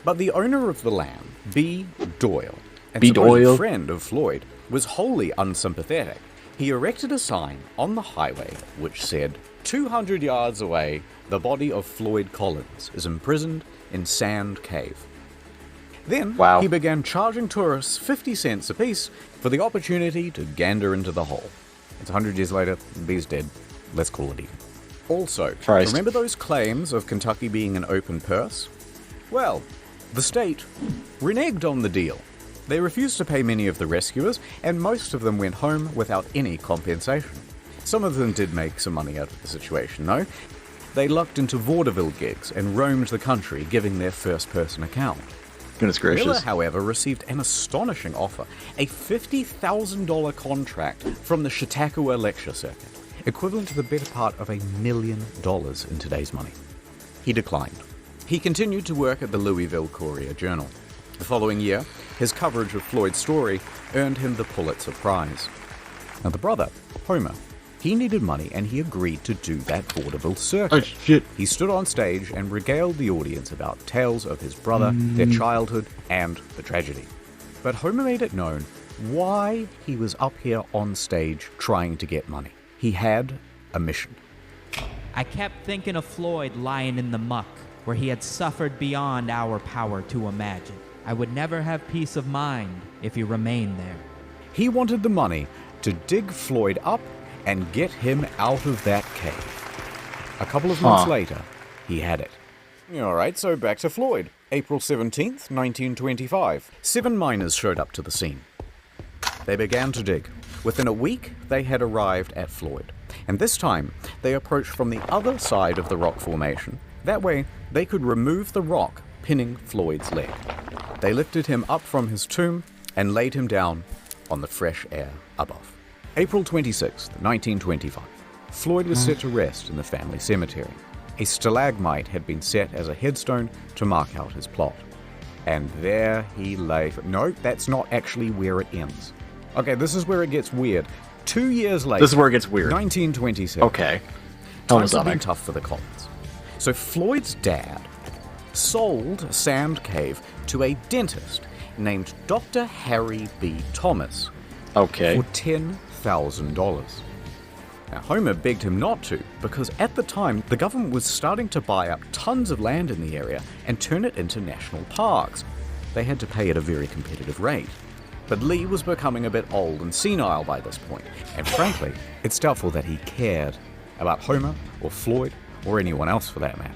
But the owner of the land, B. Doyle, and supposed friend of Floyd, was wholly unsympathetic. He erected a sign on the highway which said, 200 yards away, the body of Floyd Collins is imprisoned in Sand Cave. Then he began charging tourists 50 cents apiece for the opportunity to gander into the hole. It's 100 years later, B's dead. Let's call it even. Also, remember those claims of Kentucky being an open purse? Well, the state reneged on the deal. They refused to pay many of the rescuers, and most of them went home without any compensation. Some of them did make some money out of the situation, though. They lucked into vaudeville gigs and roamed the country, giving their first-person account. Goodness gracious. Miller, however, received an astonishing offer, a $50,000 contract from the Chautauqua Lecture Circuit, equivalent to the better part of $1 million in today's money. He declined. He continued to work at the Louisville Courier-Journal. The following year, his coverage of Floyd's story earned him the Pulitzer Prize. Now, the brother, Homer, he needed money, and he agreed to do that vaudeville circuit. Oh, shit. He stood on stage and regaled the audience about tales of his brother, their childhood, and the tragedy. But Homer made it known why he was up here on stage trying to get money. He had a mission. I kept thinking of Floyd lying in the muck, where he had suffered beyond our power to imagine. I would never have peace of mind if he remained there. He wanted the money to dig Floyd up and get him out of that cave. A couple of months later, he had it. Alright, so back to Floyd. April 17th, 1925. 7 miners showed up to the scene. They began to dig. Within a week, they had arrived at Floyd. And this time, they approached from the other side of the rock formation. That way, they could remove the rock pinning Floyd's leg. They lifted him up from his tomb and laid him down on the fresh air above. April 26th, 1925. Floyd was set to rest in the family cemetery. A stalagmite had been set as a headstone to mark out his plot. And there he lay. No, that's not actually where it ends. Okay, this is where it gets weird. 2 years later. This is where it gets weird. 1926. Okay. Times have been tough for the Collins. So Floyd's dad sold Sand Cave to a dentist named Dr. Harry B. Thomas. Okay. For $10,000. Now, Homer begged him not to, because at the time, the government was starting to buy up tons of land in the area and turn it into national parks. They had to pay at a very competitive rate. But Lee was becoming a bit old and senile by this point, and frankly, it's doubtful that he cared about Homer or Floyd or anyone else for that matter.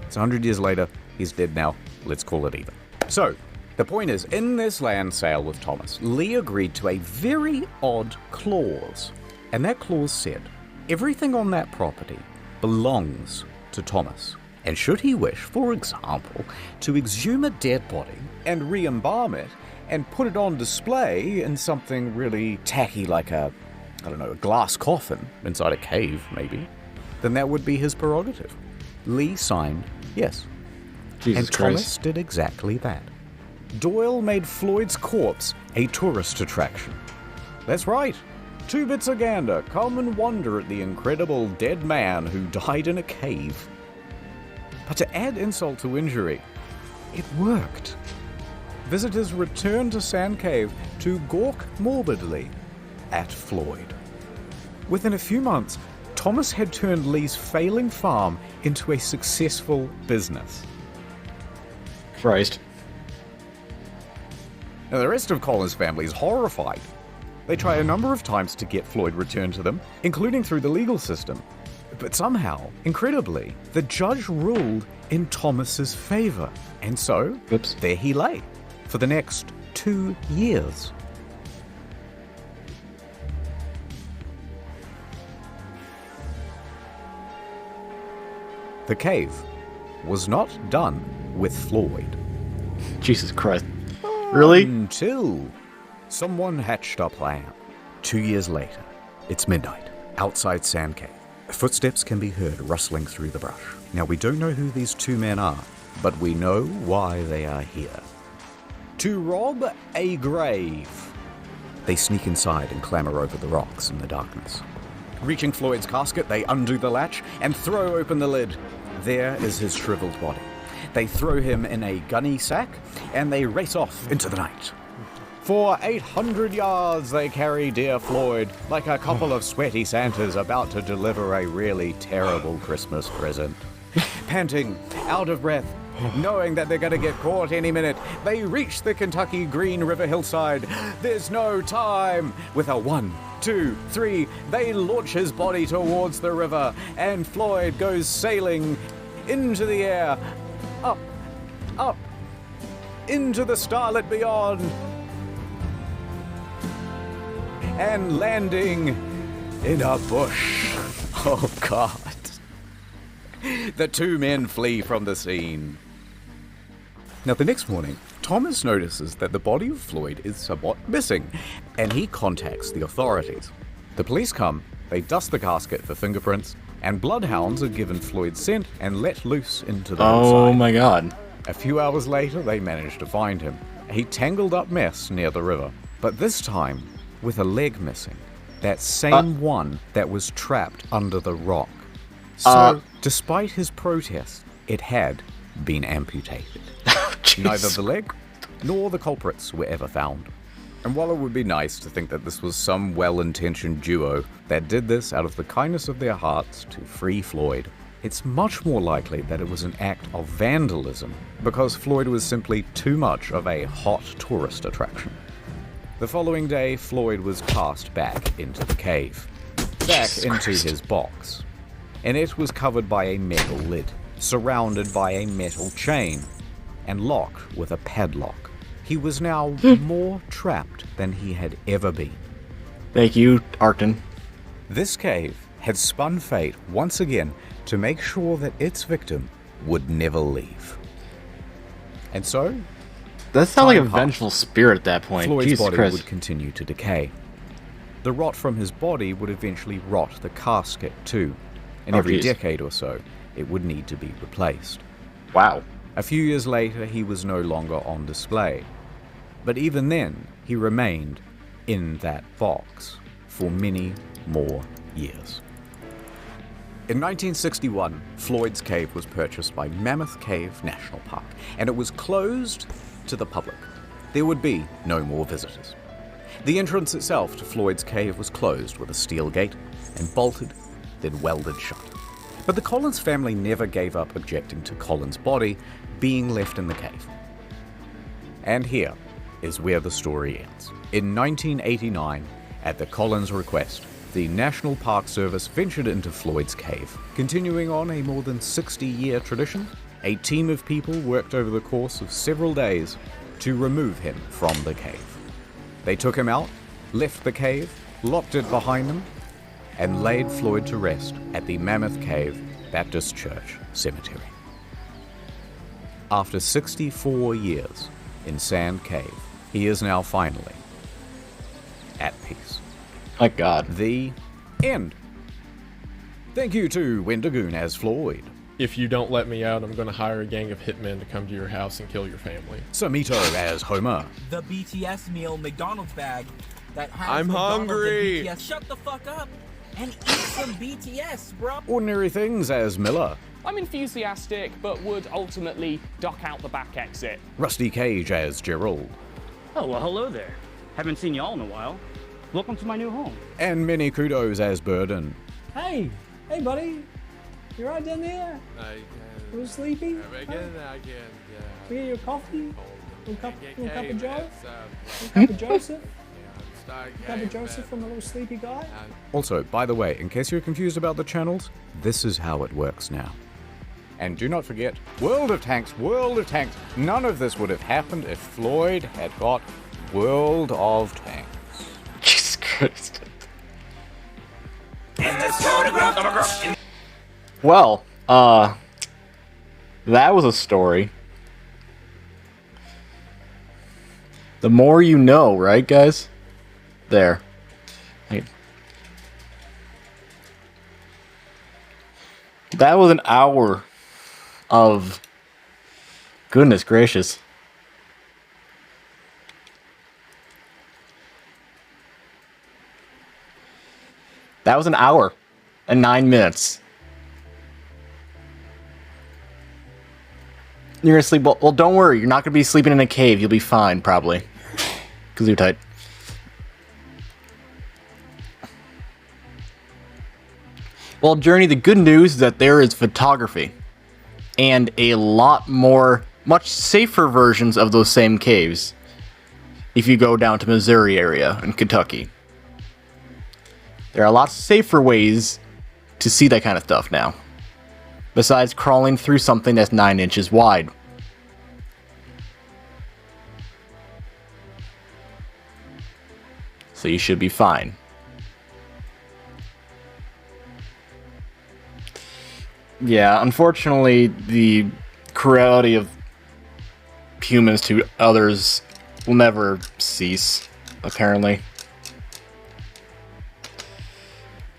It's 100 years later, he's dead now, let's call it even. So, the point is, in this land sale with Thomas, Lee agreed to a very odd clause. And that clause said, everything on that property belongs to Thomas. And should he wish, for example, to exhume a dead body and re-embalm it and put it on display in something really tacky like a glass coffin inside a cave, maybe, then that would be his prerogative. Lee signed yes. Jesus and Christ. Thomas did exactly that. Doyle made Floyd's corpse a tourist attraction. That's right. 2 bits of gander, come and wonder at the incredible dead man who died in a cave. But to add insult to injury, it worked. visitors returned to Sand Cave to gawk morbidly at Floyd. Within a few months, Thomas had turned Lee's failing farm into a successful business. Christ. Now, the rest of Colin's family is horrified. They try a number of times to get Floyd returned to them, including through the legal system. But somehow, incredibly, the judge ruled in Thomas's favor. And so, there he lay for the next 2 years. The cave was not done with Floyd. Jesus Christ. Really? Until someone hatched a plan. 2 years later, it's midnight, outside Sand Cave. Footsteps can be heard rustling through the brush. Now, we don't know who these two men are, but we know why they are here. To rob a grave. They sneak inside and clamber over the rocks in the darkness. Reaching Floyd's casket, they undo the latch and throw open the lid. There is his shriveled body. They throw him in a gunny sack, and they race off into the night. For 800 yards they carry dear Floyd, like a couple of sweaty Santas about to deliver a really terrible Christmas present. Panting, out of breath, knowing that they're going to get caught any minute, they reach the Kentucky Green River hillside. There's no time. With a 1, 2, 3, they launch his body towards the river, and Floyd goes sailing into the air, up, up, into the starlit beyond, and landing in a bush. Oh, God. The two men flee from the scene. Now, the next morning, Thomas notices that the body of Floyd is somewhat missing, and he contacts the authorities. The police come, they dust the casket for fingerprints, and bloodhounds are given Floyd's scent and let loose into the Oh hillside. my God. A few hours later, they manage to find him, a tangled up mess near the river, but this time with a leg missing. That same one that was trapped under the rock. So, despite his protest, it had been amputated. Neither the leg nor the culprits were ever found. And while it would be nice to think that this was some well-intentioned duo that did this out of the kindness of their hearts to free Floyd, it's much more likely that it was an act of vandalism because Floyd was simply too much of a hot tourist attraction. The following day, Floyd was cast back into the cave, back into his box, and it was covered by a metal lid, surrounded by a metal chain, and locked with a padlock. He was now more trapped than he had ever been. Thank you, Arcton. This cave had spun fate once again to make sure that its victim would never leave. And so, that sounds like a time passed. vengeful spirit at that point. Floyd's Jesus body Christ. would continue to decay. The rot from his body would eventually rot the casket too, and every decade or so, it would need to be replaced. Wow. A few years later, he was no longer on display. But even then, he remained in that box for many more years. In 1961, Floyd's Cave was purchased by Mammoth Cave National Park, and it was closed to the public. There would be no more visitors. The entrance itself to Floyd's Cave was closed with a steel gate and bolted, then welded shut. But the Collins family never gave up objecting to Colin's body being left in the cave. And here is where the story ends. In 1989, at the Collins' request, the National Park Service ventured into Floyd's Cave. Continuing on a more than 60-year tradition, a team of people worked over the course of several days to remove him from the cave. They took him out, left the cave, locked it behind them, and laid Floyd to rest at the Mammoth Cave Baptist Church Cemetery. After 64 years in Sand Cave, he is now finally at peace. My God. The end. Thank you to Wendigoon as Floyd. If you don't let me out, I'm going to hire a gang of hitmen to come to your house and kill your family. Samito as Homer. The BTS meal McDonald's bag that has I'm McDonald's and hungry. BTS. Shut the fuck up. and eat some BTS, bro. Ordinary things as Miller. I'm enthusiastic, but would ultimately duck out the back exit. Rusty Cage as Gerald. Oh, well, hello there. Haven't seen y'all in a while. Welcome to my new home. And many kudos as Burden. Hey, buddy. You right down there? I A little sleepy? I can. We get you a coffee? Little cup of Joe? It's, Little cup of Joseph? Start Cup of Joseph from a little sleepy guy? Also, by the way, in case you're confused about the channels, this is how it works now. And do not forget, World of Tanks, World of Tanks. None of this would have happened if Floyd had got World of Tanks. Jesus Christ. Well, that was a story. The more you know, right, guys? There. That was an hour of... Goodness gracious. That was an hour and 9 minutes. You're gonna sleep. Well, don't worry. You're not gonna be sleeping in a cave. You'll be fine, probably. Because you're tight. Well, Journey, the good news is that there is photography. And a lot more, much safer versions of those same caves. If you go down to Missouri area and Kentucky. There are a lot safer ways to see that kind of stuff now. Besides crawling through something that's 9 inches wide. So you should be fine. Yeah, unfortunately, the cruelty of humans to others will never cease, apparently.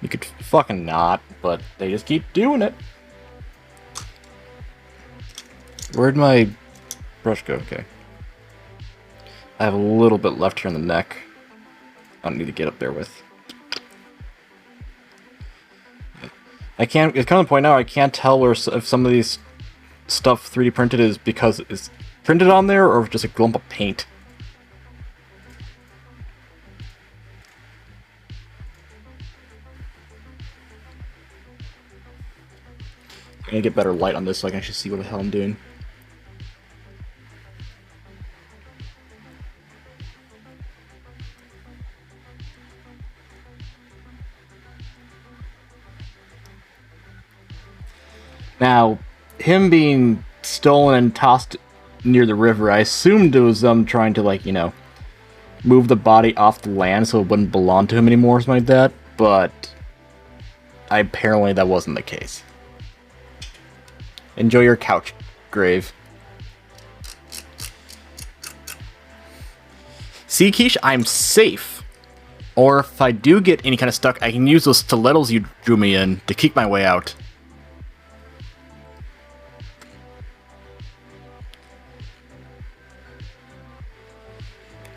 You could fucking not, but they just keep doing it. Where'd my brush go? Okay. I have a little bit left here in the neck. I don't need to get up there with. I can't, it's kind of the point now, I can't tell where if some of these stuff 3D printed is because it's printed on there or just a lump of paint. I'm gonna get better light on this so I can actually see what the hell I'm doing. Now, him being stolen and tossed near the river, I assumed it was them trying to, like, you know, move the body off the land so it wouldn't belong to him anymore or something like that, but apparently that wasn't the case. Enjoy your couch, grave. See, Keish, I'm safe. Or if I do get any kind of stuck, I can use those stilettos you drew me in to kick my way out.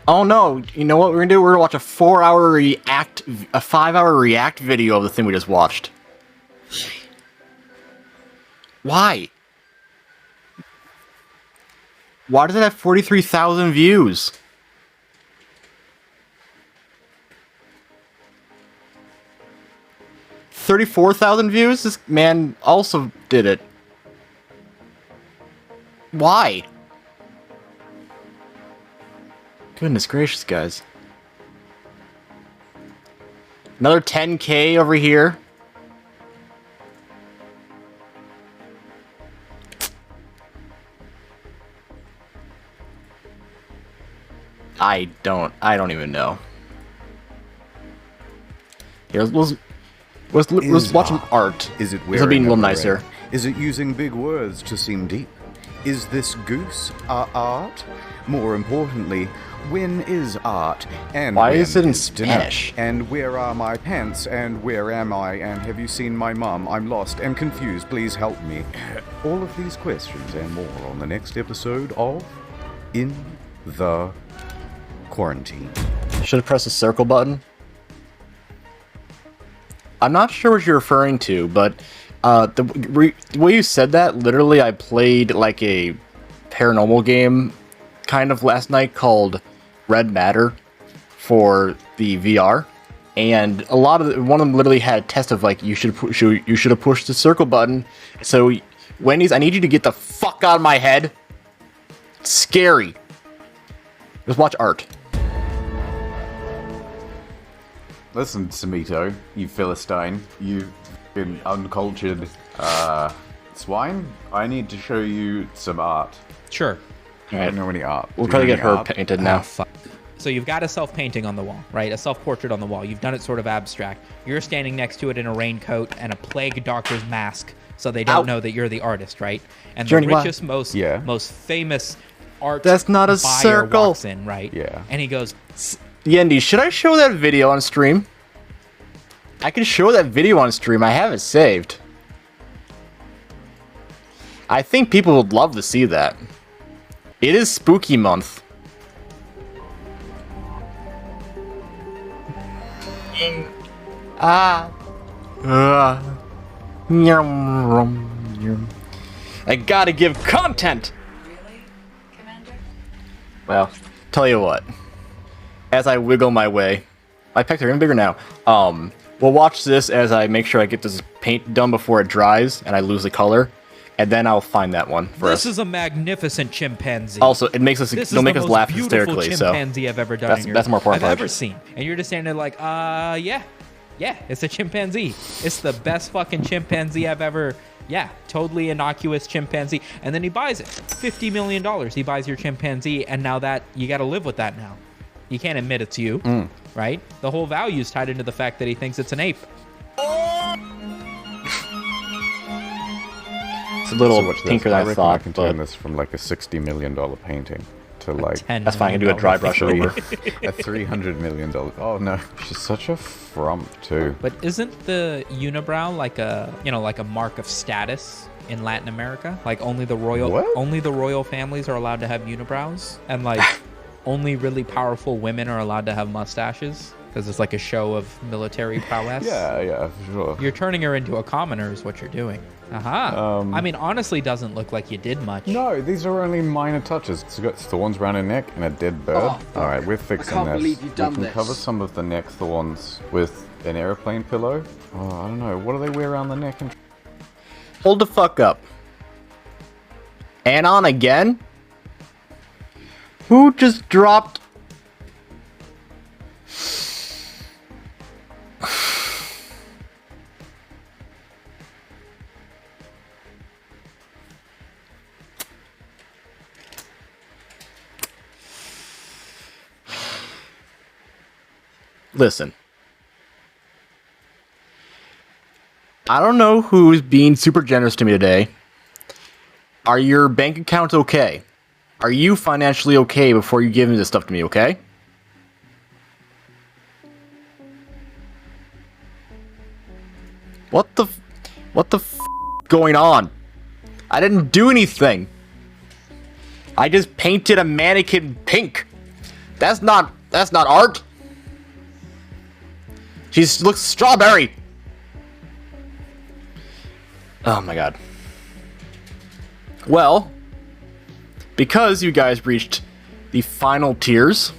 Oh no, you know what we're gonna do? We're gonna watch a 4-hour react, a 5-hour react video of the thing we just watched. Why? Why does it have 43,000 views? $34,000 views? This man also did it. Why? Goodness gracious, guys. Another 10K over here. I don't even know. Here, let's watch some art. Is it This will be a little nicer. Is it using big words to seem deep? Is this goose art? More importantly, when is art? And why when is it in dinner? Spanish? And where are my pants? And where am I? And have you seen my mum? I'm lost and confused. Please help me. All of these questions and more on the next episode of In the Quarantine. Should have pressed the circle button. I'm not sure what you're referring to, but the way you said that, literally, I played like a paranormal game kind of last night called Red Matter for the VR, and one of them literally had a test of like you should have pushed the circle button. So Wendy's, I need you to get the fuck out of my head. It's scary. Just watch art. Listen, Samito, you Philistine, you fucking uncultured swine. I need to show you some art. Sure. I don't know any art. We'll Do you probably know get any her art? painted now. So you've got a self-painting on the wall, right? A self-portrait on the wall. You've done it sort of abstract. You're standing next to it in a raincoat and a plague doctor's mask, so they don't know that you're the artist, right? And Journey, the what? richest, most famous art That's not a buyer circle. walks in, right? Yeah. And he goes, Yendi, should I show that video on stream? I can show that video on stream. I have it saved. I think people would love to see that. It is spooky month. I gotta give content. Well, tell you what. As I wiggle my way, my pecs are even bigger now. We'll watch this as I make sure I get this paint done before it dries and I lose the color, and then I'll find that one for "This us. is a magnificent chimpanzee." Also, it makes us This it'll is make the us most laugh beautiful hysterically. So chimpanzee I've ever done. that's in your, that's more important. I've part. ever seen. And you're just standing there like, yeah, it's a chimpanzee. It's the best fucking chimpanzee I've ever. Yeah, totally innocuous chimpanzee. And then he buys it, $50 million. He buys your chimpanzee, and now that you got to live with that now. You can't admit it's you, right? The whole value is tied into the fact that he thinks it's an ape. It's a little So watch this. pinker than I reckon thought, I can turn but this from like a $60 million painting to like... That's fine, I can do a dry brush over. A $300 million... Oh no, she's such a frump too. But isn't the unibrow like a mark of status in Latin America? Like only the royal families are allowed to have unibrows, and like only really powerful women are allowed to have mustaches because it's like a show of military prowess. Yeah, for sure. You're turning her into a commoner is what you're doing. I mean, honestly, doesn't look like you did much. No, these are only minor touches. It's got thorns around her neck and a dead bird. Oh, Alright, we're fixing can't this. believe you've done we can this. cover some of the neck thorns with an airplane pillow. Oh, I don't know. What do they wear around the neck? And hold the fuck up. Anon again? Who just dropped? Listen. I don't know who's being super generous to me today. Are your bank accounts okay? Are you financially okay before you give this stuff to me, okay? What the f going on? I didn't do anything. I just painted a mannequin pink. That's not art. She looks strawberry. Oh my god. Well, because you guys reached the final tiers,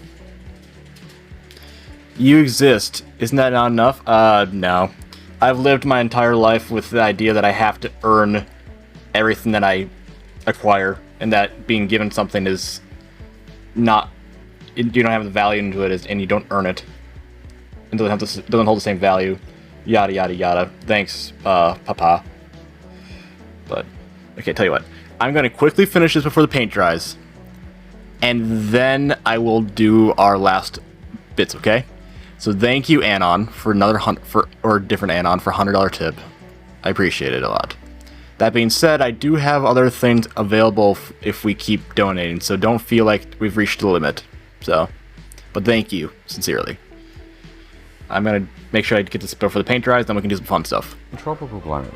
you exist. Isn't that not enough? No. I've lived my entire life with the idea that I have to earn everything that I acquire, and that being given something is not... You don't have the value into it, and you don't earn it. It doesn't hold the same value. Yada, yada, yada. Thanks, Papa. But, okay, tell you what. I'm going to quickly finish this before the paint dries. And then I will do our last bits, okay? So thank you, Anon, for another different Anon for $100 tip. I appreciate it a lot. That being said, I do have other things available if we keep donating, so don't feel like we've reached the limit. So, but thank you, sincerely. I'm gonna make sure I get this before the paint dries, then we can do some fun stuff. tropical climate.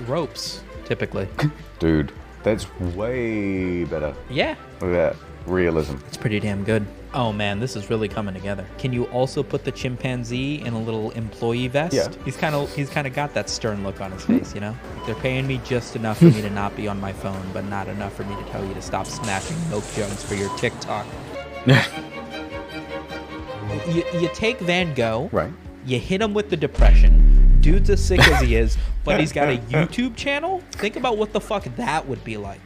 Ropes, typically. Dude, That's way better. Yeah. Look at that realism. It's pretty damn good. Oh man, this is really coming together. Can you also put the chimpanzee in a little employee vest? Yeah. He's kind of got that stern look on his face, you know? Like they're paying me just enough for me to not be on my phone, but not enough for me to tell you to stop smashing milk jugs for your TikTok. you take Van Gogh. Right. You hit him with the depression. Dude's as sick as he is, but he's got a YouTube channel. Think about what the fuck that would be like.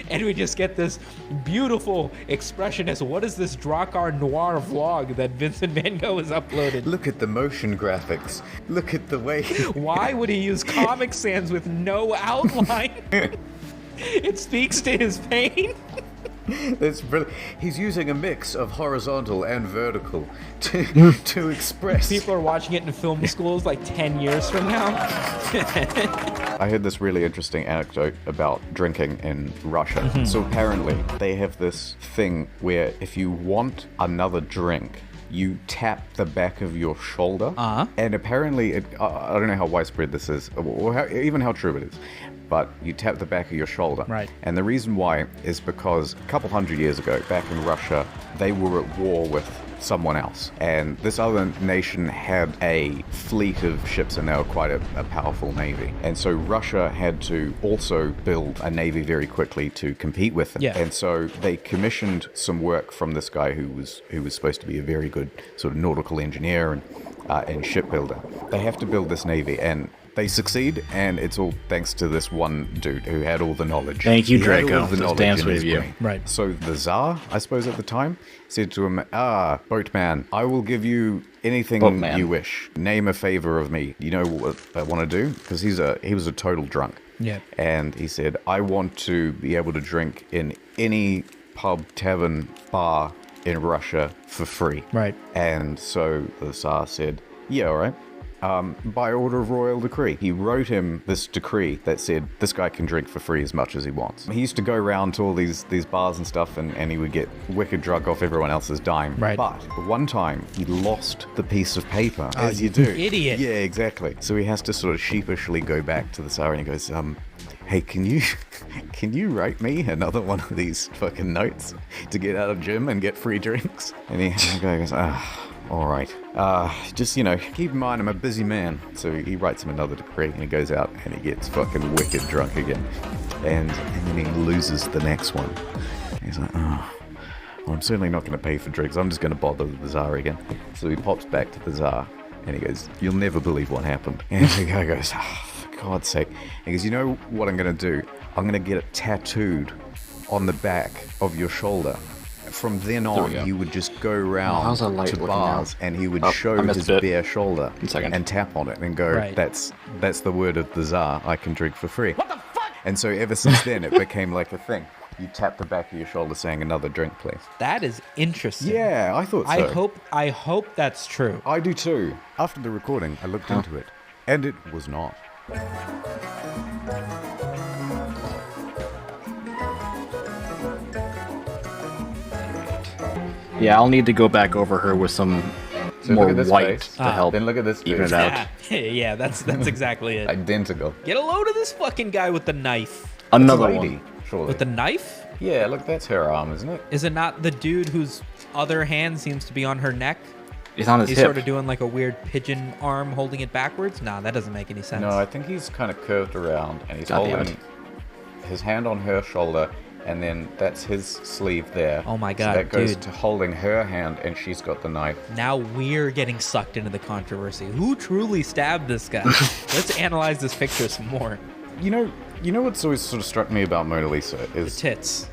And we just get this beautiful expressionist. What is this Drakkar Noir vlog that Vincent Van Gogh has uploaded? Look at the motion graphics. Look at the way. Why would he use Comic Sans with no outline? It speaks to his pain. That's brilliant. He's using a mix of horizontal and vertical to express. People are watching it in film schools like 10 years from now. I heard this really interesting anecdote about drinking in Russia. So apparently they have this thing where if you want another drink, you tap the back of your shoulder. And apparently, I don't know how widespread this is, or even how true it is, but you tap the back of your shoulder. Right. And the reason why is because a couple hundred years ago, back in Russia, they were at war with someone else. And this other nation had a fleet of ships, and they were quite a powerful navy. And so Russia had to also build a navy very quickly to compete with them. Yeah. And so they commissioned some work from this guy who was supposed to be a very good sort of nautical engineer and shipbuilder. They have to build this navy, and they succeed, and it's all thanks to this one dude who had all the knowledge. Thank you, He had all Draco. of the That's knowledge damn in sweet his of you. brain. Right. So the Tsar, I suppose at the time, said to him, boatman, I will give you anything Boatman. you wish. Name a favor of me. You know what I want to do? Because he was a total drunk. Yeah. And he said, I want to be able to drink in any pub, tavern, bar in Russia for free. Right. And so the Tsar said, yeah, all right. By order of royal decree. He wrote him this decree that said this guy can drink for free as much as he wants. He used to go around to all these bars and stuff, and he would get wicked drunk off everyone else's dime. Right. But one time he lost the piece of paper, Oh, as you do. idiot. Yeah, exactly. So he has to sort of sheepishly go back to the Tsar and he goes, hey, can you write me another one of these fucking notes to get out of gym and get free drinks? And the guy goes, all right. Just, keep in mind I'm a busy man. So he writes him another decree and he goes out and he gets fucking wicked drunk again. And then he loses the next one. He's like, well, I'm certainly not going to pay for drinks. I'm just going to bother the Tsar again. So he pops back to the Tsar and he goes, you'll never believe what happened. And the guy goes, for God's sake. He goes, you know what I'm going to do? I'm going to get it tattooed on the back of your shoulder. From then on, he would just go around how's that light to looking bars now? and he would Oh, show I missed his it. bare shoulder 1 second. and tap on it and go, Right. that's the word of the Tsar, I can drink for free. What the fuck? And so ever since then, it became like a thing. You tap the back of your shoulder saying, another drink, please. That is interesting. Yeah, I thought so. I hope that's true. I do too. After the recording, I looked into it, and it was not. Yeah, I'll need to go back over her with some So more look at this white face. to help Then look at this even face. it out. Yeah, that's exactly it. Identical. Get a load of this fucking guy with the knife. Another That's a lady, one. surely. With the knife? Yeah, look, that's her arm, isn't it? Is it not the dude whose other hand seems to be on her neck? It's on his He's hip. sort of doing like a weird pigeon arm holding it backwards? Nah, that doesn't make any sense. No, I think he's kind of curved around, and he's God damn holding his hand on her shoulder, and then that's his sleeve there. Oh my So God, that goes dude. to holding her hand, and she's got the knife. Now we're getting sucked into the controversy. Who truly stabbed this guy? Let's analyze this picture some more. You know what's always sort of struck me about Mona Lisa is Tits.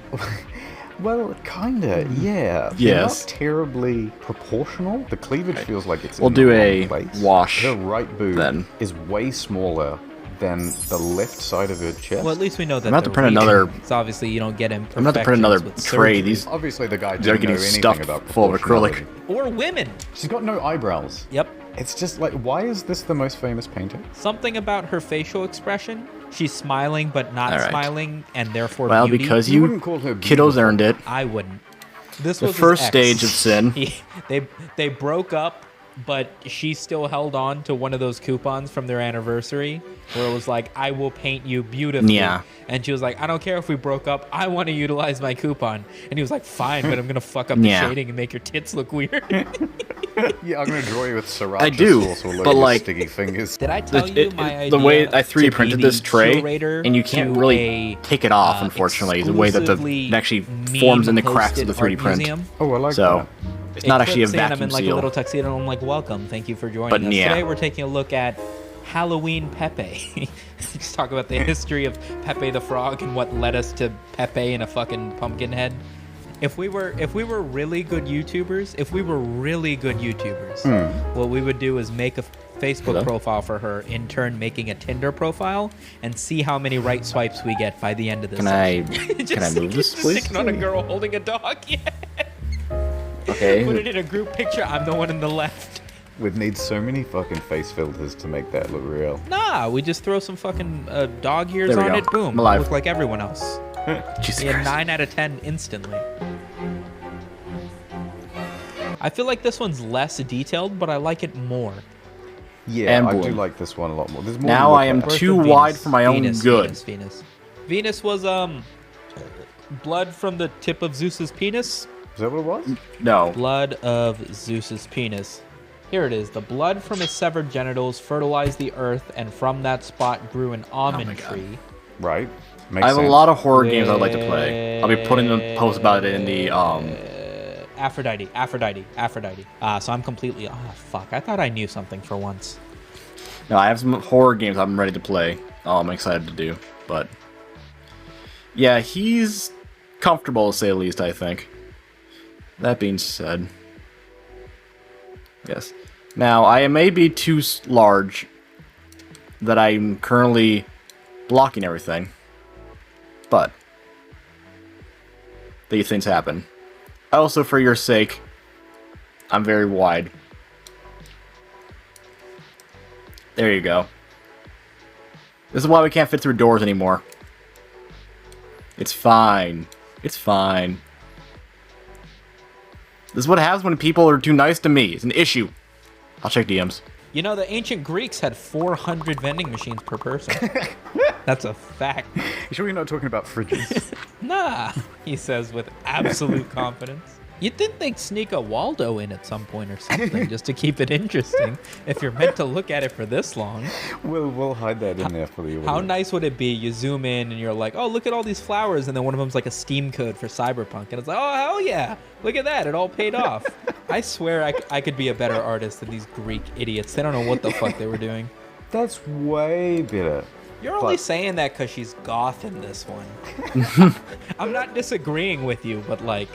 Well, kinda, yeah. They're Yes. not terribly proportional. The cleavage feels like it's. We'll in do the a wrong place. wash Her right boob then. is way smaller than the left side of her chest. Well, at least we know that I'm about to they're print weak. another- It's obviously you don't get I'm about to print imperfections another with tray. surgery. These Obviously, the guy they're didn't know getting anything stuffed about full of acrylic. proportionality. Or women. She's got no eyebrows. Yep. It's just like, why is this the most famous painting? Something about her facial expression. She's smiling but not All right. smiling, and therefore Well, beauty. because You you wouldn't call her kiddos beautiful. earned it. I wouldn't. This The was his first ex. stage of sin. They broke up. but she still held on to one of those coupons from their anniversary where it was like, I will paint you beautifully. Yeah. And she was like, I don't care if we broke up. I want to utilize my coupon. And he was like, fine, but I'm going to fuck up the Yeah. shading and make your tits look weird. Yeah, I'm gonna draw you with sriracha I do, sauce all over but your like, sticky fingers. Did I tell you my idea? the way I 3D to printed be this the tray, curator and you can't to really a, take it off, unfortunately. The way that it actually forms in the cracks of the 3D print. museum. Oh, I like so, that. it's not actually a saying I'm vacuum in like seal. a little tuxedo, and I'm like, welcome, thank you for joining But us. yeah. Today we're taking a look at Halloween Pepe. Just talk about the history of Pepe the Frog and what led us to Pepe and a fucking pumpkin head. If we were really good YouTubers, what we would do is make a Facebook profile for her, in turn making a Tinder profile, and see how many right swipes we get by the end of this. Can I move this, just please? sticking on a girl holding a dog. Yeah. Okay. Put it in a group picture. I'm the one in the left. We'd need so many fucking face filters to make that look real. Nah, we just throw some fucking dog ears There we on go. it. Boom. I'm alive. Look like everyone else. Jesus Yeah, Christ. 9 out of 10 instantly. I feel like this one's less detailed, but I like it more. Yeah, And I do blue. like this one a lot more. There's more Now to look I am at. too Birth of wide Venus. for my own good. Venus was blood from the tip of Zeus's penis. Is that what it was? No. Blood of Zeus's penis. Here it is. The blood from his severed genitals fertilized the earth, and from that spot grew an almond tree. Right. I have a lot of horror games I'd like to play. I'll be putting a post about it in the Aphrodite. So I'm completely. Oh fuck! I thought I knew something for once. No, I have some horror games I'm ready to play. I'm excited to do, but yeah, he's comfortable to say the least. I think. That being said, yes. Now I may be too large that I'm currently blocking everything, but these things happen. Also, for your sake, I'm very wide. There you go. This is why we can't fit through doors anymore. It's fine. It's fine. This is what happens when people are too nice to me. It's an issue. I'll check DMs. You know, the ancient Greeks had 400 vending machines per person. That's a fact. You sure you're not talking about fridges? Nah, he says with absolute confidence. You'd think they'd sneak a Waldo in at some point or something, just to keep it interesting, if you're meant to look at it for this long. We'll hide that in there for the How audience. nice would it be? You zoom in and you're like, oh, look at all these flowers, and then one of them's like a Steam code for Cyberpunk, and it's like, oh, hell yeah, look at that, it all paid off. I swear I could be a better artist than these Greek idiots. They don't know what the fuck they were doing. That's way better. You're only saying that because she's goth in this one. I'm not disagreeing with you, but like,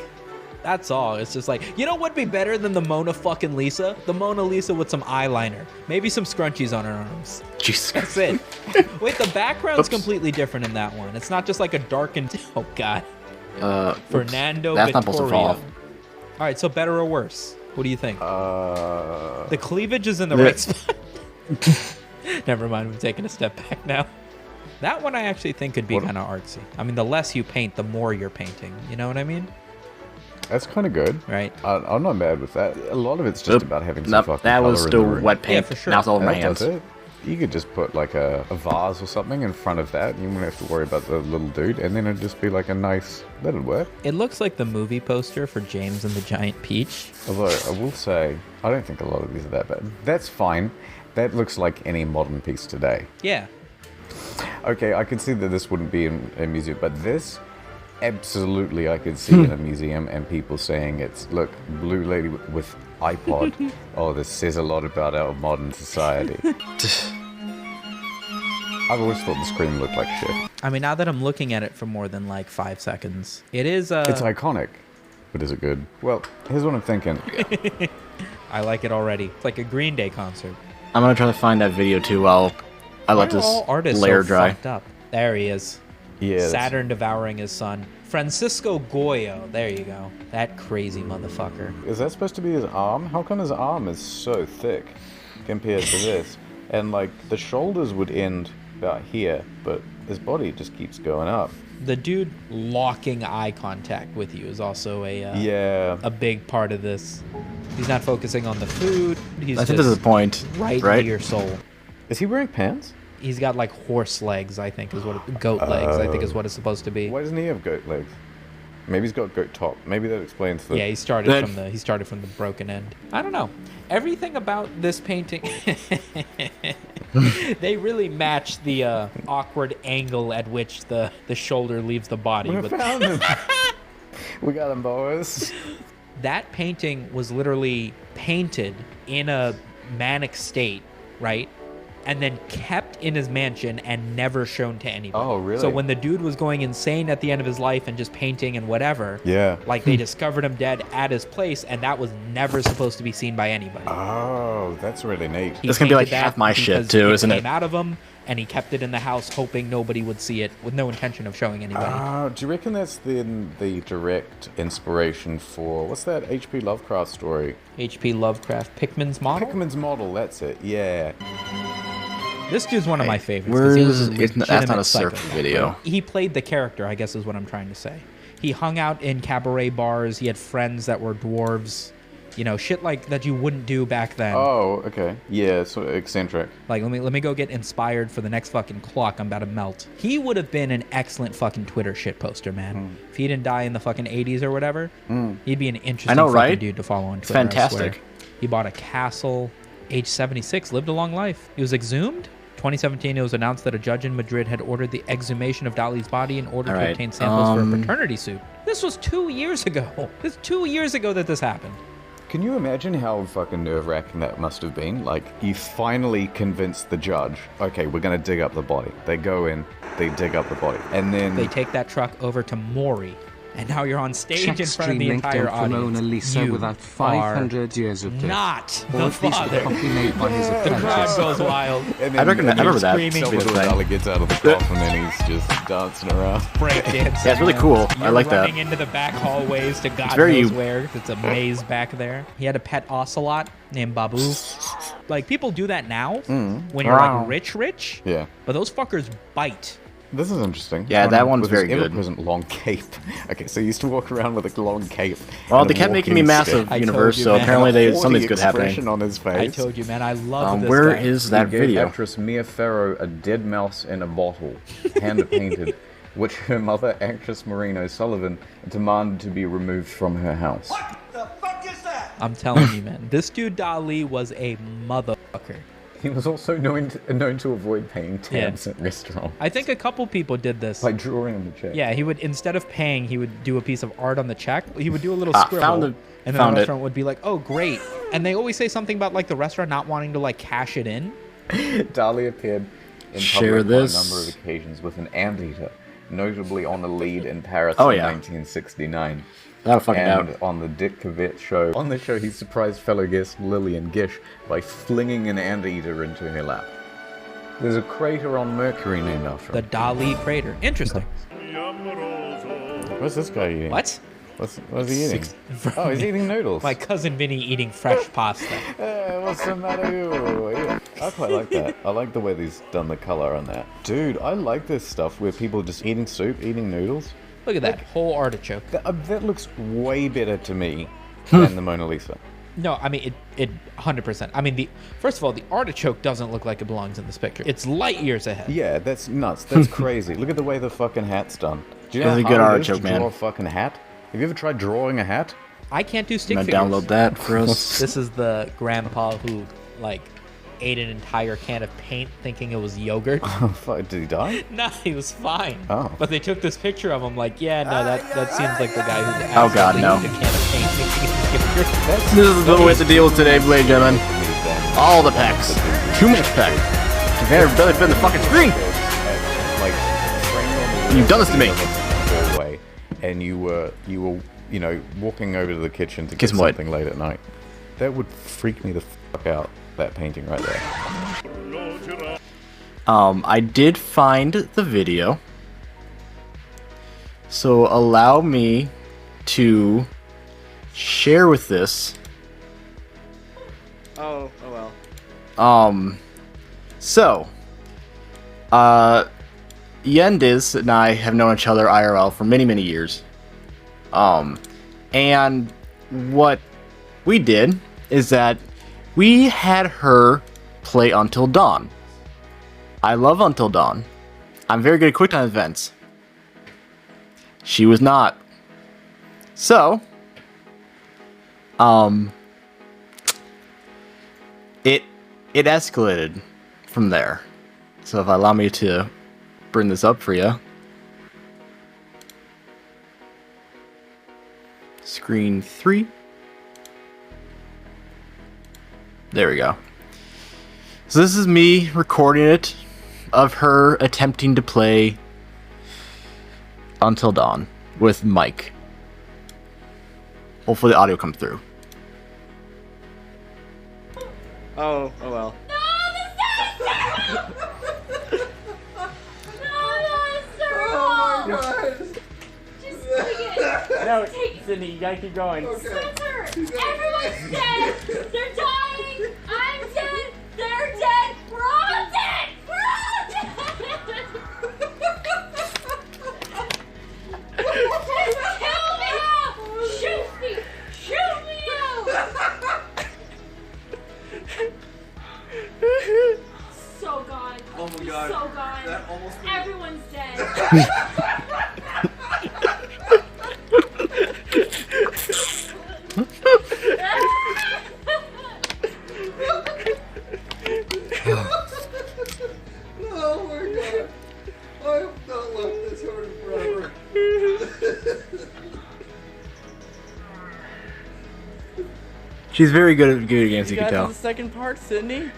that's all. It's just like, you know what'd be better than the Mona fucking Lisa? The Mona Lisa with some eyeliner. Maybe some scrunchies on her arms. Jesus. That's it. Wait, the background's completely different in that one. It's not just like a darkened... Oh, God. Fernando That's not supposed to fall Vittoria. off. All right, so better or worse? What do you think? The cleavage is in the Yeah. right spot. Never mind, I'm taking a step back now. That one I actually think could be kind of artsy. I mean, the less you paint, the more you're painting. You know what I mean? That's kind of good. Right. I'm not mad with that. A lot of it's just about having some Nope, fucking that was colour in still the room. wet paint. Yeah, for sure. Now it's all over my That hands. does it. You could just put like a vase or something in front of that. You wouldn't have to worry about the little dude, and then it'd just be like a nice. That'd work. It looks like the movie poster for James and the Giant Peach. Although I will say, I don't think a lot of these are that bad. That's fine. That looks like any modern piece today. Yeah. Okay, I can see that this wouldn't be in a museum, but this, absolutely, I could see in a museum and people saying it's, look, blue lady with iPod. Oh, this says a lot about our modern society. I've always thought the screen looked like shit. I mean, now that I'm looking at it for more than like 5 seconds, it is. It's iconic, but is it good? Well, here's what I'm thinking. I like it already. It's like a Green Day concert. I'm gonna try to find that video too while I let Why are this all artists layer so dry. fucked up? There he is. Yeah. Saturn devouring his son. Francisco Goyo. There you go. That crazy motherfucker. Is that supposed to be his arm? How come his arm is so thick compared to this? And like the shoulders would end about here, but his body just keeps going up. The dude locking eye contact with you is also a Yeah. a big part of this. He's not focusing on the food. He's I think just this is the point, right right? to your soul. Is he wearing pants? He's got like horse legs, I think is what goat legs, I think is what it's supposed to be. Why doesn't he have goat legs? Maybe he's got goat top. Maybe that explains the. Yeah, he started from the broken end. I don't know. Everything about this painting, they really match the awkward angle at which the shoulder leaves the body. We found him. We got him, boys. That painting was literally painted in a manic state, right? And then kept in his mansion and never shown to anybody. Oh, really? So when the dude was going insane at the end of his life and just painting and whatever, Yeah. like they discovered him dead at his place, and that was never supposed to be seen by anybody. Oh, that's really neat. He This can be like painted that half my shit because too, isn't It it? came out of him, and he kept it in the house, hoping nobody would see it, with no intention of showing anybody. Do you reckon that's then the direct inspiration for what's that H.P. Lovecraft story? H.P. Lovecraft, Pickman's Model? Pickman's Model, that's it. Yeah. This dude's one of my favorites. Where 'cause he was is- a that's not a legitimate surf psychopath. video. He played the character, I guess is what I'm trying to say. He hung out in cabaret bars. He had friends that were dwarves. You know, shit like that you wouldn't do back then. Oh, okay. Yeah, sort of eccentric. Like, let me go get inspired for the next fucking clock I'm about to melt. He would have been an excellent fucking Twitter shit poster, man. If he didn't die in the fucking 80s or whatever, he'd be an interesting I know, fucking right? dude to follow on It's Twitter. I fantastic. swear. He bought a castle, age 76, lived a long life. He was exhumed. 2017, it was announced that a judge in Madrid had ordered the exhumation of Dali's body in order All to right, obtain samples for a paternity suit. This was 2 years ago. This is 2 years ago that this happened. Can you imagine how fucking nerve-wracking that must have been? Like, you finally convinced the judge, okay, we're gonna dig up the body. They go in, they dig up the body, and then... They take that truck over to Maury, and now you're on stage Check in front of the stream link entire for audience. Mona Lisa You without are 500 years of death. not Or the at least father. a copy made by his The apprentice. crowd goes wild. And I remember that. Salvador Dali gets out of the coffin and he's just dancing around. Breakdancing. Yeah, it's really cool. I like that. Running into the back hallways to God very- knows where. It's a maze back there. He had a pet ocelot named Babu. Like, people do that now when you're Wow. like rich. Yeah. But those fuckers bite. This is interesting. Yeah, that one's with his very good. ever-present long cape. Okay, so he used to walk around with a long cape. Well, and they a kept making me walking massive stick. universe, you, so man. apparently And a something's haughty good happening. expression on his face. I told you, man. I love this Where guy. is He that gave video? actress Mia Farrow a dead mouse in a bottle, hand-painted, which her mother, actress Maureen O'Sullivan, demanded to be removed from her house. I'm telling you, man. This dude Dali was a motherfucker. He was also known to avoid paying tabs at restaurants. I think a couple people did this. By drawing on the check. Yeah, he would, instead of paying, he would do a piece of art on the check. He would do a little scribble. found it. And then Found the it. restaurant would be like, oh, great. And they always say something about like the restaurant not wanting to like cash it in. Dali appeared in Share public this. on a number of occasions with an anteater, notably on the lead in Paris Oh, in yeah. 1969. That'll fucking and doubt. on the Dick Cavett show. On the show, he surprised fellow guest Lillian Gish by flinging an anteater into her lap. There's a crater on Mercury named after The him. Dali crater. Interesting. What's this guy eating? What? What's he eating? Oh, he's eating noodles. My cousin Vinny eating fresh pasta. What's the matter with you? Yeah, I quite like that. I like the way he's done the color on that. Dude, I like this stuff where people just eating soup, eating noodles. Look at that whole artichoke. That looks way better to me than the Mona Lisa. No, I mean it 100%. I mean first of all, the artichoke doesn't look like it belongs in this picture. It's light years ahead. Yeah, that's nuts. That's crazy. Look at the way the fucking hat's done. Do you know Really how good hard it is artichoke, to draw man. a fucking hat? Have you ever tried drawing a hat? I can't do stick I'm figures. gonna download that for us. This is the grandpa who like ate an entire can of paint thinking it was yogurt. Fuck, did he die? No, he was fine. Oh. But they took this picture of him like, yeah, no, that seems like the guy who Oh, God, no. ate a can of paint thinking it was yogurt. This is the way to deal with today, ladies and gentlemen. All the packs. Too much pack. You've never barely fit in the fucking screen. Like, You've done this to me. Doorway, and you were, you know, walking over to the kitchen to Kiss get him white. something late at night. That would freak me the fuck out. That painting right there. I did find the video. So allow me to share with this. Oh well. So, Yendis and I have known each other IRL for many, many years. And what we did is that we had her play Until Dawn. I love Until Dawn. I'm very good at QuickTime events. She was not. So, it escalated from there. So if I allow me to bring this up for you. Screen 3. There we go. So this is me recording it of her attempting to play Until Dawn with Mike. Hopefully the audio comes through. Oh well. No, Sydney, you gotta keep going. Spencer, everyone's dead. They're dying. I'm dead. They're dead. We're all dead. We're all dead. Kill me now. Shoot me. Shoot me now. So gone. Oh my god. So gone. That almost Everyone's dead. Oh my god. I have not left this hurting forever. She's very good at video games, you can got to tell. the second part, Sydney.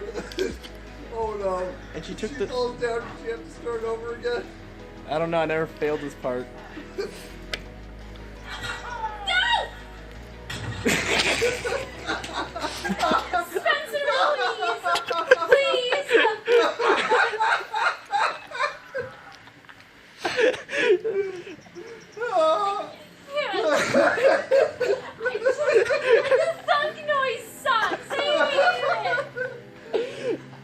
Oh no. And she took She the. falls down and she have to start over again. I don't know. I never failed this part. Spencer, please. The thunk noise sucks.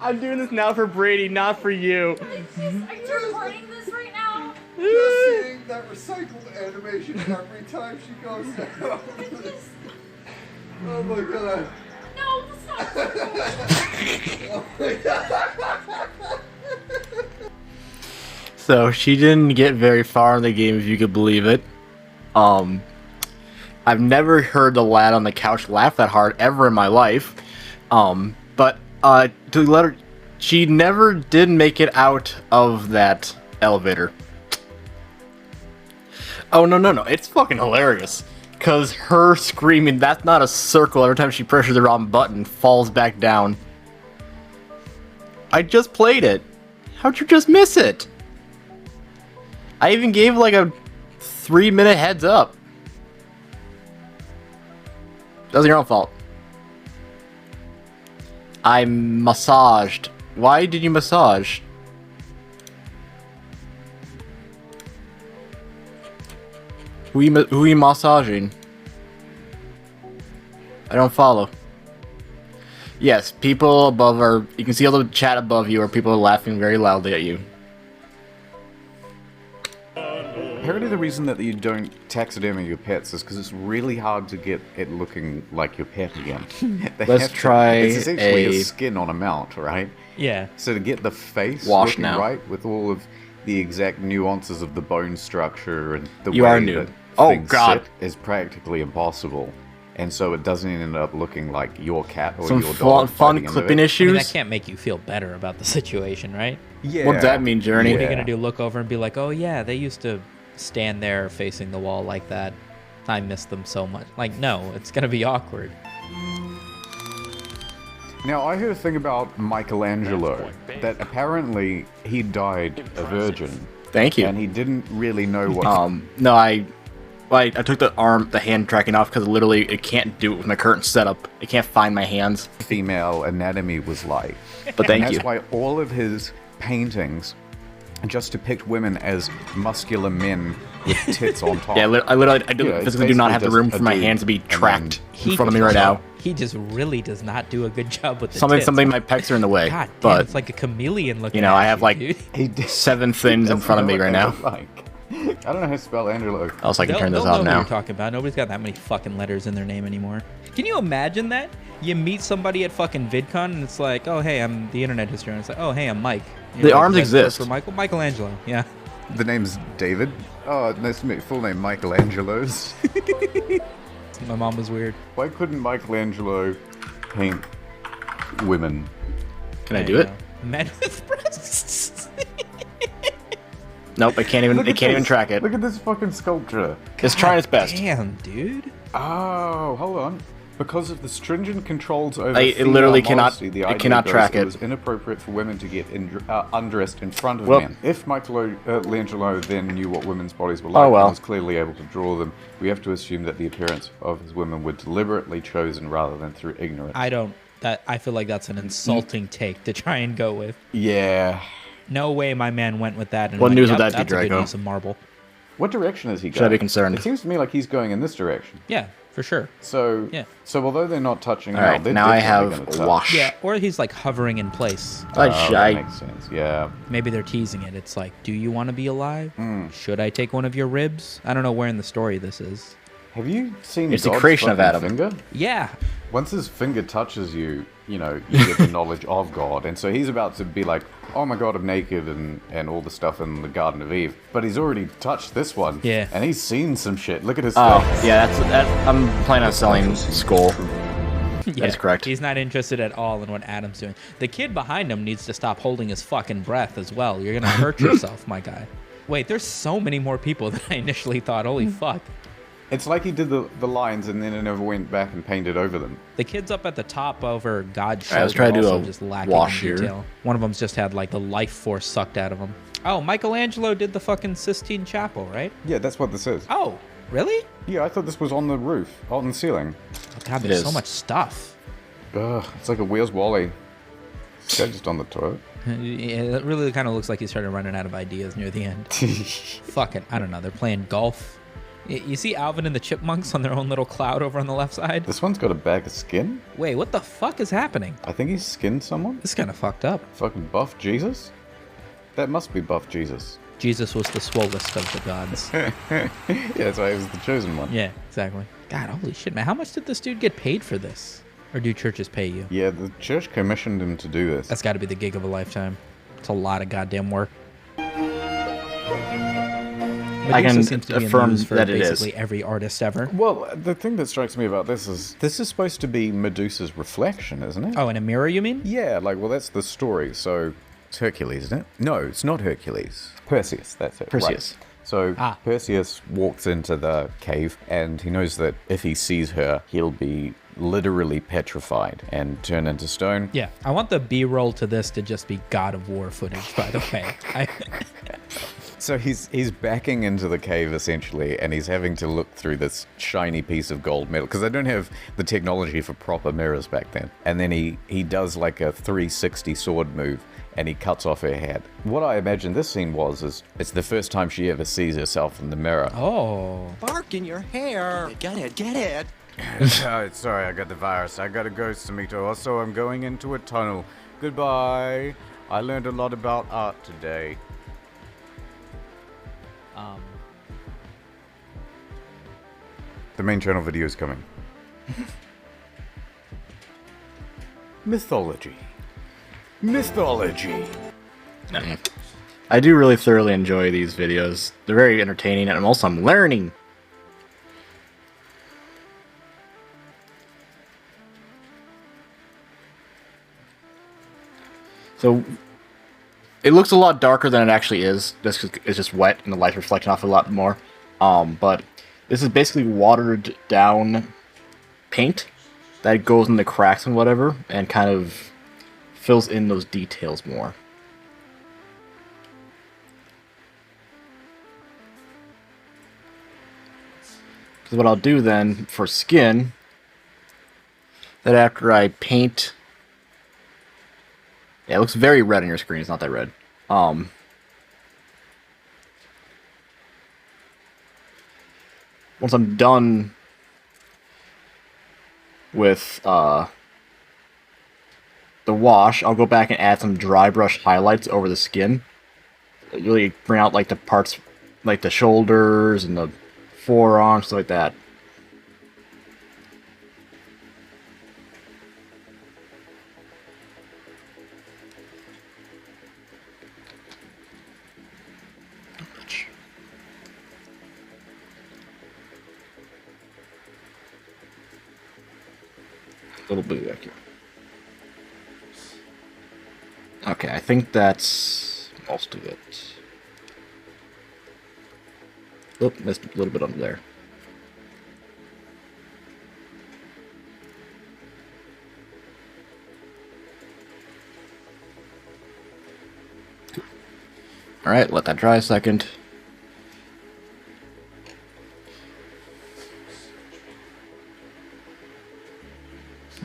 I'm doing this now for Brady, not for you. Are you recording this right now? Just seeing that recycled animation every time she goes down. Oh my god. No, stop. Oh my god. So she didn't get very far in the game, if you could believe it. I've never heard the lad on the couch laugh that hard ever in my life. But to let her, she never did make it out of that elevator. Oh no! It's fucking hilarious. Cause her screaming, "That's not a circle!" every time she presses the wrong button, falls back down. I just played it. How'd you just miss it? I even gave like a 3-minute heads up. That was your own fault. I massaged. Why did you massage? Who are you massaging? I don't follow. Yes, people above are... You can see all the chat above you, or people are laughing very loudly at you. Apparently the reason that you don't taxidermy your pets is because it's really hard to get it looking like your pet again. Let's try It's essentially a... a skin on a mount, right? Yeah. So to get the face Wash looking now. right with all of the exact nuances of the bone structure and the You way are new. that Oh, things God. sit is practically impossible. And so it doesn't end up looking like your cat or Some your dog. fun by the end of clipping it. issues. I mean, that can't make you feel better about the situation, right? Yeah. What's that mean, Journey? What are you gonna do? Look over and be like, "Oh yeah, they used to stand there facing the wall like that. I miss them so much." Like, no, it's gonna be awkward. Now, I heard a thing about Michelangelo, that apparently he died a virgin. Thank you. And he didn't really know what... No, I took the hand tracking off because literally it can't do it with my current setup. It can't find my hands. Female anatomy was like. But thank and you. that's why all of his paintings just depict women as muscular men with tits on top. Yeah, I physically do not have the room for my hands to be tracked in front of me right now. He just really does not do a good job with the Something my pecs are in the way. God damn, but it's like a chameleon looking. You know, at I have like dude. 7 things in front of me right now. I don't know how to spell Angelo. Also, I can turn this They'll off know who now. you're talking about. Nobody's got that many fucking letters in their name anymore. Can you imagine that? You meet somebody at fucking VidCon and it's like, oh hey, I'm the internet historian. It's like, oh hey, I'm Mike. The arms exist. exist. For Michelangelo. Yeah. The name's David. Oh, nice to meet you. Full name Michelangelo's. My mom was weird. Why couldn't Michelangelo paint women? Can I do it? Men with breasts. Nope, I can't even track it. Look at this fucking sculpture. It's trying its best. Damn, dude. Oh, hold on. Because of the stringent controls over It literally female cannot. modesty, the It idea cannot goes track it it. was inappropriate for women to get undressed in front of Well- men. If Michelangelo then knew what women's bodies were Oh, like well. and was clearly able to draw them, we have to assume that the appearance of his women were deliberately chosen rather than through ignorance. I feel like that's an insulting take to try and go with. Yeah. No way my man went with that. And What went, news would "Yep, that be, that's a good Draco?" use of marble. What direction is he going? Should I be concerned? It seems to me like he's going in this direction. Yeah, for sure. So, Yeah. so although they're not touching All now, right, they're now I definitely have gonna touch. wash. Yeah, or he's like hovering in place. That makes sense. Yeah. Maybe they're teasing it. It's like, do you want to be alive? Hmm. Should I take one of your ribs? I don't know where in the story this is. Have you seen It's the God's creation of fucking Adam. finger? Yeah. Once his finger touches you, you get the knowledge of God. And so he's about to be like, oh my God, I'm naked and all the stuff in the Garden of Eve. But he's already touched this one. Yeah. And he's seen some shit. Look at his Oh, face. yeah, I'm planning on selling Skull. Yeah, That's correct. He's not interested at all in what Adam's doing. The kid behind him needs to stop holding his fucking breath as well. You're gonna hurt yourself, my guy. Wait, there's so many more people than I initially thought. Holy fuck. It's like he did the lines and then it never went back and painted over them. The kids up at the top over God's All right, let's shoulder try to do also a just lacking wash in here. detail. One of them's just had like the life force sucked out of him. Oh, Michelangelo did the fucking Sistine Chapel, right? Yeah, that's what this is. Oh, really? Yeah, I thought this was on the roof, on the ceiling. Oh, God, there's so much stuff. Ugh, it's like a Where's Wally. This guy just on the toilet. Yeah, it really kind of looks like he started running out of ideas near the end. Fucking, I don't know. They're playing golf. You see Alvin and the Chipmunks on their own little cloud over on the left side? This one's got a bag of skin. Wait, what the fuck is happening? I think he's skinned someone. This is kind of fucked up. Fucking buff Jesus? That must be buff Jesus. Jesus was the swollest of the gods. Yeah, that's why he was the chosen one. Yeah, exactly. God, holy shit, man. How much did this dude get paid for this? Or do churches pay you? Yeah, the church commissioned him to do this. That's got to be the gig of a lifetime. It's a lot of goddamn work. I can Medusa seems to be in the affirm news for that it is. basically every artist ever. Well, the thing that strikes me about this is supposed to be Medusa's reflection, isn't it? Oh, in a mirror, you mean? Yeah, well, that's the story. So it's Hercules, isn't it? No, it's not Hercules. Perseus, that's it. Perseus. Right. So Perseus walks into the cave and he knows that if he sees her, he'll be literally petrified and turn into stone. Yeah, I want the B-roll to this to just be God of War footage, by the way. So he's backing into the cave essentially, and he's having to look through this shiny piece of gold metal because they don't have the technology for proper mirrors back then. And then he does like a 360 sword move, and he cuts off her head. What I imagine this scene is it's the first time she ever sees herself in the mirror. Oh. Bark in your hair. Get it. Sorry, I got the virus. I gotta go, Samito. Also, I'm going into a tunnel. Goodbye. I learned a lot about art today. The main channel video is coming. Mythology. I do really thoroughly enjoy these videos. They're very entertaining, and I'm learning. So it looks a lot darker than it actually is, just 'cause it's just wet and the light's reflecting off a lot more. But this is basically watered down paint that goes in the cracks and whatever, and kind of fills in those details more. Because what I'll do then for skin, that after I paint, yeah, it looks very red on your screen. It's not that red. once I'm done with the wash, I'll go back and add some dry brush highlights over the skin. Really bring out like the parts, like the shoulders and the forearms, stuff like that. A little bit back here. Okay, I think that's most of it. Oh, missed a little bit under there. Alright, let that dry a second.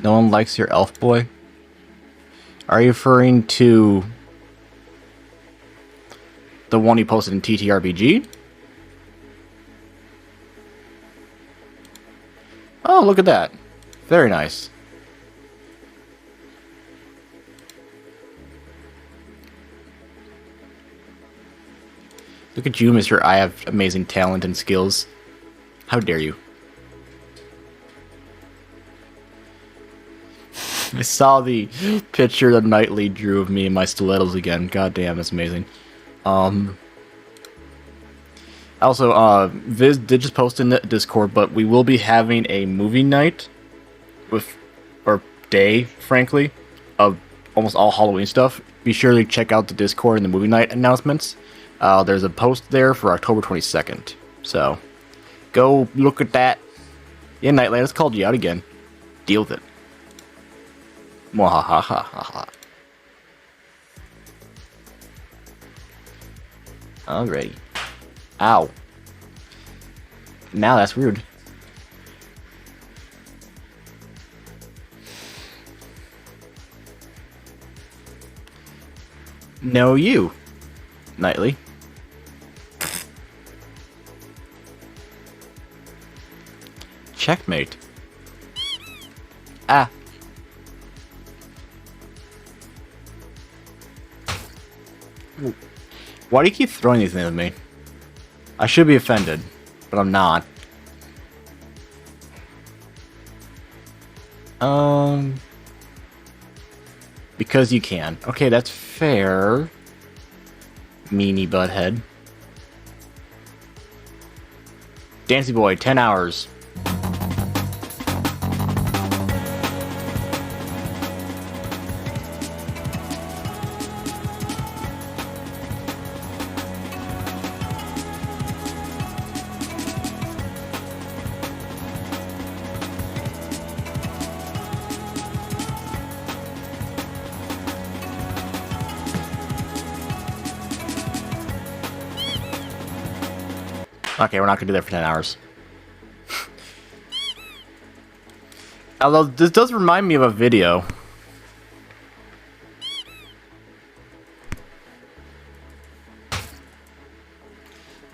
No one likes your elf boy? Are you referring to the one he posted in TTRPG? Oh, look at that. Very nice. Look at you, Mr. I have amazing talent and skills. How dare you? I saw the picture that Knightley drew of me and my stilettos again. God damn, that's amazing. Also, Viz did just post in the Discord, but we will be having a movie night or day, frankly, of almost all Halloween stuff. Be sure to check out the Discord and the movie night announcements. There's a post there for October 22nd. So, go look at that. Yeah, Nightland, it's called you out again. Deal with it. Mwahahaha. Alrighty. Ow. Now that's rude. No, you, Knightley. Checkmate. Ah. Why do you keep throwing these things at me? I should be offended, but I'm not. Because you can. Okay, that's fair. Meanie butthead. Dancy boy, 10 hours. Okay, we're not gonna be there for 10 hours. Although, this does remind me of a video.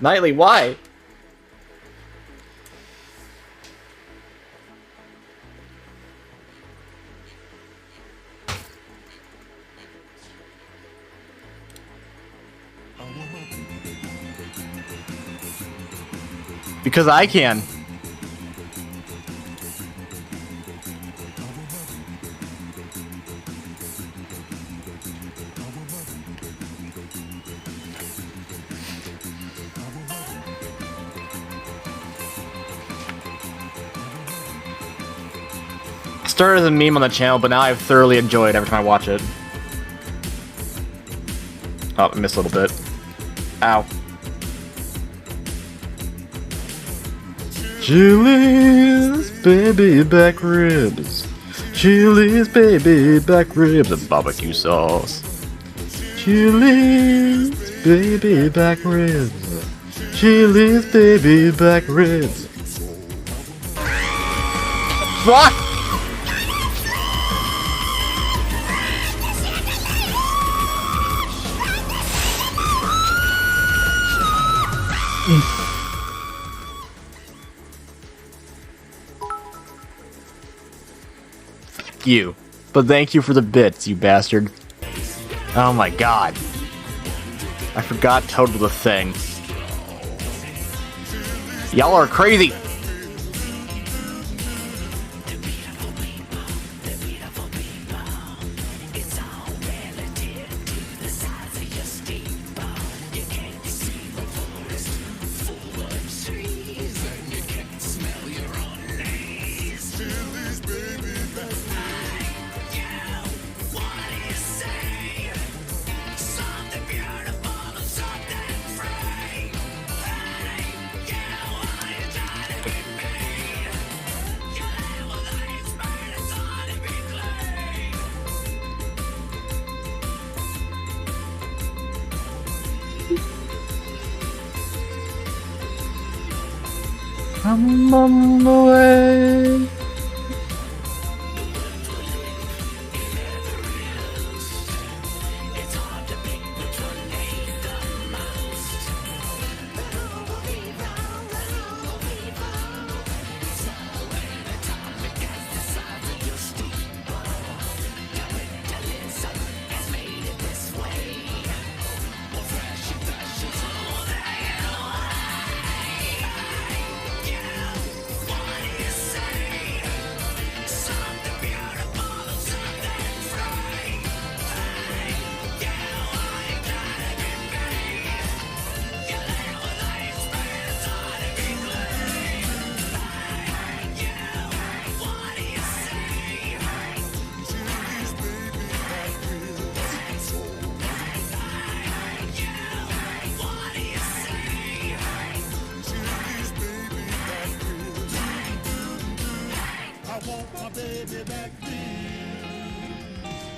Knightley, why? Because I can. Started as a meme on the channel, but now I've thoroughly enjoyed every time I watch it. Oh, I missed a little bit. Ow. Chili's baby back ribs. Chili's baby back ribs and barbecue sauce. Chili's baby back ribs. Chili's baby back ribs. Fuck! Thank you. But thank you for the bits, you bastard. Oh my god. I forgot Toad was a thing. Y'all are crazy. I'm on the way.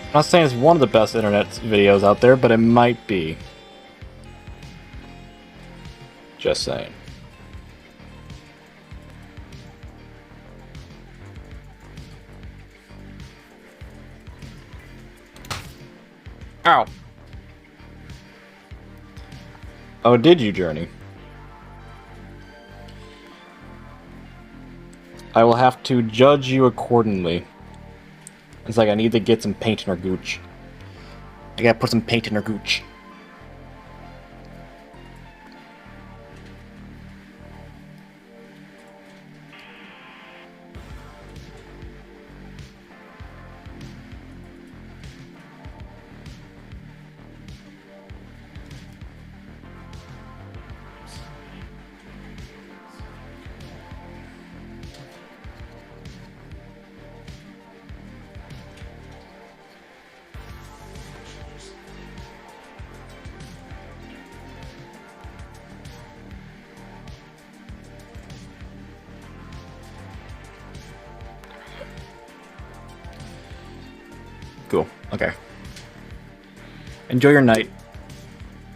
I'm not saying it's one of the best internet videos out there, but it might be. Just saying. Ow. Oh, did you, Journey? I will have to judge you accordingly. It's like I need to get some paint in her gooch. I gotta put some paint in her gooch. Cool. Okay. Enjoy your night.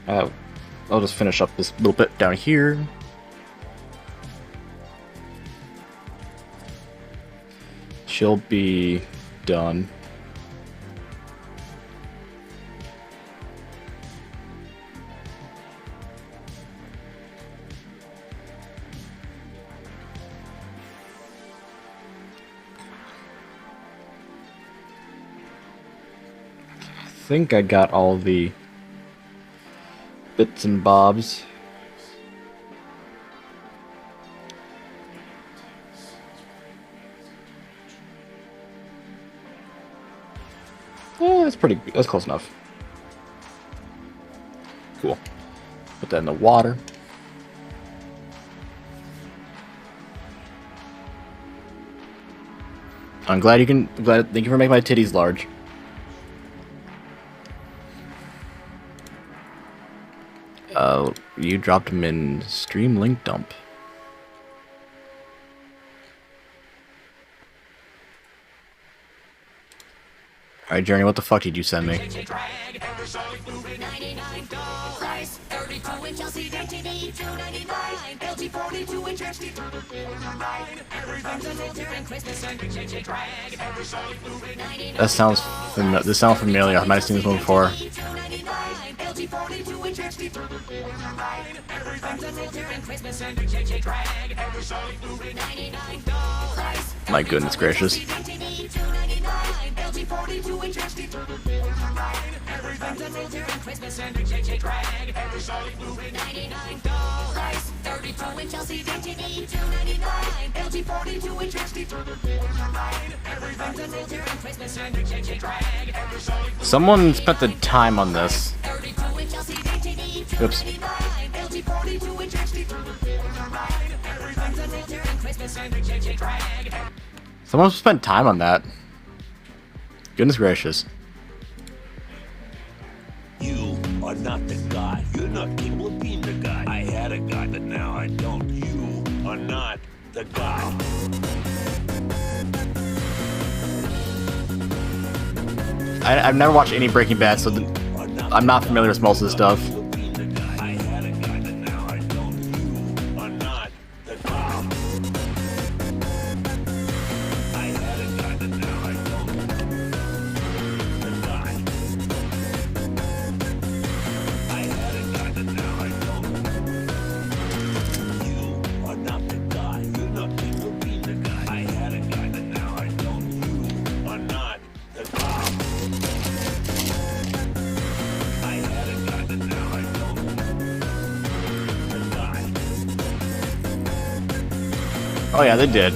I'll just finish up this little bit down here. She'll be done. I think I got all the bits and bobs. That's pretty good. That's close enough. Cool. Put that in the water. I'm glad you can. Thank you for making my titties large. You dropped them in stream link dump. Alright, Journey, what the fuck did you send me? That sounds this sounds familiar. I might have seen this one before. LG42 inch HD everything's a filter and Christmas and a JJ drag. Every solid movie $99. My goodness gracious. LG42 inch HD everything's a filter and Christmas and a JJ drag. Every solid movie $99. 32 inch LCD TV $299. LG42 inch HD everything's a filter and Christmas and a JJ drag. Every solid Someone spent the time on this. Oops. Someone spent time on that. Goodness gracious. You are not the guy. You're not capable of being the guy. I had a guy, but now I don't. You are not the guy. I've never watched any Breaking Bad, so I'm not familiar with most of the stuff. Oh yeah, they did.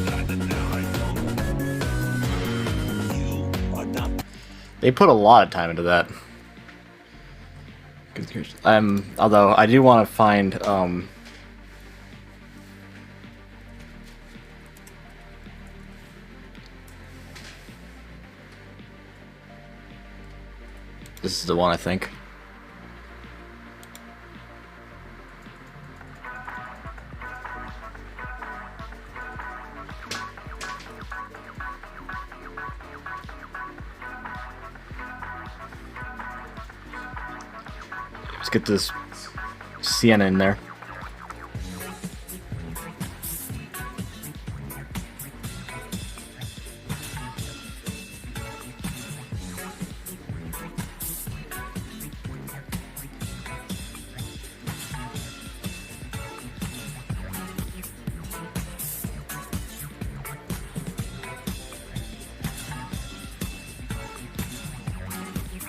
They put a lot of time into that. Although I do want to find this is the one, I think. Let's get this Sienna in there.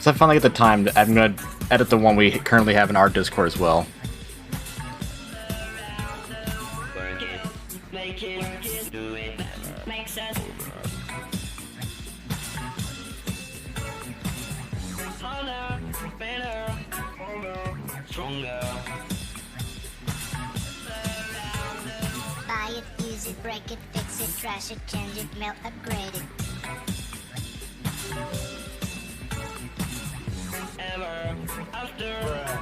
So I finally get the time. I'm gonna edit the one we currently have in our Discord as well. Buy it, use it, break it, fix it, trash it, change it, melt, upgrade it. Ever after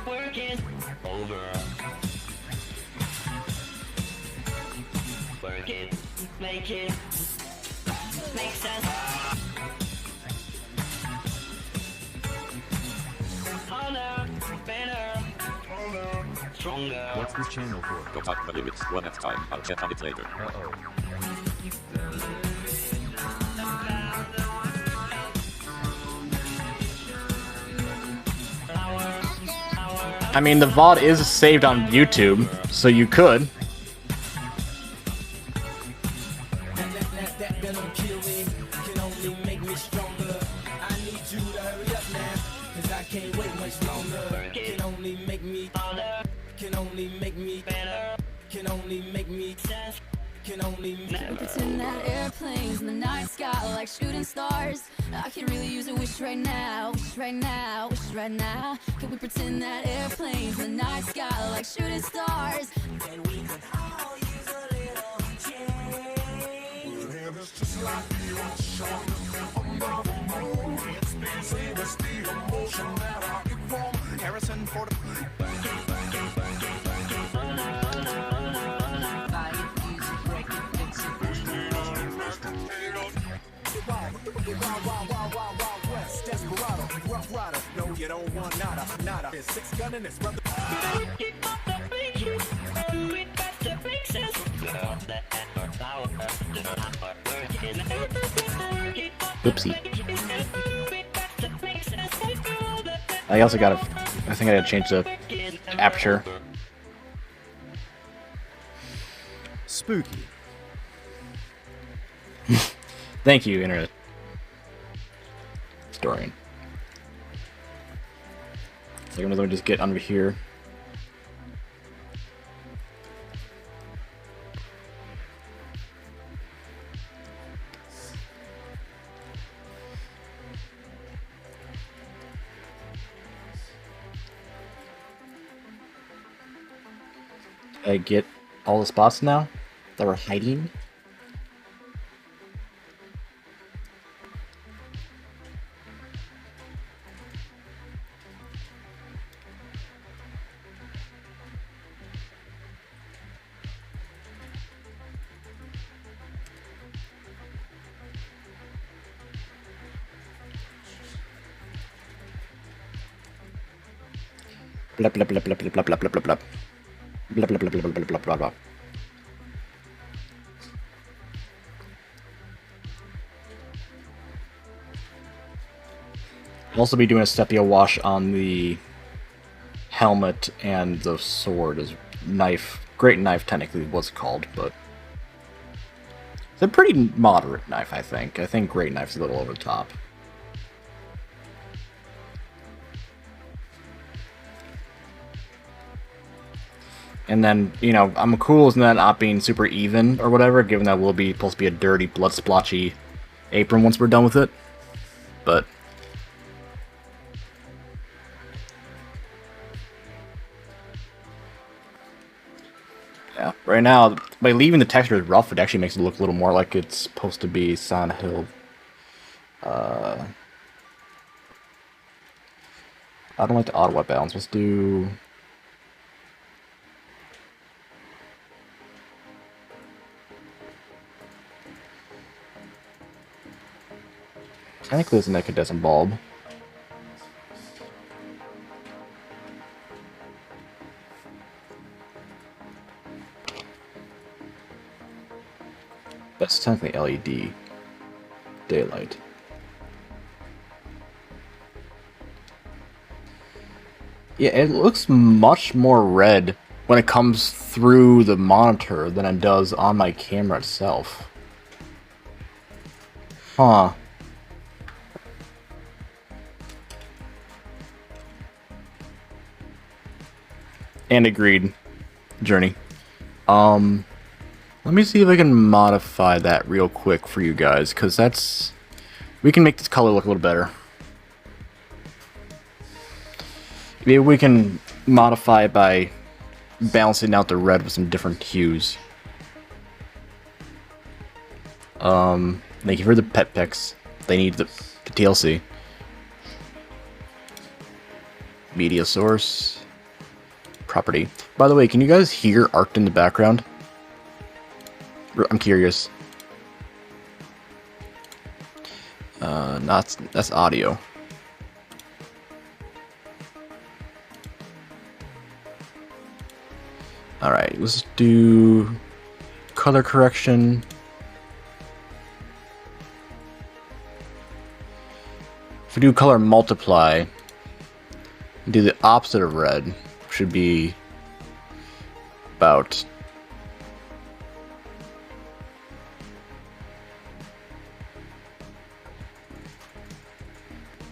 working over. Work it, make it, make sense. Harder, better, stronger. What's this channel for? Go talk the limits one at a time. I'll chat on it later. Uh-oh. I mean, the VOD is saved on YouTube, so you could. Pretend that airplanes in the night sky like shooting stars. I can really use a wish right now, wish right now, wish right now. Can we pretend that airplanes in the night sky like shooting stars? And we could all use a little change. It's just like the ocean, expensive is the emotion that I get from Harrison for the no, you don't want nada. It's six gun and it's brother. Oopsie. I also gotta I think I gotta change the aperture. Spooky. Thank you, Internet Historian. So I'm gonna just get under here. I get all the spots now that we're hiding. Blah blah blah blah blah blah blah blah blah blah. Blah blah blah blah blah blah blah blah blah. I'll also be doing a sepia wash on the helmet and the sword as knife. Great knife technically was called, but it's a pretty moderate knife, I think. I think great knife's a little over the top. And then, you know, I'm cool as that not being super even or whatever, given that we'll be supposed to be a dirty, blood splotchy apron once we're done with it. But yeah, right now, by leaving the texture as rough, it actually makes it look a little more like it's supposed to be Silent Hill. I don't like the auto balance. Let's do... Technically, it's an incandescent bulb. That's technically LED daylight. Yeah, it looks much more red when it comes through the monitor than it does on my camera itself. Huh. And agreed, Journey. Let me see if I can modify that real quick for you guys, because that's... We can make this color look a little better. Maybe we can modify it by balancing out the red with some different hues. Thank you for the pet pics. They need the TLC. Media source. Property. By the way, can you guys hear Arct in the background? I'm curious. That's audio. Alright, let's do color correction. If we do color multiply, do the opposite of red, should be about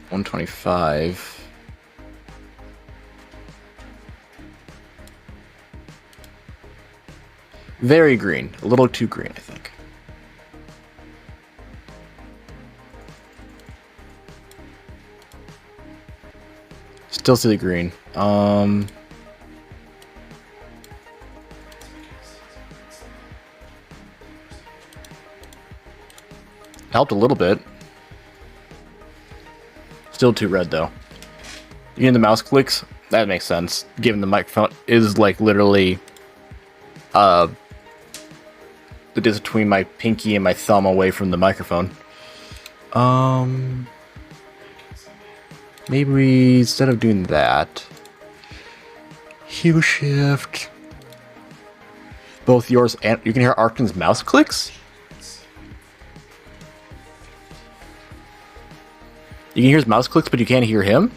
125. Very green. A little too green, I think. Still see the green. Helped a little bit. Still too red, though. You hear the mouse clicks? That makes sense, given the microphone is, like, literally the distance between my pinky and my thumb away from the microphone. Maybe we, instead of doing that, hue shift both yours and you can hear Arcton's mouse clicks. You can hear his mouse clicks, but you can't hear him.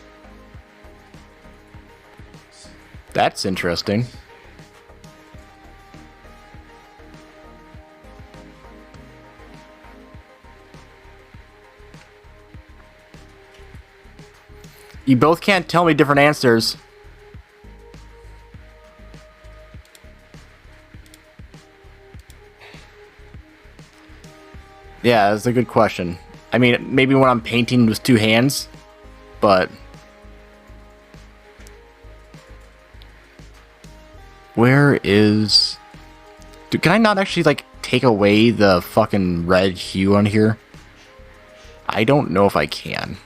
That's interesting. You both can't tell me different answers. Yeah, that's a good question. I mean, maybe when I'm painting with two hands, but... Where is... Dude, can I not actually, like, take away the fucking red hue on here? I don't know if I can.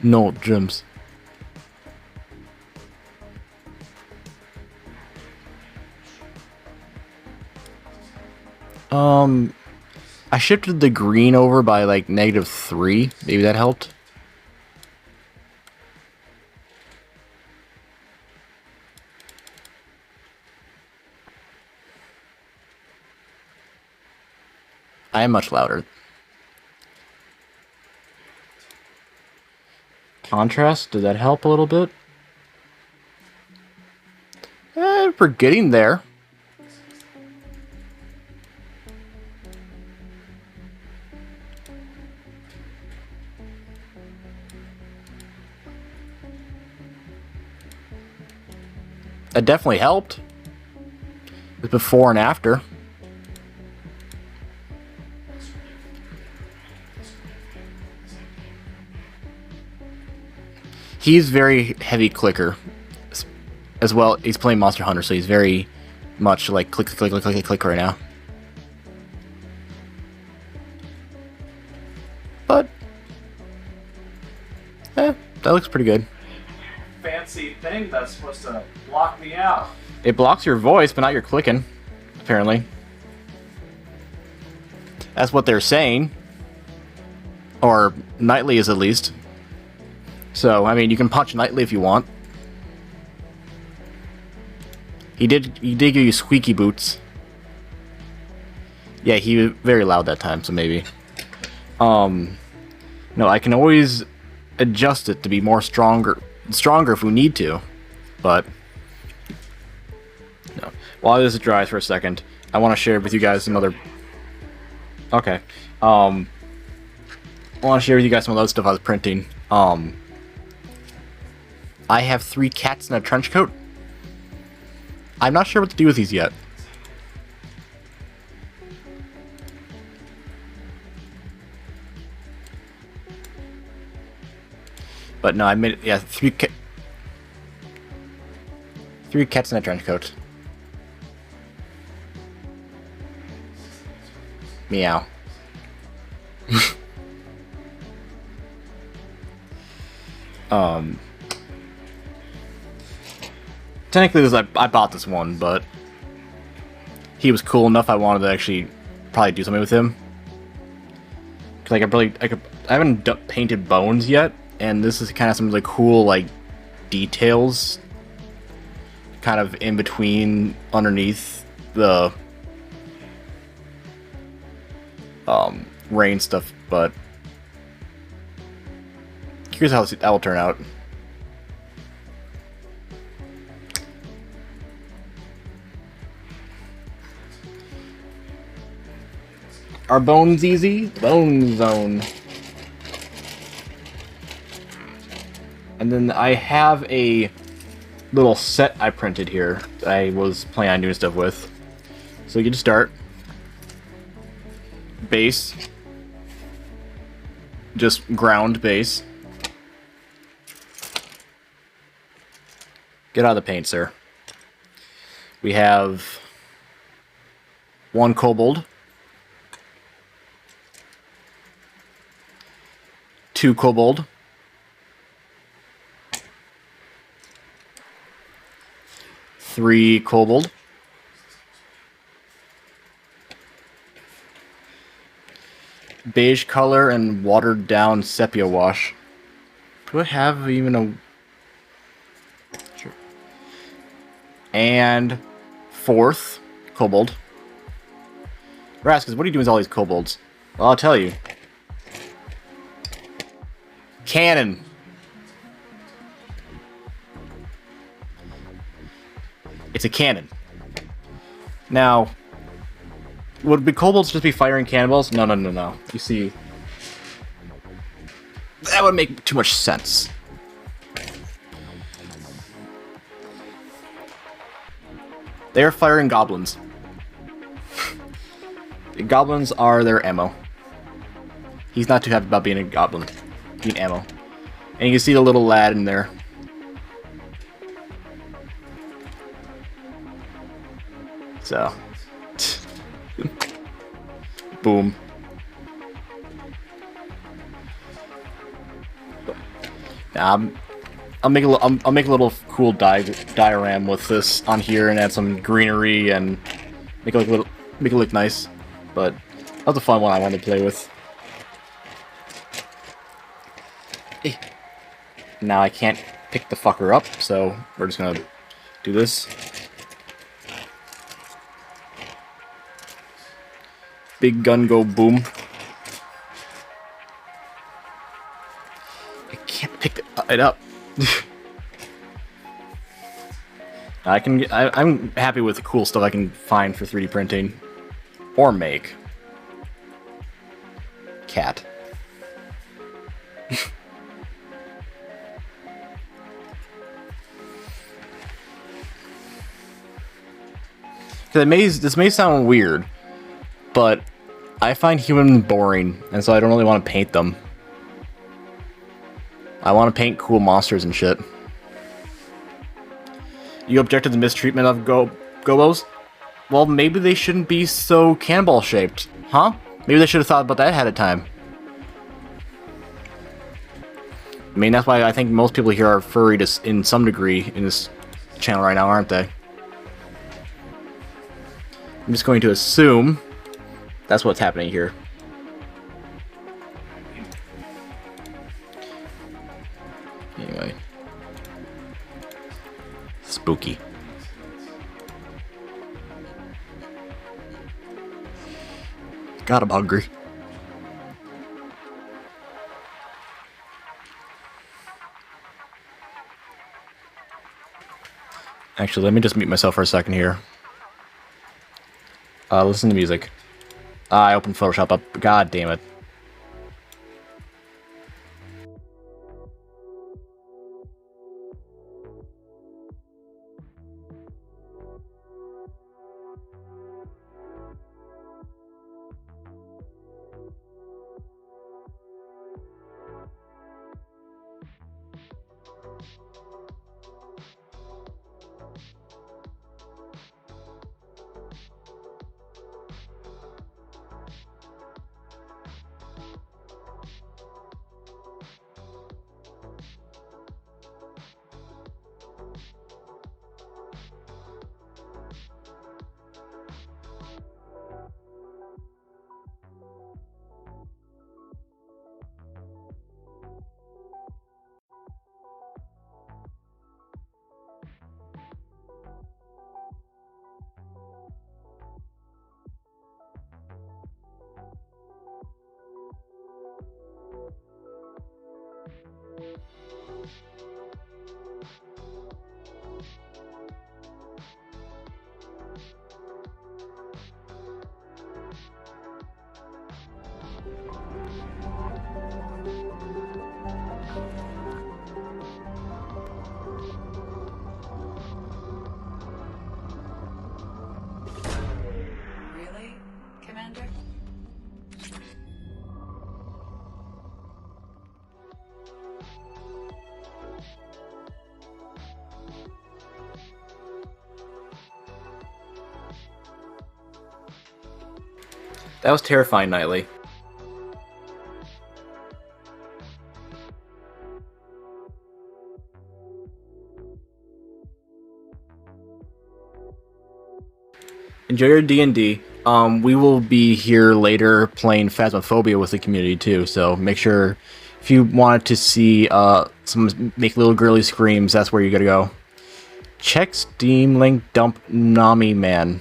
No gems. I shifted the green over by like -3. Maybe that helped. I am much louder. Contrast, did that help a little bit? We're getting there. That definitely helped. The before and after. He's very heavy clicker. As well, he's playing Monster Hunter, so he's very much like click, click, click, click, click right now. But, that looks pretty good. Fancy thing that's supposed to block me out. It blocks your voice, but not your clicking, apparently. That's what they're saying. Or Nightly is at least. So, I mean, you can punch Nightly if you want. He did give you squeaky boots. Yeah, he was very loud that time, so maybe. No, I can always adjust it to be more stronger if we need to. But no. While this dries for a second, I want to share with you guys some other. Okay. I want to share with you guys some of the other stuff I was printing. I have 3 cats in a trench coat. I'm not sure what to do with these yet. But no, I made it. Yeah, 3 cats in a trench coat. Meow. Technically, I bought this one, but he was cool enough. I wanted to actually probably do something with him. Cause I haven't painted bones yet, and this is kind of some like cool like details, kind of in between, underneath the rain stuff. But here's how that will turn out. Are bones easy? Bone zone. And then I have a little set I printed here that I was planning on doing stuff with. So you can start. Base. Just ground base. Get out of the paint, sir. We have 1 kobold. 2 kobold. 3 kobold. Beige color and watered down sepia wash. Do I have even a... Sure. And 4th, kobold. Raskus, what are you doing with all these kobolds? Well, I'll tell you. Cannon. It's a cannon. Now, would the kobolds just be firing cannonballs? No, no, no, no. You see, that would make too much sense. They are firing goblins. The goblins are their ammo. He's not too happy about being a goblin. Being ammo. And you can see the little lad in there. So. Boom. I'll make a little cool diorama with this on here and add some greenery and make it look nice. But that was a fun one I wanted to play with. Now I can't pick the fucker up, so we're just gonna do this. Big gun go boom. I can't pick it up. I'm happy with the cool stuff I can find for 3D printing. Or make. Cat. This may sound weird, but I find humans boring, and so I don't really want to paint them. I want to paint cool monsters and shit. You object to the mistreatment of gobos? Well, maybe they shouldn't be so cannonball shaped, huh? Maybe they should have thought about that ahead of time. I mean, that's why I think most people here are furry in some degree in this channel right now, aren't they? I'm just going to assume that's what's happening here. Anyway. Spooky. God, I'm hungry. Actually, let me just mute myself for a second here. Listen to music. I opened Photoshop up. God damn it. Really, Commander? That was terrifying, Nightly. Enjoy your D&D. We will be here later playing Phasmophobia with the community too, so make sure if you wanted to see some make little girly screams, that's where you gotta go. Check Steam link dump Nami man.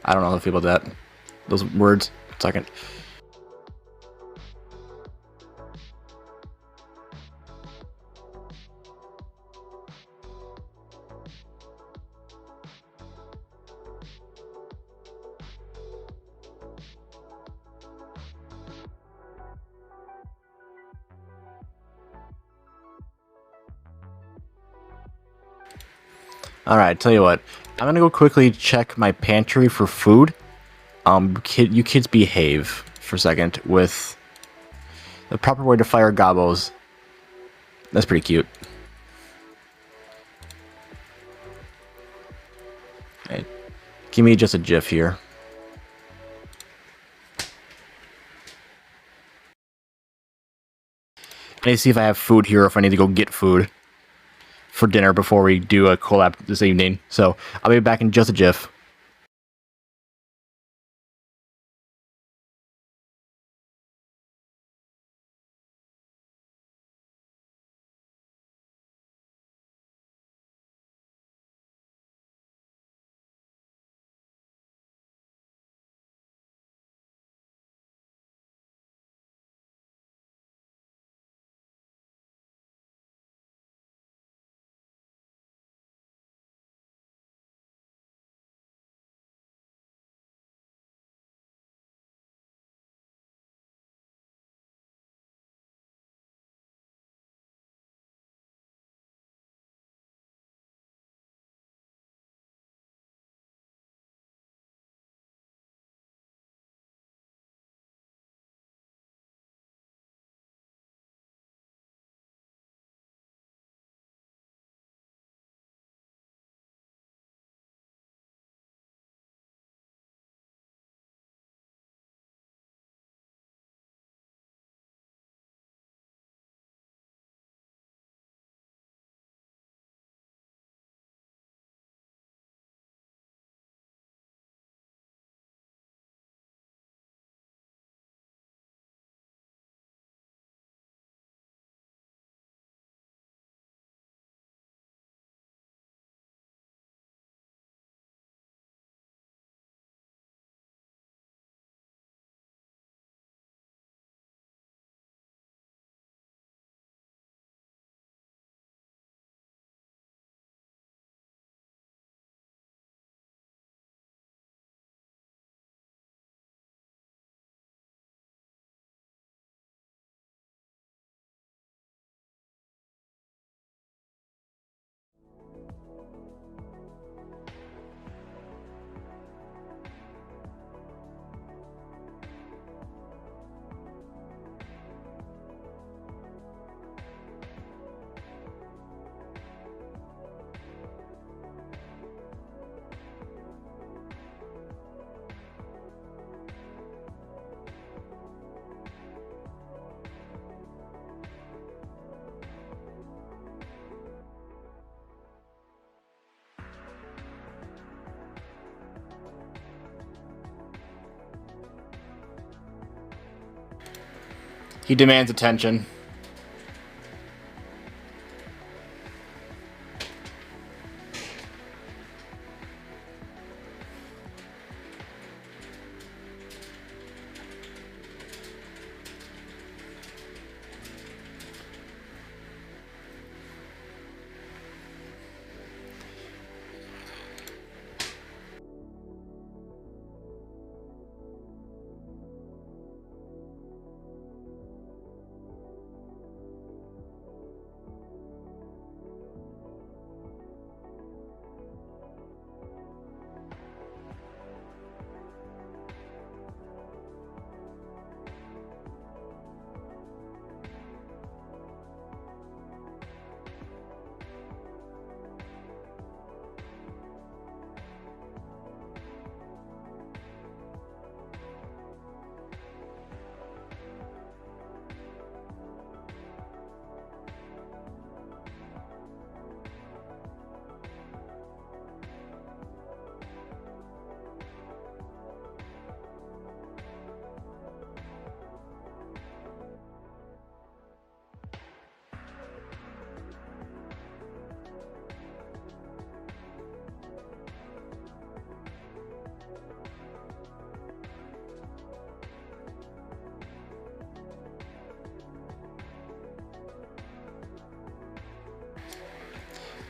I don't know how to feel about that. Those words. Second. Alright, tell you what. I'm gonna go quickly check my pantry for food. You kids behave for a second with the proper way to fire gobos. That's pretty cute. Hey, give me just a GIF here. I need to see if I have food here or if I need to go get food for dinner before we do a collab this evening. So I'll be back in just a GIF. He demands attention.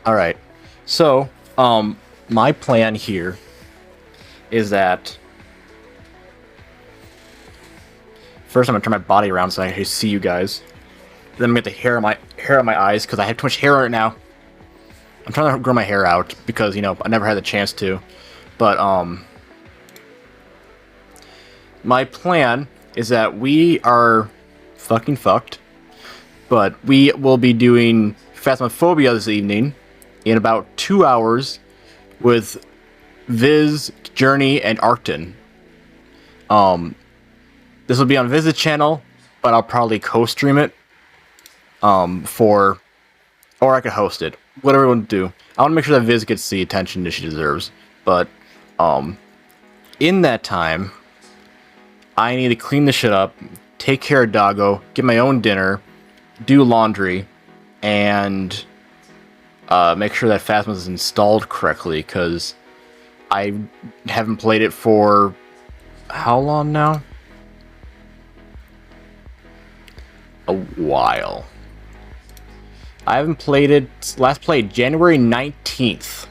Alright. So, my plan here is that first I'm gonna turn my body around so I can see you guys. Then I'm gonna get the hair on my eyes because I have too much hair right now. I'm trying to grow my hair out because, you know, I never had the chance to. But, my plan is that we are fucking fucked. But we will be doing Phasmophobia this evening in about 2 hours with Viz, Journey, and Arcton. This will be on Viz's channel, but I'll probably co-stream it. Or I could host it. Whatever I want to do. I want to make sure that Viz gets the attention that she deserves. But, in that time, I need to clean the shit up, take care of Doggo, get my own dinner, do laundry, and make sure that Phasma is installed correctly, because I haven't played it for how long now? A while. I haven't played it, last played January 19th.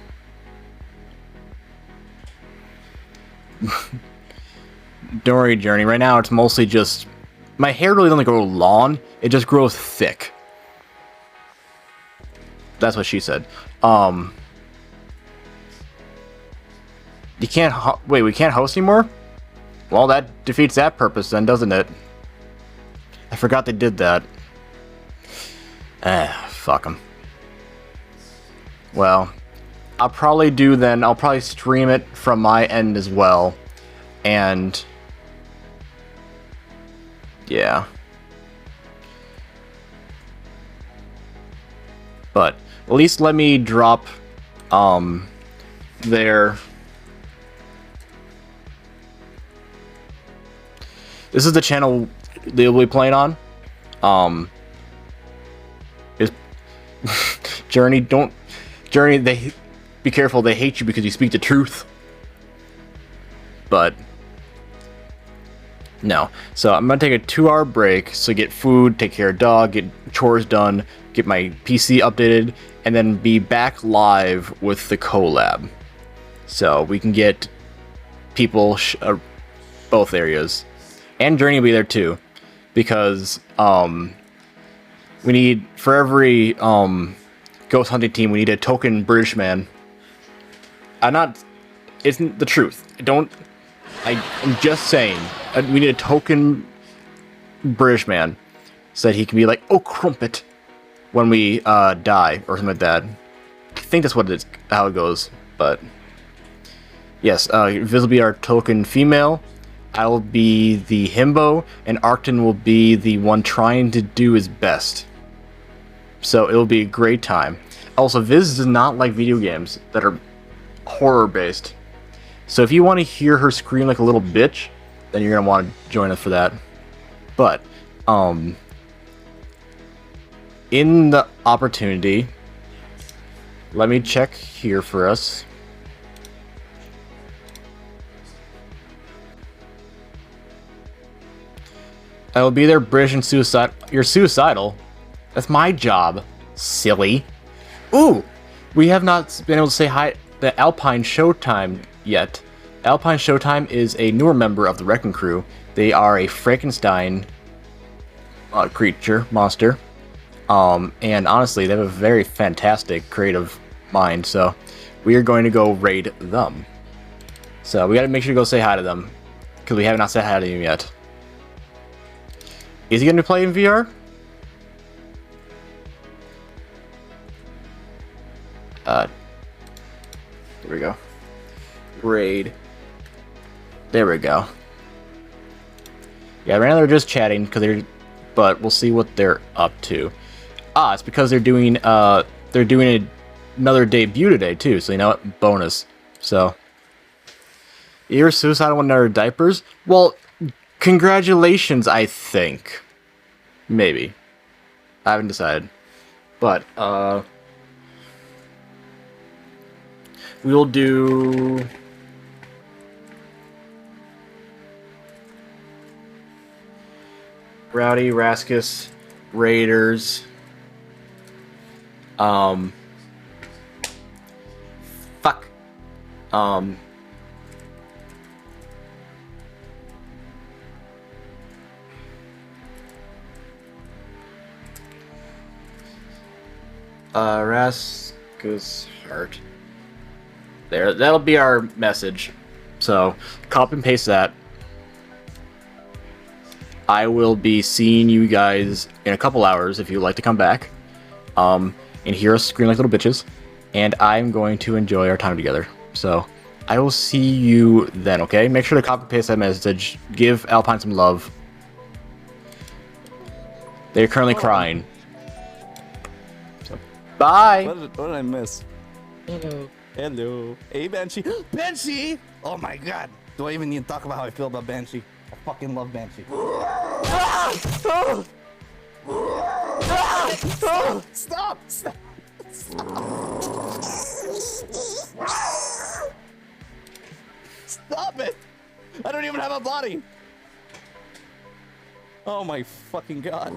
Don't worry, Journey. Right now, it's mostly just... My hair really doesn't grow long, it just grows thick. That's what she said. You can't... Wait, we can't host anymore? Well, that defeats that purpose then, doesn't it? I forgot they did that. Fuck them. Well, I'll probably stream it from my end as well. And... yeah. But, at least let me drop, their... This is the channel they'll be playing on. Is Journey, they be careful, they hate you because you speak the truth. But no. So I'm gonna take a 2-hour break, so get food, take care of dog, get chores done, get my PC updated, and then be back live with the collab. So we can get people both areas. And Journey will be there too. Because we need, for every ghost hunting team, we need a token British man. Isn't the truth. I'm just saying, we need a token British man, so that he can be like, oh, crumpet, when we die, or something like that. I think that's how it goes, but yes, Viz will be our token female, I will be the himbo, and Arcton will be the one trying to do his best. So it'll be a great time. Also, Viz does not like video games that are horror-based. So if you want to hear her scream like a little bitch, then you're going to want to join us for that. But, in the opportunity, let me check here for us. I will be there, British and suicide. You're suicidal? That's my job, silly. Ooh! We have not been able to say hi to Alpine Showtime yet. Alpine Showtime is a newer member of the Wrecking Crew. They are a Frankenstein monster. And honestly, they have a very fantastic creative mind, so we are going to go raid them. So we gotta make sure to go say hi to them, because we have not said hi to them yet. Is he going to play in VR? There we go. Raid. There we go. Yeah, right now they're just chatting, but we'll see what they're up to. Ah, it's because they're doing another debut today too, so you know what? Bonus. So, you're suicidal when they're diapers? Well, congratulations, I think. Maybe. I haven't decided. But, we'll do... Rowdy, Raskus, Raiders. Raskus heart. There, that'll be our message. So, copy and paste that. I will be seeing you guys in a couple hours if you'd like to come back. And hear us scream like little bitches. And I'm going to enjoy our time together. So, I will see you then, okay? Make sure to copy and paste that message. Give Alpine some love. They're currently crying. So, bye! What did I miss? Hello. Hello. Hey, Banshee. Banshee! Oh my god. Do I even need to talk about how I feel about Banshee? I fucking love Banshee. Stop! Stop! Stop it! I don't even have a body! Oh my fucking god.